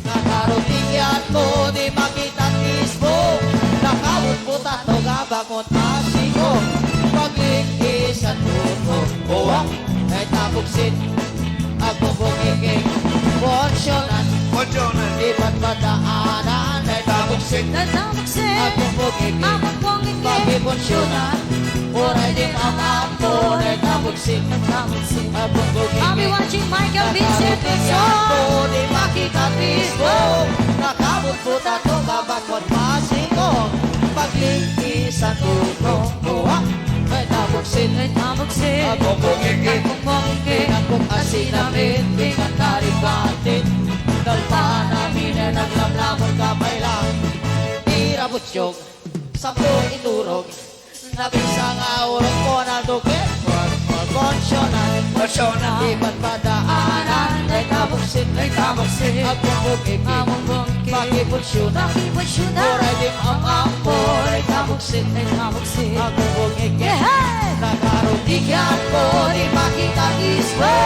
S4: nakaratingan mo, di makita mismo. Nakawot po tato, gabangot asiko. Paglikisan mo, buwak, dahil tabuksin. Akong bungingin, emosyonan.
S2: Konjonan,
S4: Di pagpadaanan, dahil tabuksin.
S1: Natabuksin.
S4: Akong bungingin,
S1: Akong bungingin.
S4: pag-emosyonan. Oray di makampo, dahil tabuksin.
S1: Natabuksin.
S4: Akong bungingin.
S1: I'll be watching Michael Vincent
S4: Nakarating di makita mismo. Nakabot po tato, babakot masiko. Paglikisan ulo, buwak, may tabuksin.
S1: Natabuksin.
S4: Akong bungingin.
S1: Akong bungingin.
S4: Pinagkong asin namin, pinagkaribatin. Dalpa namin na naglamlamon kamay lang. Irabutyog, sampo iturog. Nabisang aurong ko na dukit. Konsyonan,
S2: konjonan,
S4: di padaanan. Ay tabuksin, Akong bungingin.
S1: Akong bungingin.
S4: Pag-ipulsyunan.
S1: Nakipusyunan.
S4: Oray di makampo, ay tabuksin.
S1: Natabuksin.
S4: Akong bungingin.
S1: Yeah!
S4: Nakarutigan ko, di makita ismo.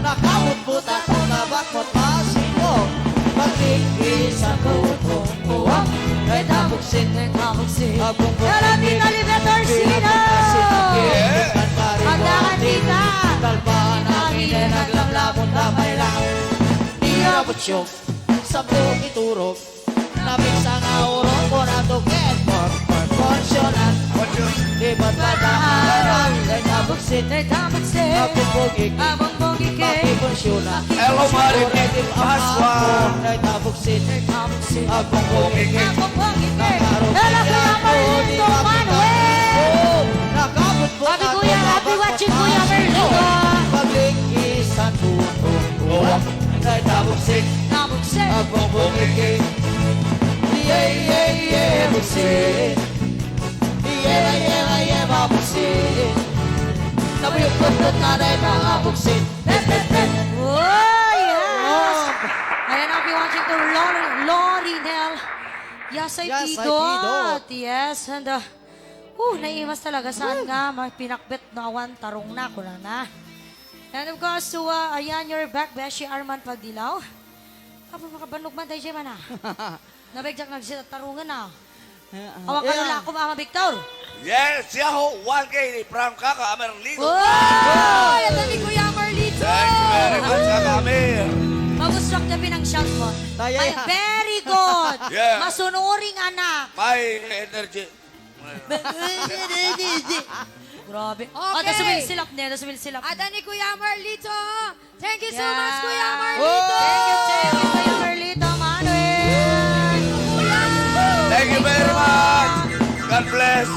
S4: Nakamot po tato, nabakot masiko. Pagkikisan ko, buwak, ay tabuksin.
S1: Natabuksin.
S4: Akong
S1: Kala Tita Libet Orsino! Pandangan, Tita!
S4: Talpahan namin ay naglamlamon kamay lang. Irabutyog, sampo iturog. Nabisang aurong ko na dukit. Konsyonan,
S2: konjonan,
S4: di ba't padaanan ay tabuksin.
S1: Natabuksin.
S4: Akong bungingin.
S1: Akong bungingin.
S4: Pag-iponsyonan.
S2: Hello, Maritim
S4: Oray
S2: Paswa.
S4: ay tabuksin.
S1: Natabuksin.
S4: Akong bungingin.
S1: Akong bungingin.
S4: Nakarating
S1: Hello, Kuya
S4: ako, di
S1: Marlito
S4: makita
S1: Manuel!
S4: mismo. Nakabot po
S1: Happy
S4: tato,
S1: Kuya, happy
S4: babakot
S1: watching Kuya
S4: masiko.
S1: Marlito.
S4: Paglikisan buwak, ay tabuksin.
S1: Natabuksin.
S4: Akong bungingin. Buksin. Mabuksin. Nabuyot-buyot na rin mga buksin.
S1: Oh, yes! Ayan, I'll be watching to Lorinel. Yes, I
S4: Yes, I
S1: didot. Yes, and naiimas talaga saan nga, pinakbit na awan, tarong na, kulang na. And of course, to, ayan, you're back, Beshi Arman Pagdilaw. Apo, makabanog man tayo siya man ah. Nabigyak nagsitarungan na. Awak ka nila ako, Mama Victor.
S2: yes, Yahoo, 1K from Kaka Amerlito.
S1: Oh!
S3: Ito ni Kuya Marlito!
S2: Thank you very much, Kaka Amer.
S1: Magusok niya pinang-shout mo.
S4: Daya,
S1: Ay,
S4: ya.
S1: very good.
S2: Yeah.
S1: Masunuring anak.
S2: May energy.
S1: Grabe.
S3: Okay.
S1: Sumilsilap niya. Sumilsilap.
S3: Ito ni Kuya Marlito! Thank you so
S1: Yeah.
S3: much, Kuya
S1: Thank
S3: Marlito!
S1: you, Kuya Marlito Manuel.
S2: Thank you very much. God bless.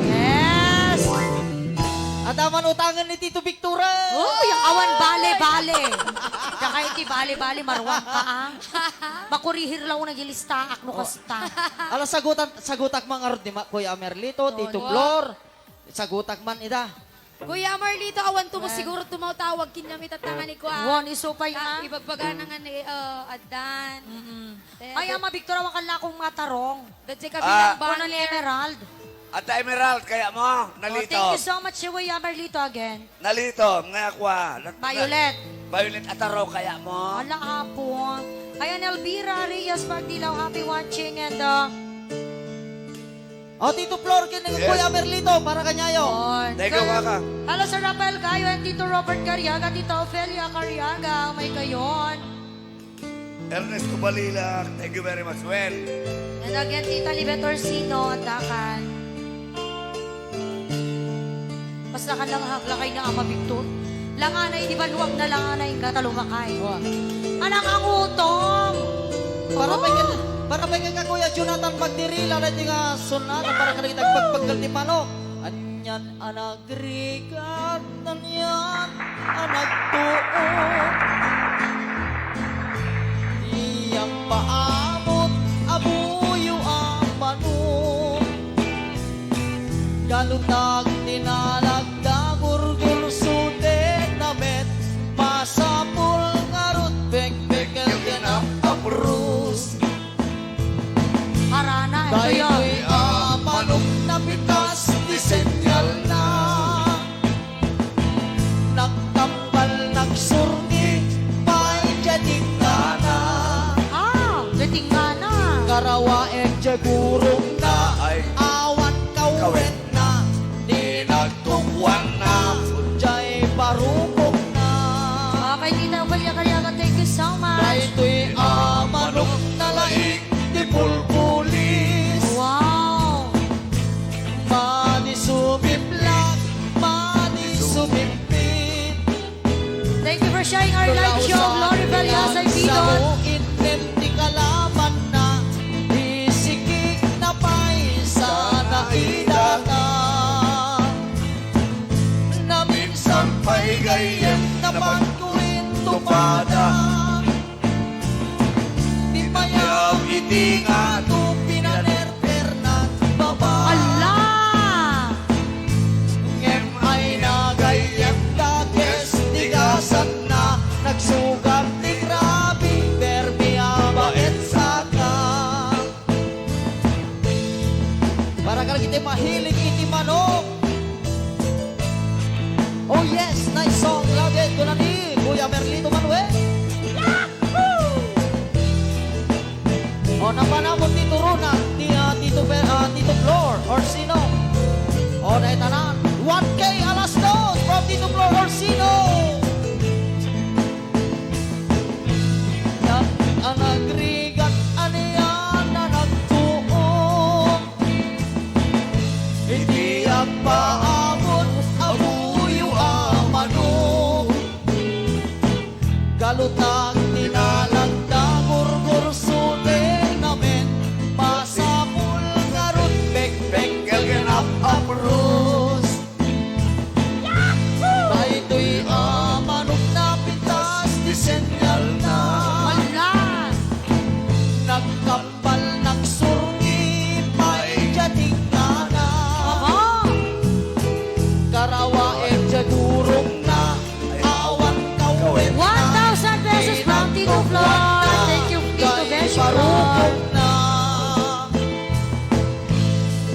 S1: Yes.
S4: At aman utangan ni Tito Victora.
S1: Oh, yung awan bale-bale. Kaya kayo ti bale-bale, marwang ka ah. Makurihir lang nagilista akno kasta.
S4: Ala sagutak mga rod ni Kuya Merlito, Tito
S3: wow.
S4: Flor. Sagutak man ida.
S3: Kuya Marlito, awan to mo siguro tumawag kinamit at nga ni Kuya.
S1: Won, isupay na.
S3: Ibagbaga na nga ni Adan.
S1: Ay, Ama Victor, awan ka lang akong matarong.
S3: Dati kabilang
S1: Kuno ni
S3: banger.
S1: Emerald.
S2: At Emerald, kaya mo,
S1: Oh,
S2: nalito.
S1: thank you so much, Kuya Marlito again.
S2: Nalito, nga kwa.
S1: Violet.
S2: Violet Ataro, kaya mo.
S1: Ala hapon. Ayan, Elvira Reyes Pagdilaw, happy watching and
S4: O Tito Flor kin ni
S2: Yes.
S4: Kuya Merlito para kanyayo.
S1: on.
S2: Thank you, Kaka.
S1: Hello, Sir Rafael Gayo and Tito Robert Cariaga, Tito Ofelia Cariaga, may kayon.
S2: Ernest Kubalila, thank you very much. Well,
S1: And again, Tita Libet Orsino, Dakan. Basta ka lang haglakay na Ama Victor. Langanay, di ba luwag na langanay, katalungakay. Anak ang utong!
S4: Para pa nga Kuya Jonathan Magdirila na nga sunatan para ka nagpagpaggal ni Pano. Anyan anak rigat, anyan anak tuon. Iyang paamot, abuyo ang Pano. Galutan jagurong na
S2: Ay.
S4: awan kawet na di nagtungwan na jay barukok na
S1: Okay, Tita Balya-Karyaga, thank you so much.
S4: daytoy amanok na laing di pulpulis
S1: Wow.
S4: mani sumiplak mani sumimpit
S1: Thank you for sharing our live show, Glory Balya sa Bidon.
S4: Di kalaban na isikik na pa'y sana idata na minsan pa'y gayem na pagkuin tupada di mayaw hindi nga ito pinanerter ng babae
S1: Allah!
S4: ngem ay nagayem dages tigasan na nagsugat di grabe permi abait saka para kala kita mahilig iti manok oh yes nice song love it ko na ni Kuya Merlito Manuel oh napanamot ni Turuna ni Tito Flor Orsino oh naitanan 1K alas dos from Tito Flor Orsino ang nagrigat aniyan na nagtuo hindi ang paabot abuyo ang manok galutang tinalagda gurgur suling namin masapul karut bek-bek ganap apros daytoy ang manok na pitas di senyal na
S1: Allah!
S4: nagkapal nagsurgi pa'y jating na
S1: Aba!
S4: karawa e jadurong na awan kawin
S1: 1,000 pesos from Tito Flor. Thank you, Tito Besho.
S4: parupok na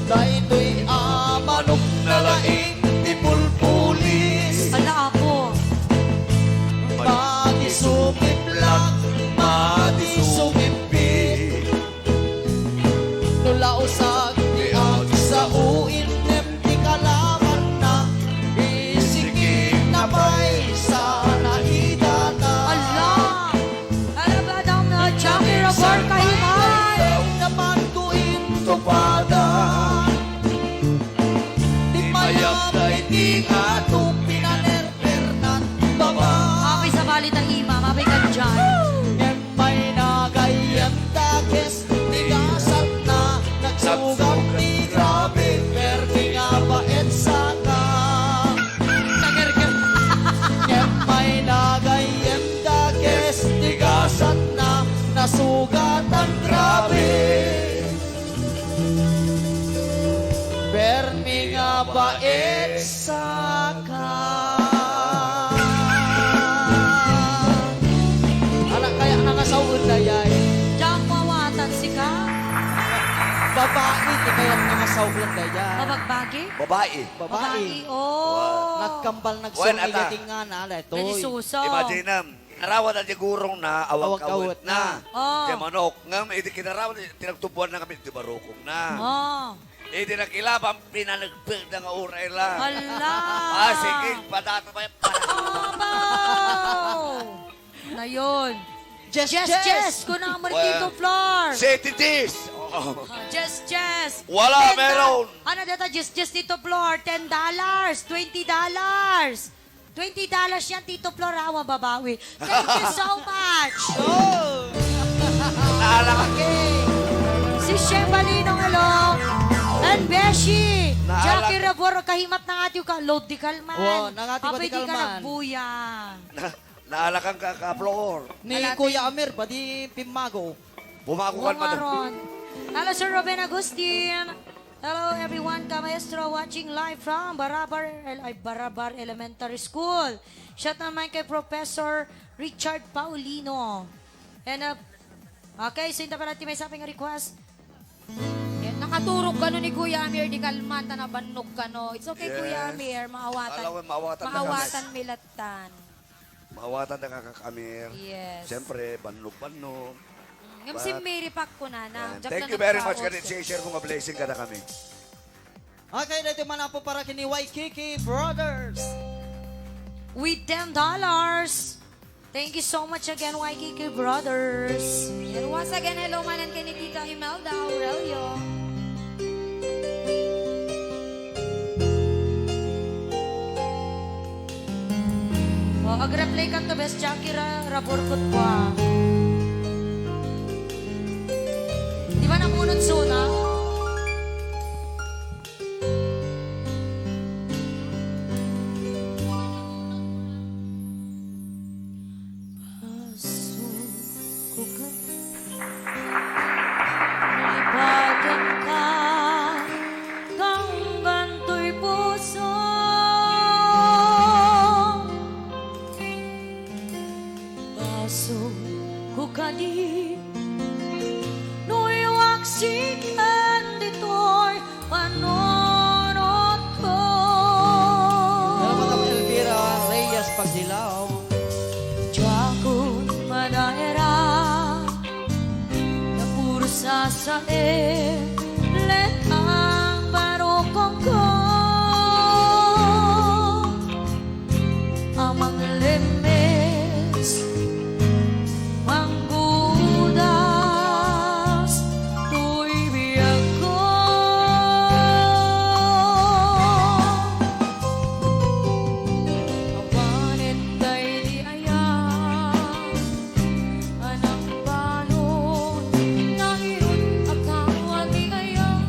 S4: daytoy amanok na laing di pulpulis
S1: Ala, apo.
S4: mati sumiplak mati sumimpi nula usag di ang sa uin di kalaman na isikip na pa'y sana idata
S1: Allah! Ala ba daw na Jackie Rabor Kahiman?
S4: naman tuin tupada di mayam na hindi nga ito pinanerper ng baba
S1: Mabay sa balit ng ima, mabay ka dyan.
S4: may nagayang dages tigasan na nagsugat ni grabe perdi nga bait saka may nagayang dages tigasan na nasugat ang grabe permi nga bait saka anak kaya nangasawod na yay
S1: Diyan mawatan si ka.
S4: babae di kaya nangasawod na yay
S1: Mabagbagi?
S2: Babae.
S4: babae
S1: Oh.
S4: nagkambal
S2: Wen, ata.
S4: nagsurgigating nga na ito
S1: Nani suso.
S2: Imagine na, kinarawan na di gurong na, awag
S4: Awag-kawit
S2: kawit na.
S1: Oh.
S2: Di manok. Ngam, iti kinarawan, tinagtubuan na kami, di barukong na.
S1: Oh.
S2: Iti nakilabang pinanagpig na nga uray lang.
S1: Allah!
S2: Sige, patata pa yung
S1: Abaw! Na yun.
S4: Jess
S1: Jess! Kuna mo ni
S2: Well,
S1: Tito Flor!
S2: City Dis.
S1: Jess!
S2: Wala,
S1: $10.
S2: meron.
S1: Ano dito, Jess Tito Flor? $10, $20. $20 yan, Tito Flor, awa babawi. Thank you so much!
S2: Naalala ka.
S1: Si Shem Balinong, hello! And Beshi!
S2: Naalala-
S1: Jackie Rabor, kahimat na nga ka, load di kalman.
S4: Wow, nangati ba
S1: Apay
S4: di
S1: di ka
S4: kalman?
S1: nagbuya.
S2: Naalakan ka ka-floor.
S4: ni
S1: Alati.
S4: Kuya Amir pa di Pimago
S2: Bumako ka naman.
S1: Bumaron. Hello, Sir Ruben Agustin. Hello, everyone. Ka-maestro watching live from Barabar Elementary School. Shout naman kay Professor Richard Paulino. And, okay, so hindi pa natin may saping request.
S3: Yan, nakaturog ka no ni Kuya Amir, di kalmata na banog ka no. It's okay,
S2: Yes.
S3: Kuya Amir, maawatan.
S2: Alam mo, maawatan na
S3: Maawatan milatan.
S2: Maawatan na kakakamir.
S3: Yes.
S2: Siyempre, banlog-banlog.
S3: Ngam si Mary Pac ko na na.
S2: Thank you very much. Ganit share ko nga blessing ka na kami.
S4: Okay, dito man po para kini Waikiki Brothers.
S1: With $10. Thank you so much again, Waikiki Brothers.
S3: And once again, hello manan kay ni Tita Imelda Aurelio.
S1: Ag-replay ka to, Best Jackie Raborkot po. Di ba namunod suna? Nalipagan ka kang ganto'y puso. Baso ko kadi No'y waksikan dito'y panonot ko.
S4: Hello, Madam Elvira Reyes Pagdilaw.
S1: Diyakon madaera na puro sasae let ang barokong ko amang lemes manggudas tuy biyag ko awanit kay di ayang anang balon nahirot akawag di ayang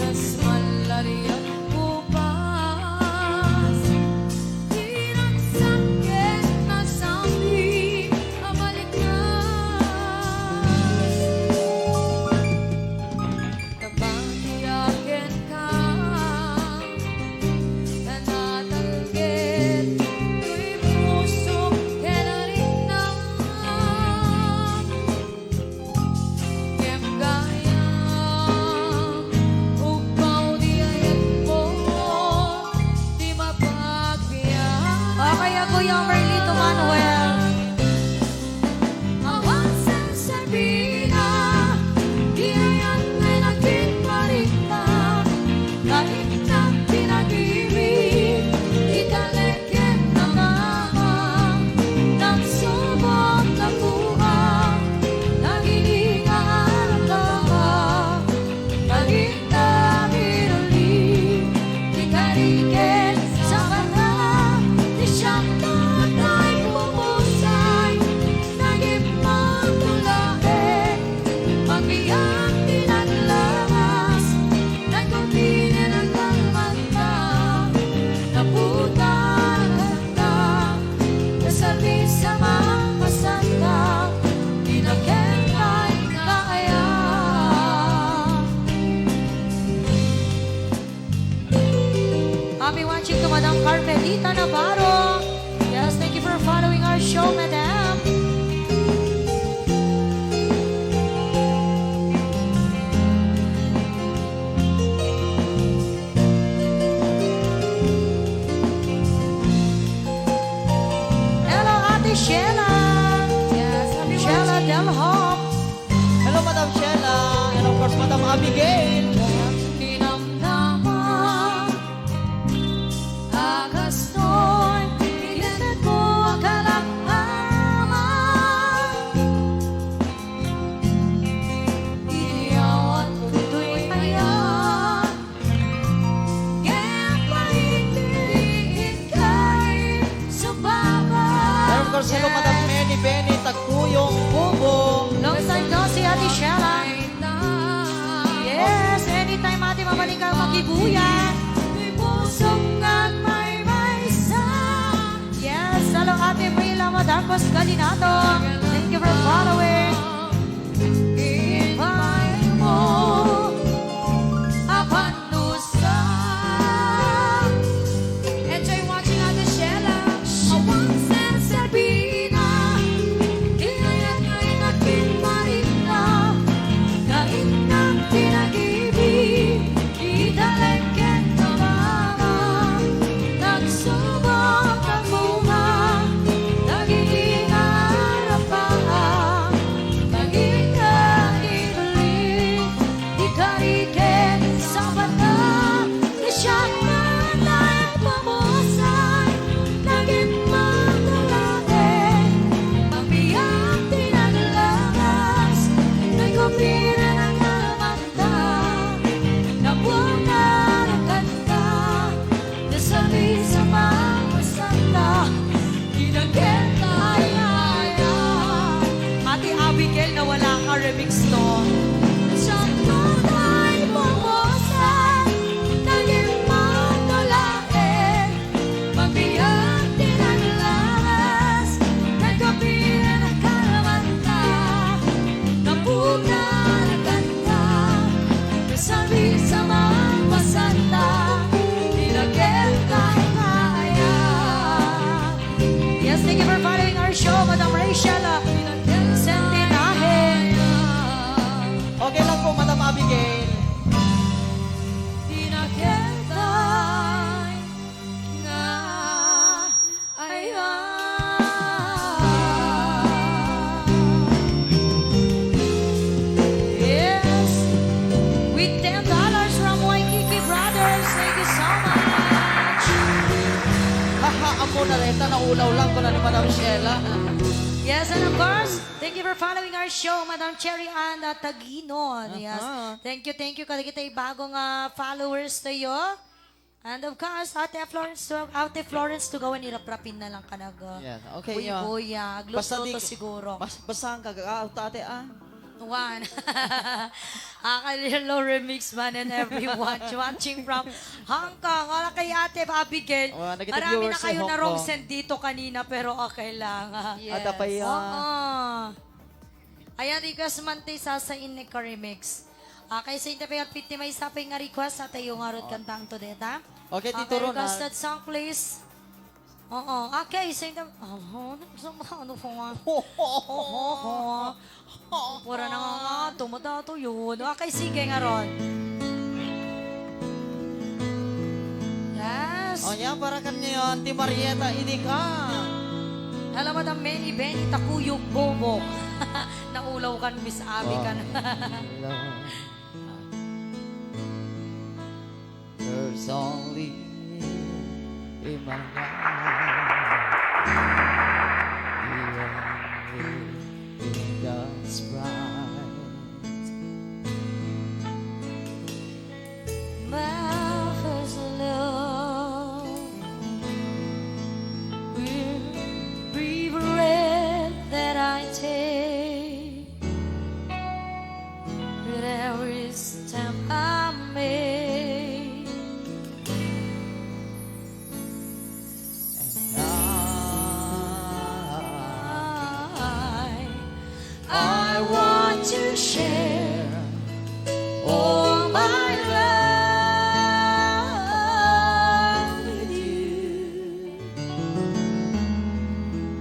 S1: kas malarian kupas hirang sakit na sambi amalikas nabangtiyakin ka nanatanggit tuy puso kinarinang kem gayang upaw di ayat mo di mapagbiyak. Okay, Kuya Merlito Manuel. Awan sa sabina, di ayat may nagkitmarita, kahit na pinag-ibig, italeket na mama, nang subok na buhay, naginingan ka, kahit na biruli, di kariket sa kanya, di siyang tatay pumusay, naging magtulae, magbiyak dinaglamas, nagkumpinin ang kalmanta, naputan handa, nasabi sa mga masanda, dinakentay kaya. Happy watching to Madam Carmelita Navarro. Yes, thank you for following our show, Madam. Hello, Ate Sheila.
S3: Yes, happy
S1: Sheila
S3: watching.
S1: Del Hope.
S4: Hello, Madam Sheila. And of course, Madam Abigail.
S1: Dinamdaman agastoy Ilan ko ang kalakaman Iniyawan ko to'y ayan Kaya pahindiin kay subaba
S4: And of course, hello, Madam Benny Benny Tagpuyong Bubong.
S1: Long time no si Ate Sheila. Yes, anytime ate mamaling kang makibuyan. May pusong at may maysa. Yes, hello ate Prila Madangos Galinato. Thank you for following. Invite mo apan lusa.
S3: Enjoy watching Ate Sheila.
S1: Awang sensabina. Inayat ay nakinmarina. Kahit na pinag-ibig, italagyan ka mama. Nagsubok ang bunga, nagiging sama masanda, dinagyan kaya. Ate Abigail, na wala ka remix to. Sa tunay bumosan, naging matulain, mabiyag din ang lakas, nagkapilan ang kalamanta, napuga ang ganda, nasabi sa mga masanda, dinagyan kaya. Yes, thank you for following our show, Madam Rachel. Sentinahe.
S4: Okay lang po, Madam Abigail.
S1: Dinagyan nga Yes, with $10 from Waikiki Brothers. Thank you so much.
S4: Haha, amo na rin. Naulaw lang ko na ni Madam Sheila.
S1: Yes, and of course, thank you for following our show, Madam Cherry Ann Taginon. Yes, thank you. Kada kita bagong followers tayo. And of course, Ate Florence to gawan niraprapin na lang ka nag
S4: Yes, okay, yeah.
S1: buyag,
S4: Basta
S1: luto
S4: di-
S1: to siguro.
S4: Basahan ka, ate, ah.
S1: One. Hello, Remix Man and everyone watching from Hong Kong. Wala kay Ate Abigail.
S4: Oh, nakita
S1: Marami
S4: viewers
S1: na
S4: sa
S1: kayo
S4: Hong
S1: na wrong
S4: Kong.
S1: send dito kanina pero okay lang.
S3: Yes.
S4: Ada pa
S1: Oo. Ayan, request man tayo sa inik ka remix. Kay sa interpret piti may sapay nga request sa tayo nga rod kantang to deta.
S4: Okay, Tito Ron,
S1: requested song please. Oo. Okay, sa interpret. Ano po nga? Pura na nga tumata to yun. Okay, sige nga ron. Yes.
S4: Oh, yan, para kanya yun. Ti Marieta, hindi ka.
S1: Alam mo, Benny Takuyog Bobo. Naulaw kan, Miss Abby kan.
S4: There's only in my life the only thing that's bright.
S1: My first love, every breath that I take, with every step I make, I want to share all my love with you.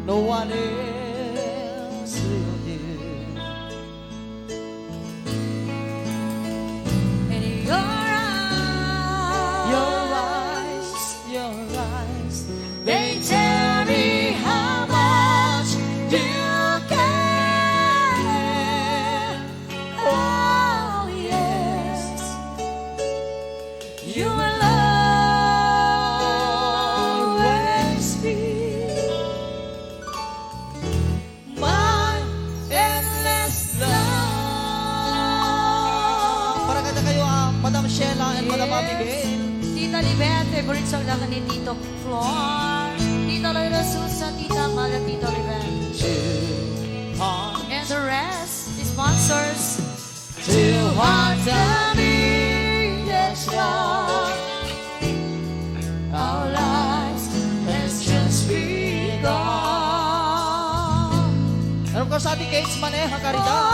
S4: No one else will do.
S1: And
S4: Your eyes,
S1: they tell me how much you care. Oh yes, you will always be my endless love.
S4: para kada kayo, Madam Sheila and Madam Abigail.
S1: Tita Libet, favorite song lang ni Tito Flor. Tita Loida Susa, Tita Mala, Tito Libet. And the rest, the sponsors.
S4: Two hearts
S1: Tell me that's love. Our lives has just begun.
S4: And of course, Ate Kate's Maneha Caridad.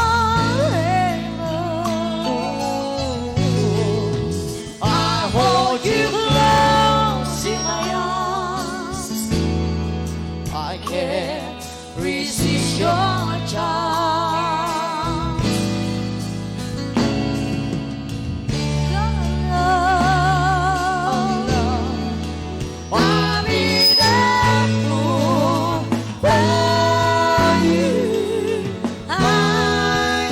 S1: I hold you close in my arms.
S4: I can't
S1: Resist your charm. I'll be there for you. I'm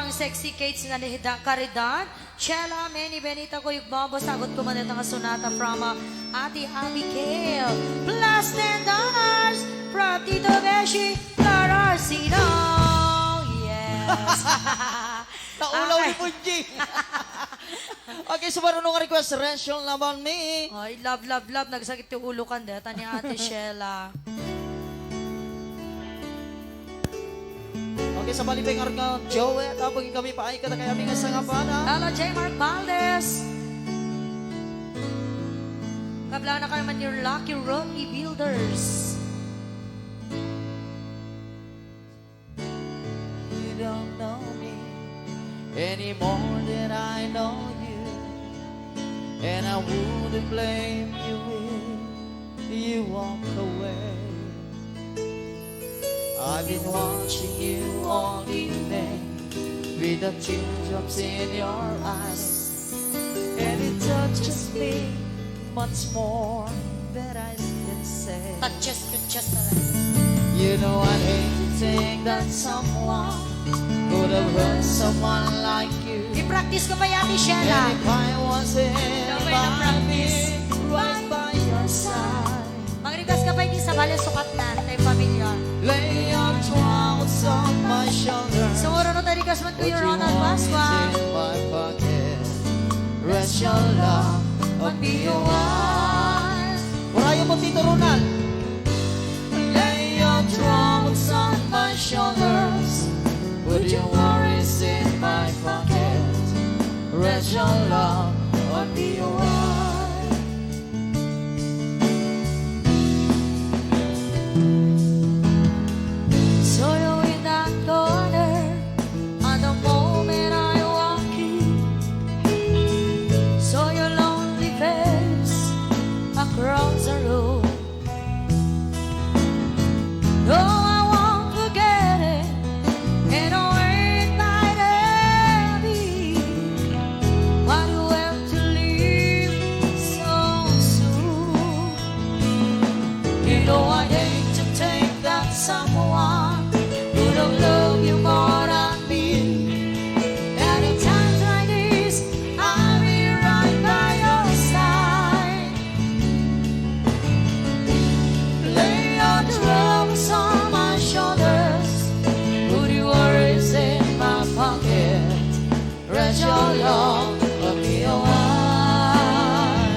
S1: ang sexy Kates nga ni Caridad. Shella, Manny Benita ko yung bombo. Sagot ko man ang sonata from Ate Abigail. Plus $10 from Tito Beshi Cararcino. Yes.
S4: Naulaw ni
S1: Okay.
S4: Punji. Okay, so marunong ka request. Rachel naman me.
S1: Ay, love. Nagsakit yung ulo kan deta ni Ate Shella.
S4: Okay, sa bali pengar ka, Joey. Tapos kami pa ay kada kaya mga sangapana.
S1: Hello, J. Mark Valdez. Kabla na kayo man your Lucky Rocky Builders.
S4: You don't know me any more than I know you, and I wouldn't blame you if you walk away. I've been watching you all evening with the teardrops in your eyes, and it touches me much more than I can say.
S1: Touches.
S4: You know I hate to think that someone could have hurt someone like you.
S1: I-practice ko pa yan ni
S4: And
S1: Shella.
S4: if I wasn't
S1: Sabay na practice.
S4: right by your side,
S1: Mag-request ka pa hindi sa bali sukat na. Tayo pamilya.
S4: lay your troubles on my shoulder.
S1: Sumuro no tayo request mo
S4: Put
S1: Kuya
S4: your
S1: Ronald
S4: arms
S1: Pasqua.
S4: in my pocket. Rest your love on me a while. Marayo mo, Tito Ronald. Lay your troubles on my shoulders. Put your worries in my pocket. Rest your love on me a while.
S1: So you're in that corner on the moment I walk in. So your lonely face across the road. No, I won't forget it. And oh, it might heavy. Why do you have to leave so soon? You know I hate to take that someone would have loved you more than me. And in times like this, I'll be right by your side. Lay your troubles on my shoulders, put your worries in my pocket. Rest your love on me a while.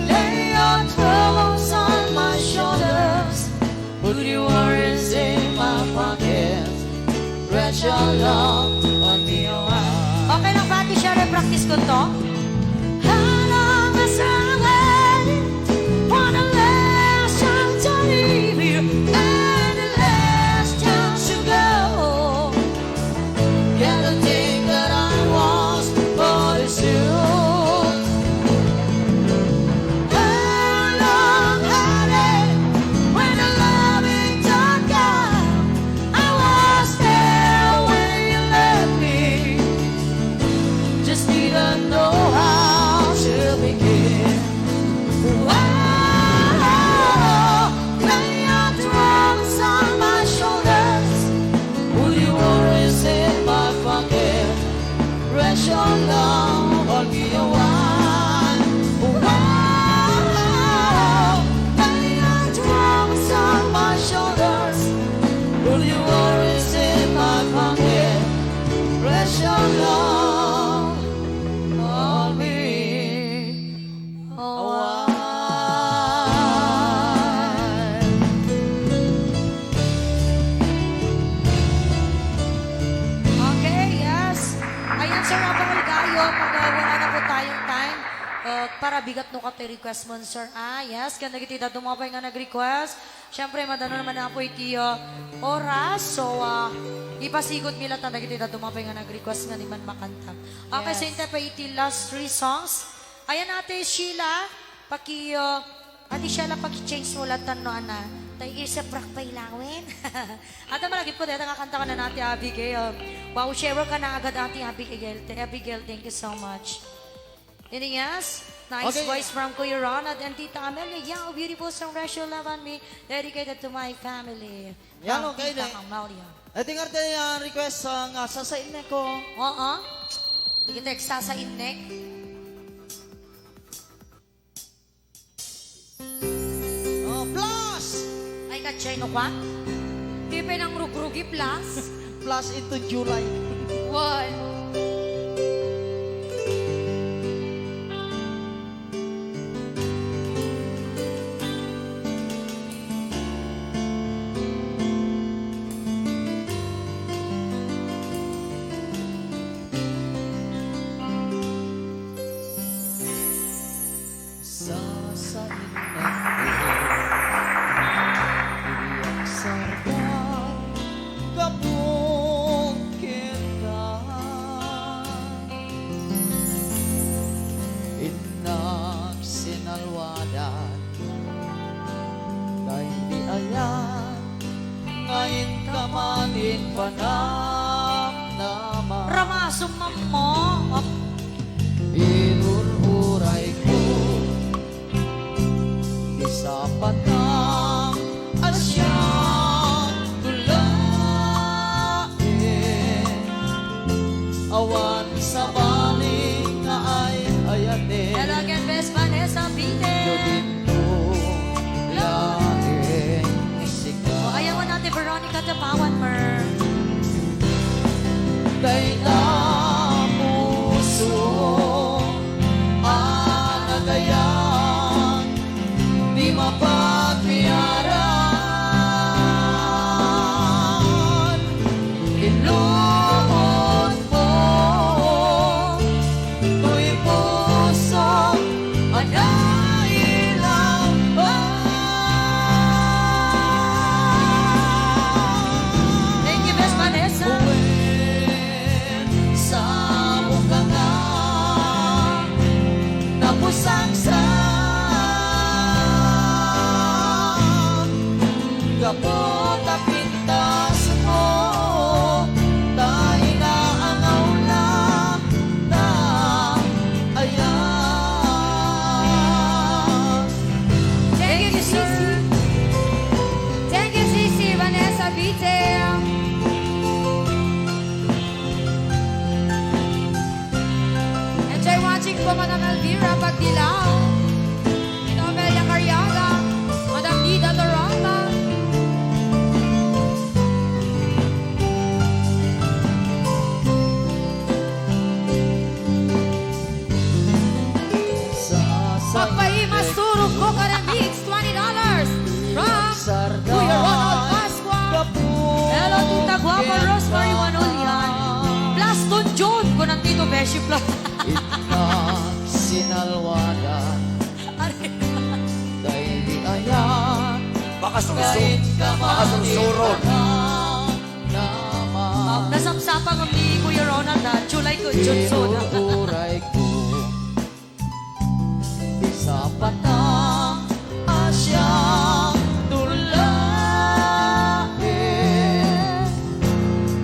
S1: Lay your troubles on my shoulders, put your worries in my pocket. Rest your love on me a while. Okay lang ba, Tisha? Practice ko to? How long was I waiting for the last chance to leave you and the last chance to go? Gotta think that I was for soon. How long had it when the loving turned down? I was there when you left me. Just didn't know how to begin. Wow, lay your troubles on my shoulders, put your worries in my pocket. Rest your love on me a while. Wow, lay your troubles on my shoulders, put your worries in my pocket. Rest your love on me a while. Okay, yes. Ayan, sir, napakaligayo. Wala na po tayong time. Para bigat no ka request mo, sir. Yes, kaya nagitida dumapay nga nag-request. Siyempre, madano naman na po iti oras. So, ipasigot nila ta nagitida dumapay nga nag-request nga ni man makanta. Okay, so inte pa iti last 3 songs. Ayan, Ate Sheila, Ate Sheila, paki-change mo lang no, ana. Tayo isa prak pa ilawin. At malagip ko dito, kakanta ka na natin, Abigail. Wow, share ka na agad, Ate Abigail. Abigail, thank you so much. Anything else? Nice
S4: Okay.
S1: voice from Kuya Ronald and Tita Amelia. Yeah, a beautiful song, Rachel Love on Me, dedicated to my family.
S4: Yan,
S1: From
S4: okay
S1: Tita
S4: na.
S1: Amelia.
S4: Ito nga rin request nga sasain na ko.
S1: Oo. Di kita eksasa innek.
S4: Oh, plus!
S1: Ay, kachay no kwa?
S3: Di pa ng rugrugi plus.
S4: Plus into July.
S3: One.
S4: Sasain na iyak sarban kapag kita inak sinalwadan kay di ayan ngayon ka manin panamnaman
S1: Ramasong mo.
S4: inururay ko di sa patang asyang tulain awan sa baling nga ay ayatin
S1: Hello again, Best Vanessa Pite.
S4: Dito laing
S1: O,
S4: sigaw
S1: ayaw mo natin Veronica Tapawan, Mer.
S4: Kay na puso ang nagayang di mapagbiyaran Iluhod mo Tuy puso ang nailang
S1: Thank you, Best Vanessa.
S4: Uwin sa mukha nga Napusang sa Kapot ang pintas mo Tayo na ang aula na ayan
S3: Thank you, Sisi. Thank you, Sisi. Vanessa Vite. Enjoy watching po, Madam Elvira Pagdilaw. Tito Amelia Carriaga. Madam Lida Dorota. Pagpahimas turog ko ka ng mix, $20 from Kuya Ronald Pasqua.
S1: Hello, Tita Guapa Rosemary Manolian. Plaston John ko ng Tito Beshi Plus.
S4: Inak sinalwadan Dahil di ayan
S2: Baka
S4: Kahit
S2: sursuron.
S4: naman
S1: Nasamsapang ang ni Kuya Ronald na July ko, Johnson.
S4: Inuuray ko Sa patang asyang tulain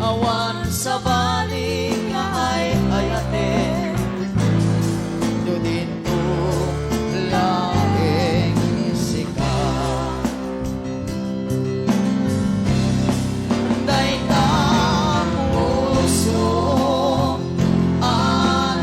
S4: Awan sa baling nga ay ayatin Dudin ko laing sigaw Day na puso ang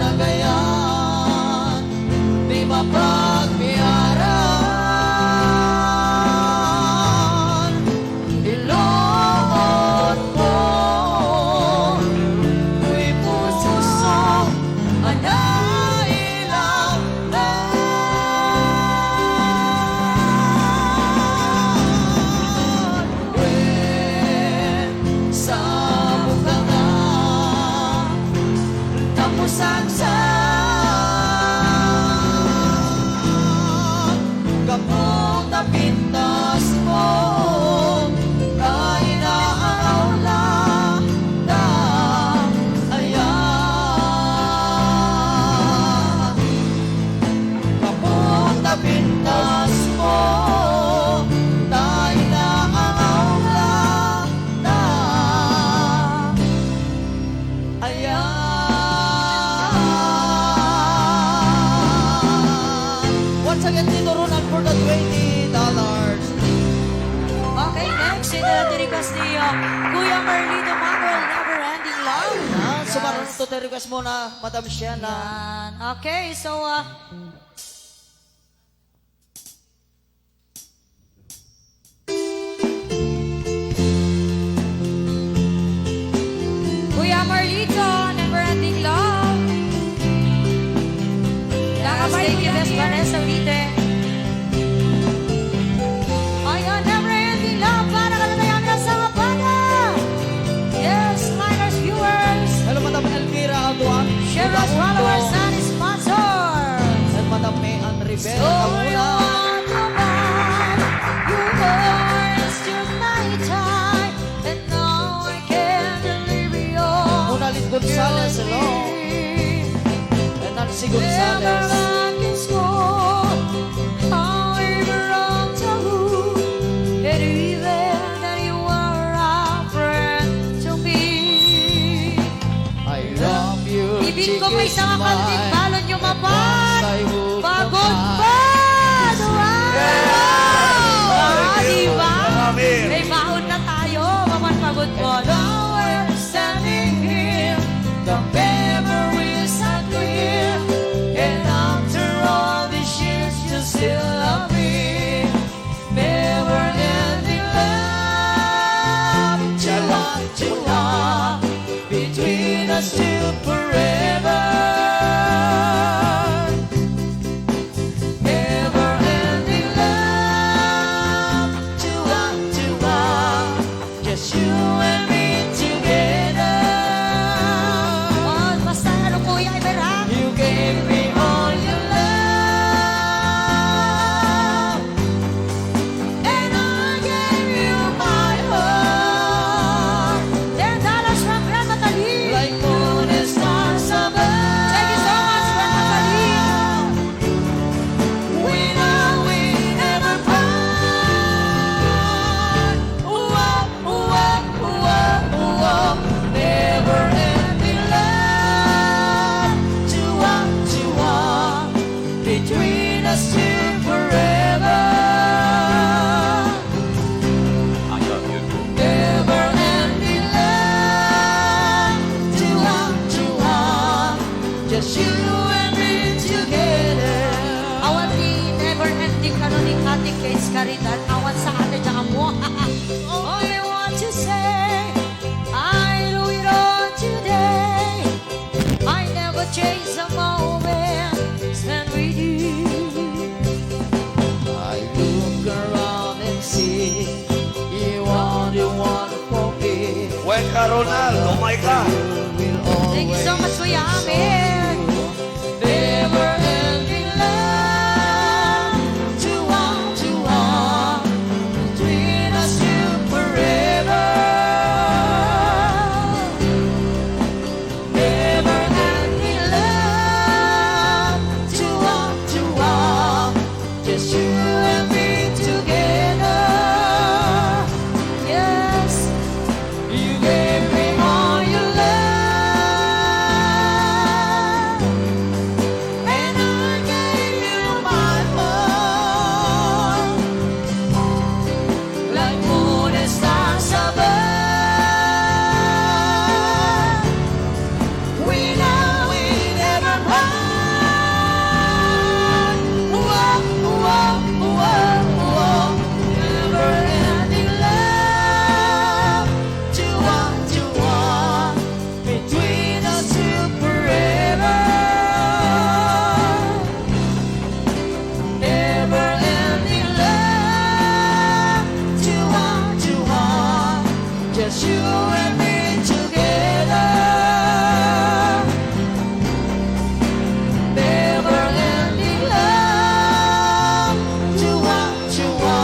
S4: tutoy request muna, Madam Shena.
S1: Yan. Okay, so,
S3: Kuya Marlito, Never Ending Love.
S1: yes, thank you, Miss Vanessa Rite. Ayan, never ending love para kalatayan na sa banda. Yes, liners, viewers.
S4: Hello, Madam Elvira Alduan.
S1: Share us followers and sponsors.
S4: And Madam Mayan Rivera
S1: So you
S4: Camula.
S1: want to buy, you wasted my time, and now I can't leave you.
S4: Unalit Gonzales, hello. And Nancy
S1: Never
S4: Gonzales.
S1: back in school, however wrong to who, and even that you were a friend to me.
S4: I love you,
S1: Bibig ko may
S4: chiquis
S1: isang kalting
S4: mine.
S1: balon yung mapan.
S4: Once I hook
S1: Pagod
S4: the
S1: pa! Ah, diba?
S2: Amen.
S1: May baon na tayo. Maman pagod po. Now we're standing here.
S4: The memories are clear. And after all these years, you still love me. Never ending love. Chua, between us till forever. Never ending love. Chua, just you and me together.
S1: Oh, basta ano kuya, Iberang?
S4: You gave me all your love, and I gave you my heart.
S1: $10 from Grandma Talim.
S4: Like moon and stars above.
S1: Thank you so much, Grandma Talim.
S4: We know we never part. Ooh, oh, ooh, oh, ooh, oh, ooh, oh. Never ending love. Chua, between us till forever. Never ending love. Chua, just you and me together.
S1: Awan ni never ending ka ni Ate Case Caritan. Awan sa ate tsaka mo. Only want to say, I do it all today. I never change a moment spent with you.
S4: I look around and see you are the one for me.
S2: Wait ka, Ronald. Oh my God.
S4: You will
S1: Thank you so much, Kuya Amir.
S4: never ending love. Chua, between us till forever. Never ending love. Chua, just you and me together.
S1: Yes.
S4: You gave me all your love, and I gave you my heart. Like moon and stars above, we know we never part. Whoa, whoa, whoa, whoa. Never ending love. Chua, between us till forever. Never ending love. Chua, just you and me together. Never ending love. Chua,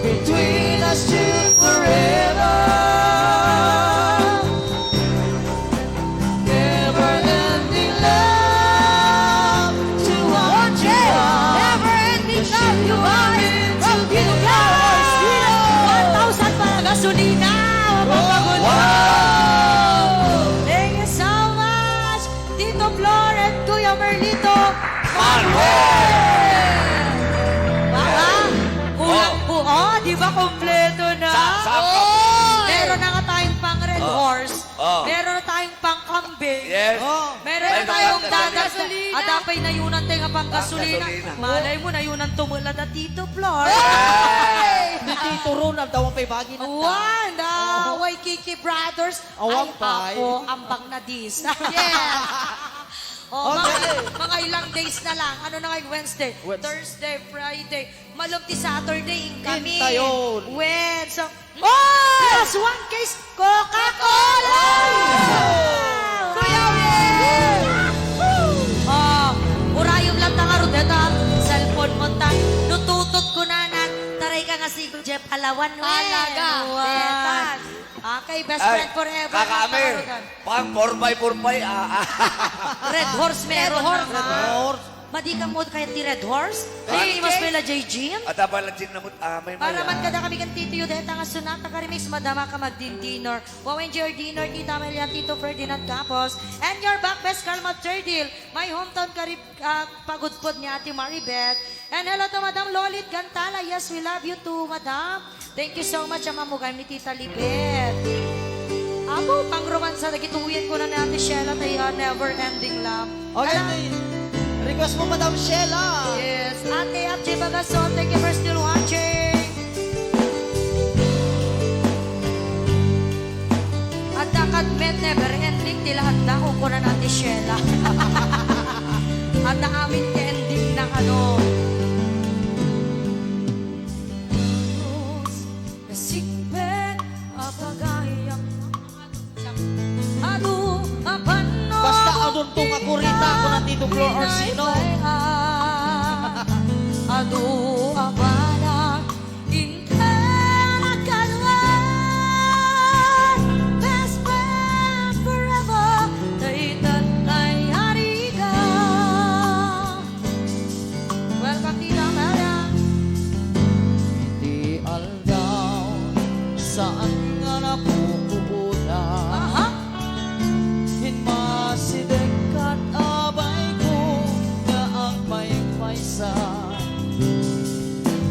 S4: between us till forever. Never ending love. Chua,
S1: Never ending love you are from Tito Flowers. 1,000 para gasolina. Mapapagod ka. Thank you so much, Tito Flor and Kuya Merlito. Baka, kulang po. Oh, di ba kompleto na?
S2: Sakto.
S1: Meron na nga tayong pang Red Horse.
S2: Oh.
S1: Meron na tayong pang kambing.
S2: Yes.
S4: Oh.
S1: Meron
S2: May
S1: na tayong
S2: gasolina.
S1: dagat. Adapay na yun ang tinga pang gasolina.
S2: gasolina.
S1: Malay mo na yun ang tumulad na Tito Flor.
S4: Ni Tito Ronald daw ang paibagi na ta.
S1: One, the Waikiki Brothers.
S4: Awang
S1: Ay,
S4: pay.
S1: ako, ambang na dis.
S3: Yeah.
S1: Oh,
S4: Okay.
S1: mga ilang days na lang. Ano na ngayon? Wednesday, Thursday, Friday. Malumti Saturday, kami.
S4: Intayon.
S1: So, plus one case Coca-Cola! Kuya Will! Oh, urayom lang ta nga rodeta. Cellphone mo ta. Nututot ko na taray ka nga si Jeff Alawan.
S3: Alaga.
S1: Detan. Okay, best friend forever.
S2: Kakami. Pang 4x4x.
S1: Red Horse meron.
S3: Red Horse.
S1: Madi ka mo kaya ti Red Horse? Ay, mas pala J. Jim?
S2: At abang lang din namot may
S1: Para man
S2: maya.
S1: kada kami kan Tito Yudeta nga sunata ka remix, madama ka magdin-dinner. Wow, enjoy your dinner, Tita Amelia, Tito Ferdinand Capos. And your back best, Carl Turdil. My hometown karib pagudpod ni Ate Maribeth. And hello to Madam Lolit Gantala. Yes, we love you too, Madam. Thank you so much, ang mamugay ni Tita Libet. Amo, pang romansa, nagituyan ko na ni Ate Shella tayo, Never Ending Love.
S4: Okay, request mo, Madam Sheila.
S1: Yes, Ate Abje Bagason, thank you for still watching. At dakat met never ending, tila handa ko ko na natin Sheila. At na amin ending ng ano. Kasikbet, apagayang adu, apano.
S4: Basta aduntong ako rita ako ng Tito Flor Orsino.
S1: Adu abana intana kanuan best friend forever daitan kay harida. Welcome Tita Mara.
S4: Di aldaw saan nga napupuuna.
S1: Aha.
S4: Hinmasidek kat abay ko nga ang may paisa.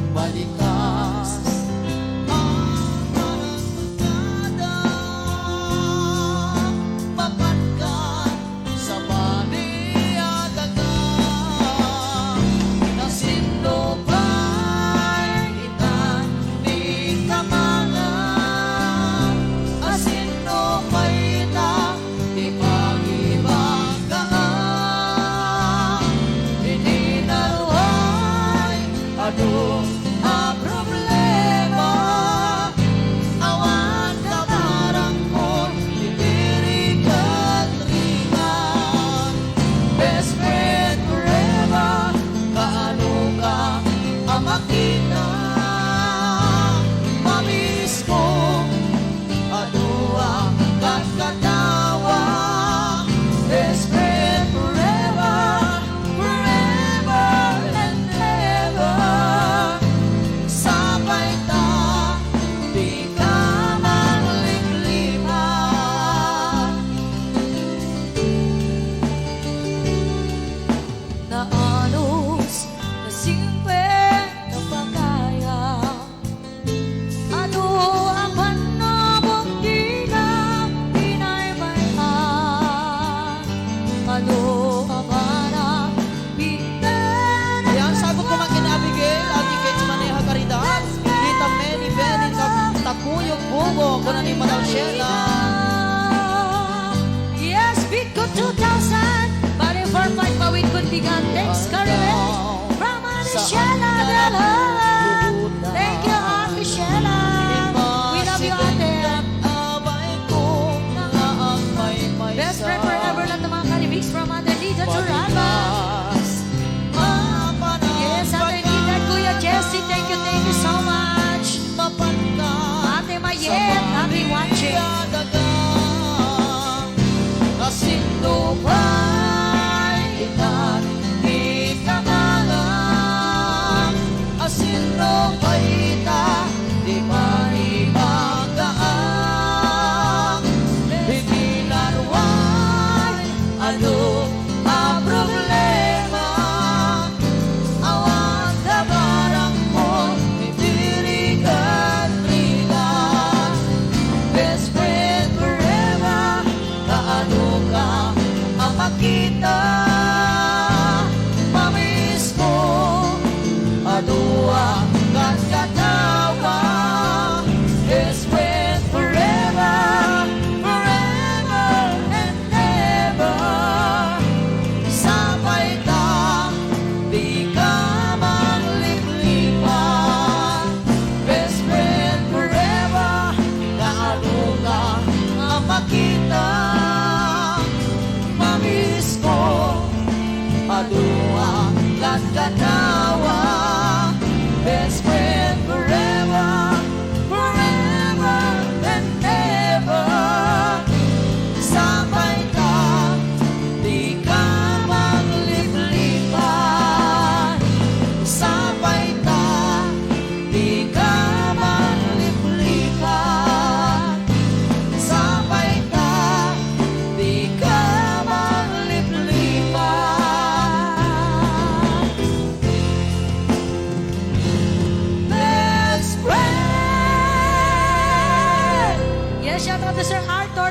S4: Balikas ang parang magkada. Mapatkan sa baliadaga. Nasindo pa'y itan di kamangan. Asindo pa'y ita di pag-ibanggaan. Hindi naluhay aduh a problema. Awan ka parang ko ibirikan ringan. Best friend forever. Kaano ka ang makita? Mamiss ko adua kakatawa. Best friend forever, forever and ever. Sabay ta, di ka mangligliman.
S1: Naanos na simple na pagkaya. Ado ang panabong di na pinaymayan. Ado ang panang pinag-
S4: Yan, sagot ko man kina Abigail, Ate Kate Maneha Caridad, Tita Many Benny, Takuyog Bugo, kuna ni Madam Sheila.
S1: Yes, beat ko 2,000. Bali 4-5 pawid ko bigan. Thanks, Carmen. From Ate Sheila Dela. Thank you, Ate Sheila. We love you, Ate.
S4: Abay ko nga ang may maysa.
S1: Best friend forever lang ng mga kalibix from Ate Lida Turaba. Yes, Ate Lida, Kuya Jessie, thank you so much. Ate Mayet, happy watching.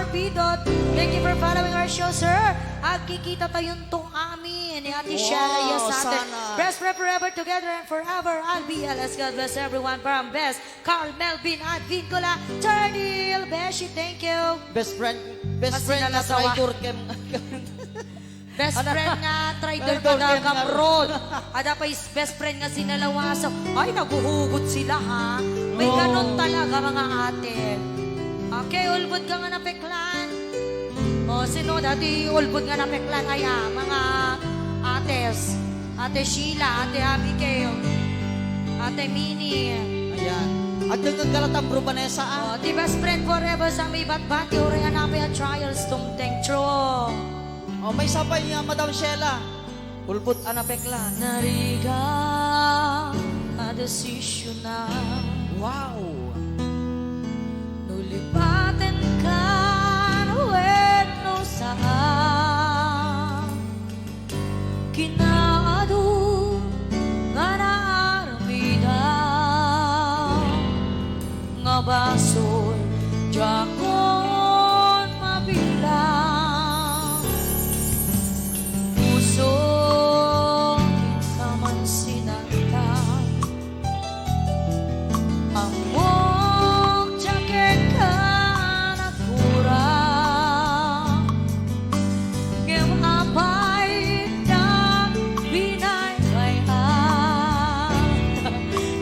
S1: Bidot. Thank you for following our show, sir. At kikita tayong tong amin ni Ate Shella Yasate.
S4: sana.
S1: Best friend forever together and forever. I'll be LS. God bless everyone from Best. Carl, Melvin, at Vincola. Turnil, Beshi, thank you.
S4: Best friend
S1: Kasi
S4: na
S1: nalasawa.
S4: traitor kem.
S1: Best friend nga, trader
S4: Traidor
S1: ka na
S4: kem nga.
S1: Gamrod. Ada pa is best friend nga sinalawasaw. Ay, naguhugot sila ha. May
S4: Oo.
S1: ganon talaga mga ate. Okay, ulbod ka nga na peklan. O, sino dati ulbod nga na peklan? Ay, mga ates. Ate Sheila, Ate Abigail, Ate Minnie.
S4: Ayan. At yung kalatang bro Vanessa
S1: O, di best friend forever sa may batbati. Uri hanapin ang trials tumteng true.
S4: Oh, may sabay niya, Madam Shella. Ulbot anapeklan.
S1: Nariga a desisyon na
S4: Wow.
S1: nulipatin ka nuwet no saan kinaado nga naarmida nga basol jakon mabilang puso kaman sinangka amok jaket ka nagkurang ngem apay na binaybayan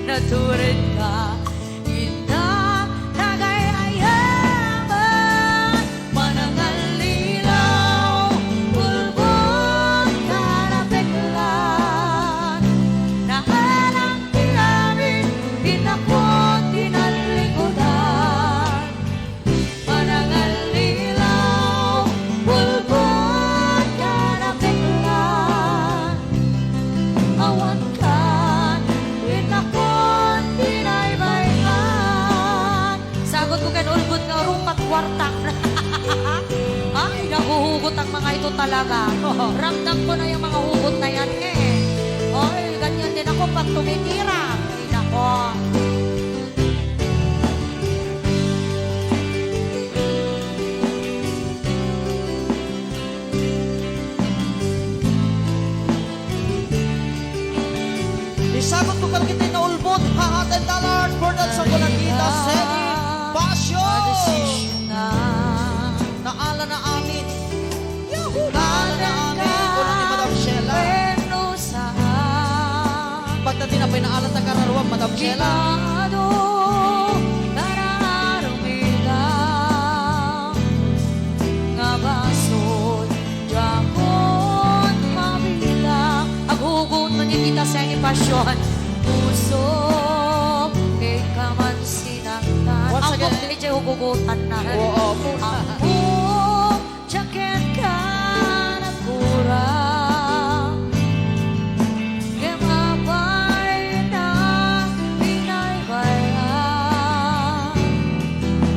S1: naturid ka inang nagayayaman manangalilaw pulbon ka na peklan na alang tinamin inakot tinalikodan manangalilaw pulbon ka na peklan awan ka inakot tinaybayan sagot ko kan ulbod nga rumpat kwarta ay nahuhugot ang mga ito talaga ramdam ko na yung mga hugot na yan ay ganyan din ako pag tumitira ay nako
S4: Isagot ko kang kita na ulbot. $100 for that sa kunakita. Seni Basyo.
S1: a desisyon na
S4: Naala na amin. Yahoo! Naala na amin. Kuna ni Madam Shella.
S1: Bueno saan
S4: Pagka tinapay na alat na kararuan, Madam Shella.
S1: Kinado nararumilang nga basod jakon mabilang aghugot man kita sa ni pasyon puso kay kaman sinangtan
S4: Once
S1: ang
S4: again.
S1: DJ hugugutan na
S4: Oo.
S1: amok jaket ka nagkurang Gemabay na binaybayan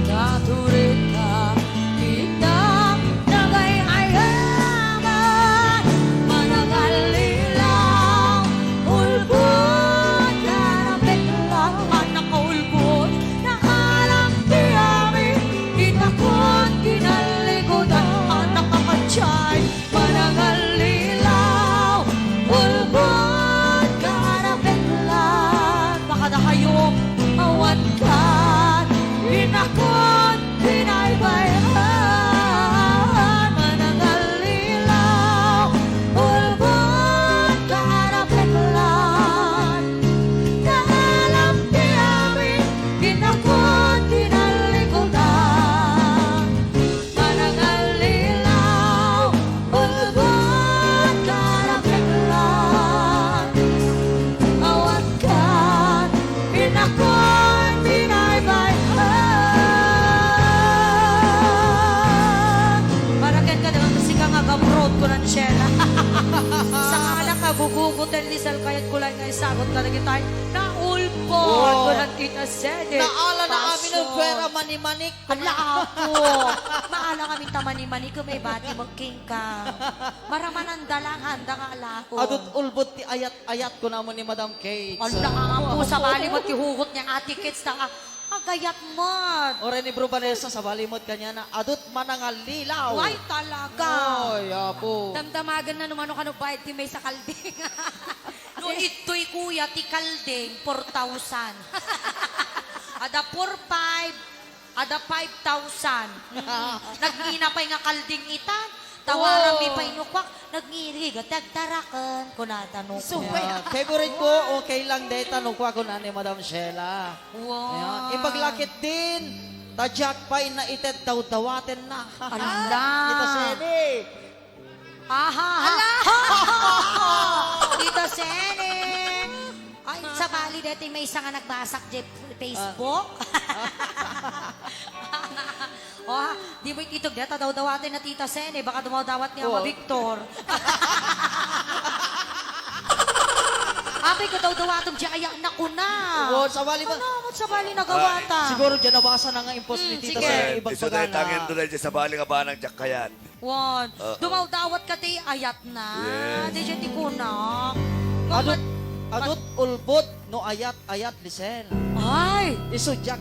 S1: Naturid ka kitang nagayayaman Manangalilaw ulbod ka na peklang Anak ka ulbod na alam di amin Inakot kinalikodan Anak ka kadyay Manangalilaw ulbod ka na peklan Baka na kayong awan ka Inakot binaybayan Manangalilaw ulbod ka na peklan Na alam di amin Inakot kinalikodan Manangalilaw ulbod ka na peklan Awan ka inakot binaybayan Paragan ka naman kasi kang agamrod ko ng Shella Sa anak ka gugugutan ni Sal kayat kulay nga isagot ka na kita Naulpod ko ng tita Sede
S4: Naala na amin ng pera manimanik.
S1: Ala ako. Maala kami tamani-mani ko may bati magking ka. Maraman ang dalangan, da nga ala ako.
S4: Adot ulbot ti ayat-ayat ko naman ni Madam Kate.
S1: Ala nga po sa bali mo tihugot niyang ati kids na kayat mo.
S4: Ore ni Bro Vanessa sa balimod kanya na adut manangal lilaw.
S1: Why talaga?
S4: Oy, apo.
S3: Damdamagan na naman ka no bayad ti may sa kalding.
S1: No ito'y kuya, ti kalding, 4,000. Ada 4,500, ada 5,000. Nag-ina pa nga kalding itan. Tawaran mi pa inukwak, nag-ngiri, tagtarakan. Kunatanong ko.
S4: Favorite ko, okay lang day tanong ko ako na ni Madam Sheila.
S1: Wow.
S4: Ayan. Ipaglakit din. Tadyak pa na ited daw-dawaten na.
S1: Ala.
S4: Ito Sene.
S1: Aha. Tita Sene. Ay, sa bali dito may isa nga nagbasak di Facebook. Oh, di mo itog dito daw-dawatin na Tita Sene. Baka dumaw-dawat niya
S4: Oh.
S1: ama Victor. Apay ko daw-dawatong diya kaya anak ko na.
S4: Oo, sa bali ba?
S1: Ano, sa bali nagawata.
S4: Siguro dyan nabasa na nga impos ni Tita
S1: sige.
S4: Sene. Ibang
S2: Iso dahil tangin doon
S4: pagana.
S2: dyan sa bali nga ba ng Jakayan.
S1: Wan. Dumaw-dawat ka ti ayat na.
S2: Yes.
S1: Di siya ti kuna.
S4: Adut ulbot no ayat Lisel.
S1: Ay!
S4: Iso jak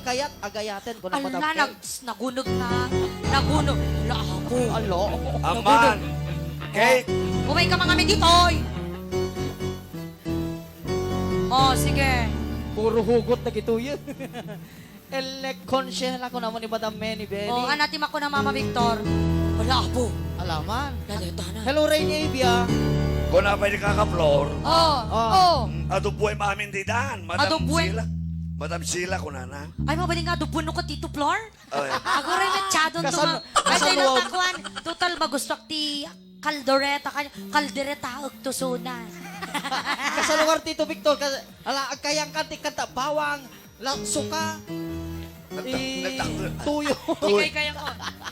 S4: kayat agayaten ko na Madam
S1: Ala,
S4: Kate.
S1: nagunog na. Nagunog. Lako.
S4: Alo.
S2: Aman! Kate!
S1: Umay ka mga meditoy. Oh, sige.
S4: Puro hugot na gito yun. Konsyela ko naman ni Madam Manny Benny.
S1: Oh, anatim ako na Mama Victor. Wala po.
S4: Alaman.
S1: Lalita na.
S4: Hello, Rainy Avia.
S2: Kung na pwede kaka-floor,
S3: Oh.
S2: ato buhay maamin di daan. Madam
S1: Ato buhay?
S2: Sheila. Madam Sheila ko na na.
S1: Ay, mabaling nga, dupuno ko tito Flor.
S2: Ay,
S1: Ako rin metsyadon
S4: Kasan-
S1: Ay,
S4: kasan
S1: tayo
S4: luwag?
S1: takuan. Total, magustok ti kaldoreta kanya. Kaldereta, ugtusunan.
S4: Sa lugar Tito Victor, ala kayang kanti kanta bawang, suka, tuyo.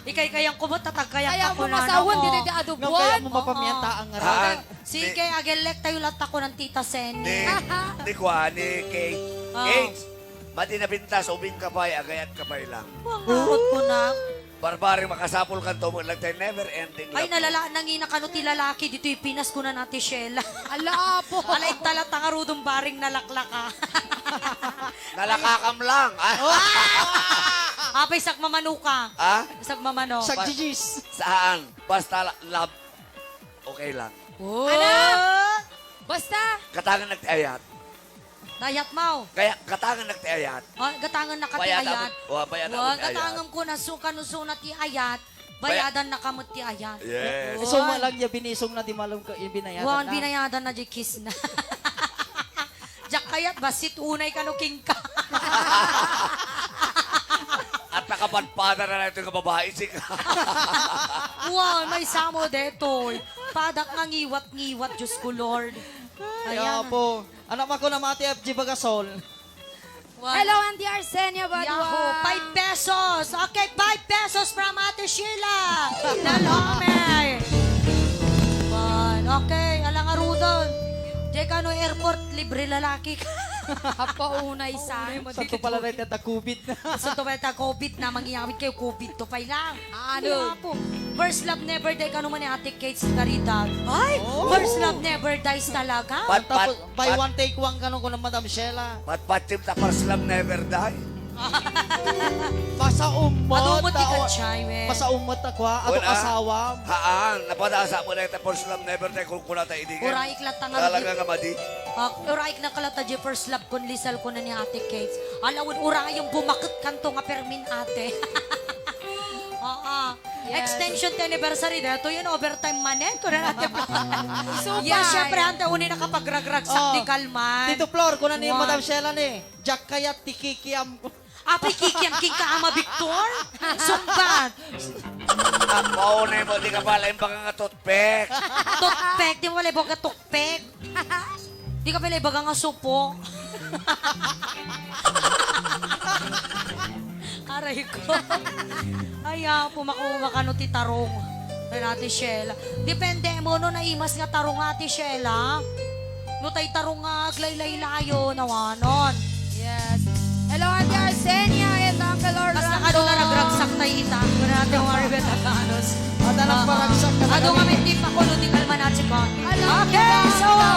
S1: Ikay kayang ko mo, tatagkayang
S3: Kaya
S1: ako
S3: mo
S1: na
S3: masawan, di
S1: ako.
S3: di
S4: Nga kaya
S3: adubuan.
S4: mo mapamiyanta ang
S2: Haan.
S4: ngaran.
S1: Sige, agelek tayo lahat ako ng Tita Sen.
S2: Ni Kwa, ni Kate.
S1: Oh.
S2: Kate! Mati na bintas, ubing kapay, agayat kapay lang.
S1: Mangarot ko na.
S2: Barbari makasapol ka to, lang tayo never ending
S1: Ay, nalala, nangina ka no ti lalaki, dito yung Pinas ko na natin Sheila.
S3: Ala po.
S1: Alay talat ang arudong baring nalaklaka.
S2: Nalakakam lang.
S1: Apay, sak mamano ka.
S2: Ah?
S1: Sak mamano.
S4: Sa Gigi's.
S2: Saan? Basta love. Okay lang.
S1: Oh.
S3: Basta.
S2: Katangan nagtiayat.
S1: Dayat mau.
S2: Kaya katangan nagtiayat.
S1: Oh, gatangan na kati
S2: Bayad
S1: ayat.
S2: bayad
S1: Wag,
S2: ayat.
S1: gatangan ko na suka ti ayat. Bayadan na kamot ti ayat.
S2: Yes.
S4: So malang niya binisong na di malong ka binayadan
S1: Wan,
S4: na.
S1: binayadan na di kiss na. Diyak kayat, basit unay ka no king ka.
S2: At nakapadpada na natin ng babae si
S1: Wan, may samo detoy. Padak nga ngiwat-ngiwat, Diyos ko Lord.
S4: Kaya po. Anak ako na mati FG Bagasol.
S1: Wan.
S3: Hello, Auntie Arsenia Badwa.
S1: Yahoo! 5 pesos! Okay, 5 pesos from Ate Sheila! Lalome! Okay, alang arudon. Diyan ka no airport, libre lalaki ka.
S3: Hapaunay sa.
S4: Sa to pala rin at COVID na.
S1: Sa tumeta COVID na, mangyayawit kayo COVID to pa lang.
S3: Ano?
S1: Po. First love never die ka naman ni Ate Kate Caridad. Ay! First love never dies talaga.
S4: Tapos buy one take one kanon ko ng Madam Sheila.
S2: Patpatim ta Slam never die.
S4: Masa umot.
S1: Adumot di ka chay, we.
S4: Masa umot ako ha. Ato
S2: Wala.
S4: asawa.
S2: Haan, napadasa mo na ito Slam never die kung kuna tayo idigin.
S1: Uraik latangan.
S2: Talaga nga madi.
S1: Uraik na kalata di first love kon lisal ko na ni Ate Kate. Alawin uraay yung bumakit kanto nga permin ate. Oo.
S3: Yes.
S1: Extension 10 anniversary dito yun overtime manen ko na natin.
S3: Supay.
S1: Yes, syempre ante uni nakapagragragsak di kalman.
S4: Tito Flor, kunan ni
S1: Wow.
S4: Madam Sheila ni. Jack kaya tikikiam ko.
S1: Apay kikiam king ka ama Victor. Sumbat.
S2: Maunay mo, di ka pala yung baka nga toothpick.
S1: Tukpek, di mo wala ibaga tukpek. Di ka pala ibaga nga supo. Aray ko. Ay, pumakuha ka no ti tarong. Ay, Ate Sheila. Depende mo no naimas nga tarong Ate Sheila. No tay tarong nga aglaylay-layo nawanon.
S3: Yes. Hello, Auntie Arsenia and Uncle Orlando.
S1: Kas nakano na nagragsak tayo ita. Kung natin mga ribet at kanos.
S4: At alang paragsak ka na
S1: Ado
S4: kami.
S1: kami tip ako no di kalman at si Con.
S3: Alam
S1: Okay,
S3: niyo
S1: so
S3: ba,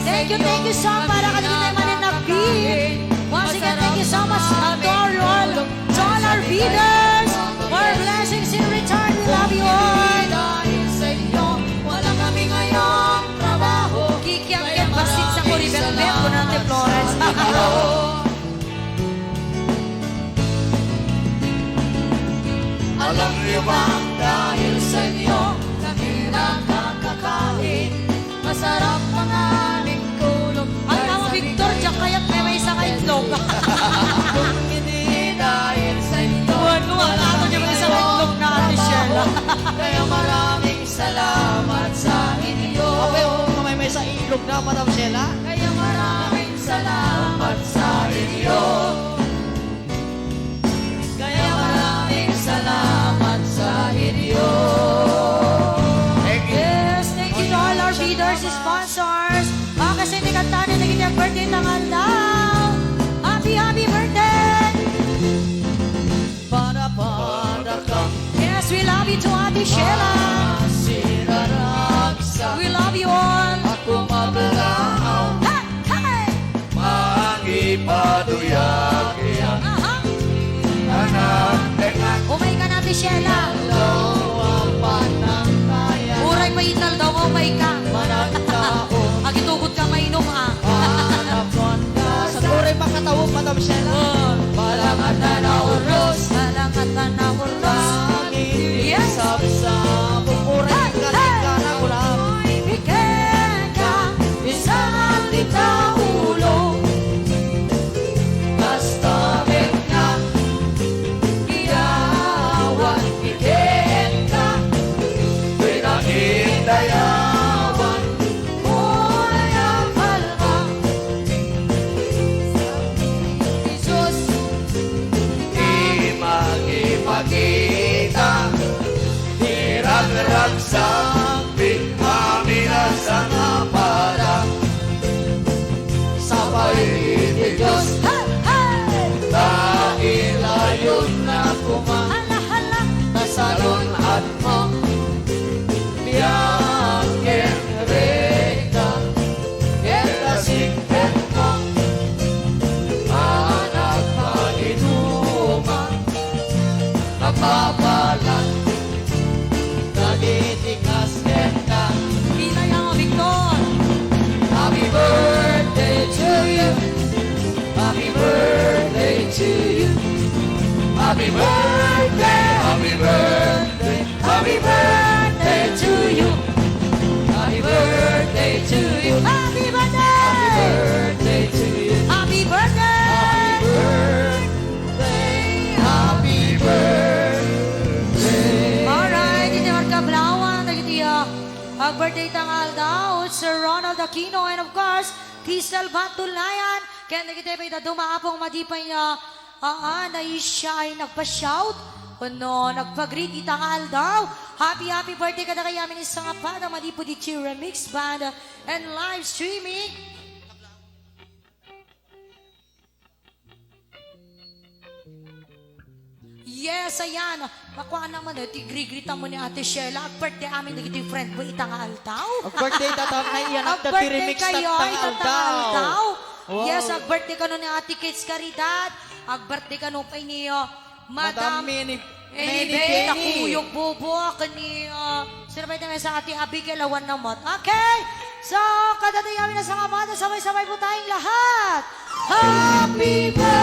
S1: thank you so para kanina tayo manin na beat. Once again, thank you so much.
S3: bang dahil sa inyo kami nakakakain? Masarap ang aming tulog.
S1: Ay, Mama Victor, diyan kaya't may isang itlog.
S4: Kung hindi dahil sa inyo,
S1: Ano ang ako niya may isang itlog na Ate Sheila.
S4: kaya maraming salamat sa inyo. Okay, may sa ilog na, Madam Sheila.
S3: Kaya maraming salamat sa inyo.
S4: Kaya maraming salamat sa inyo.
S1: Yes, thank you to all our feeders, sponsors. Kasi hindi kanta na naging yung birthday ng alaw. Happy birthday!
S4: Para kang
S1: Yes, we love you to Ate Sheila.
S4: sinaragsa.
S1: We love you all.
S4: Ako mabalaaw,
S1: Hey, hey!
S2: Mangipaduyag-iyag.
S1: Aha!
S2: Anak, tengan.
S1: Umay ka na, Ate Sheila.
S4: ang panangkaya.
S1: Uray mainal daw, umay ka.
S4: Managtaon,
S1: Agitugod ka mainom, ah.
S4: anaconda. Sa turay makatawag, Madam Sheila. Balangan na nauros.
S1: Salangat na nakulos.
S4: Yes! Sabi sa bukuray ka na ulam.
S1: Bigyan ka isang altita ulo.
S4: Basta na iyawan, ikin ka.
S2: Pinahindayawan.
S1: Ulayang palma.
S3: Jesus,
S2: Di magipakita. Hirag-ragsang pinaminas ang para.
S4: Sa paligid Diyos,
S1: Hey, hey!
S4: dahil ayun na
S1: Hala, hala.
S4: kumasalon at mo. Biyakin reka, etasikit mo. Anak paginuma, napapalan, nagitikas kita.
S1: Pilay ang Victor.
S4: Happy birthday to you. Happy birthday to you. Happy birthday, happy birthday, happy birthday to you. Happy birthday to you.
S1: Happy birthday!
S4: Happy birthday to you.
S1: Happy birthday!
S4: Happy birthday.
S1: Alright, iti magkablawan, nagitiya. Ang birthday tangal daw, Sir Ronald Aquino, and of course, Crystal Batulayan. Kaya nagitiya pa ito dumaapong madipay niya. Na siya ay nagpa-shout. Ano, nagpag-greet itangal daw. Happy birthday ka na kaya amin isang pa na madipo di Remix Band and live streaming. Yes, ayan. Makuha naman, tigri-grita mo ni Ate Sheila. Ang birthday amin, naging friend mo, itangal daw.
S4: Ang birthday tatawag na iyan
S1: Ang
S4: at
S1: birthday
S4: remix
S1: kayo,
S4: tatangal
S1: itangal
S4: daw.
S1: daw.
S4: Wow.
S1: Yes, ang birthday ka nun ni Ate Kids Caridad. Ang birthday ka nun pa niyo, Madam
S4: Many
S1: Anyway, nakuyog bubo kaniya. Sino ba ito sa ating Abigail Awan namot? Okay. So, kadadayamin na sa kamada, sabay-sabay po tayong lahat. Happy birthday!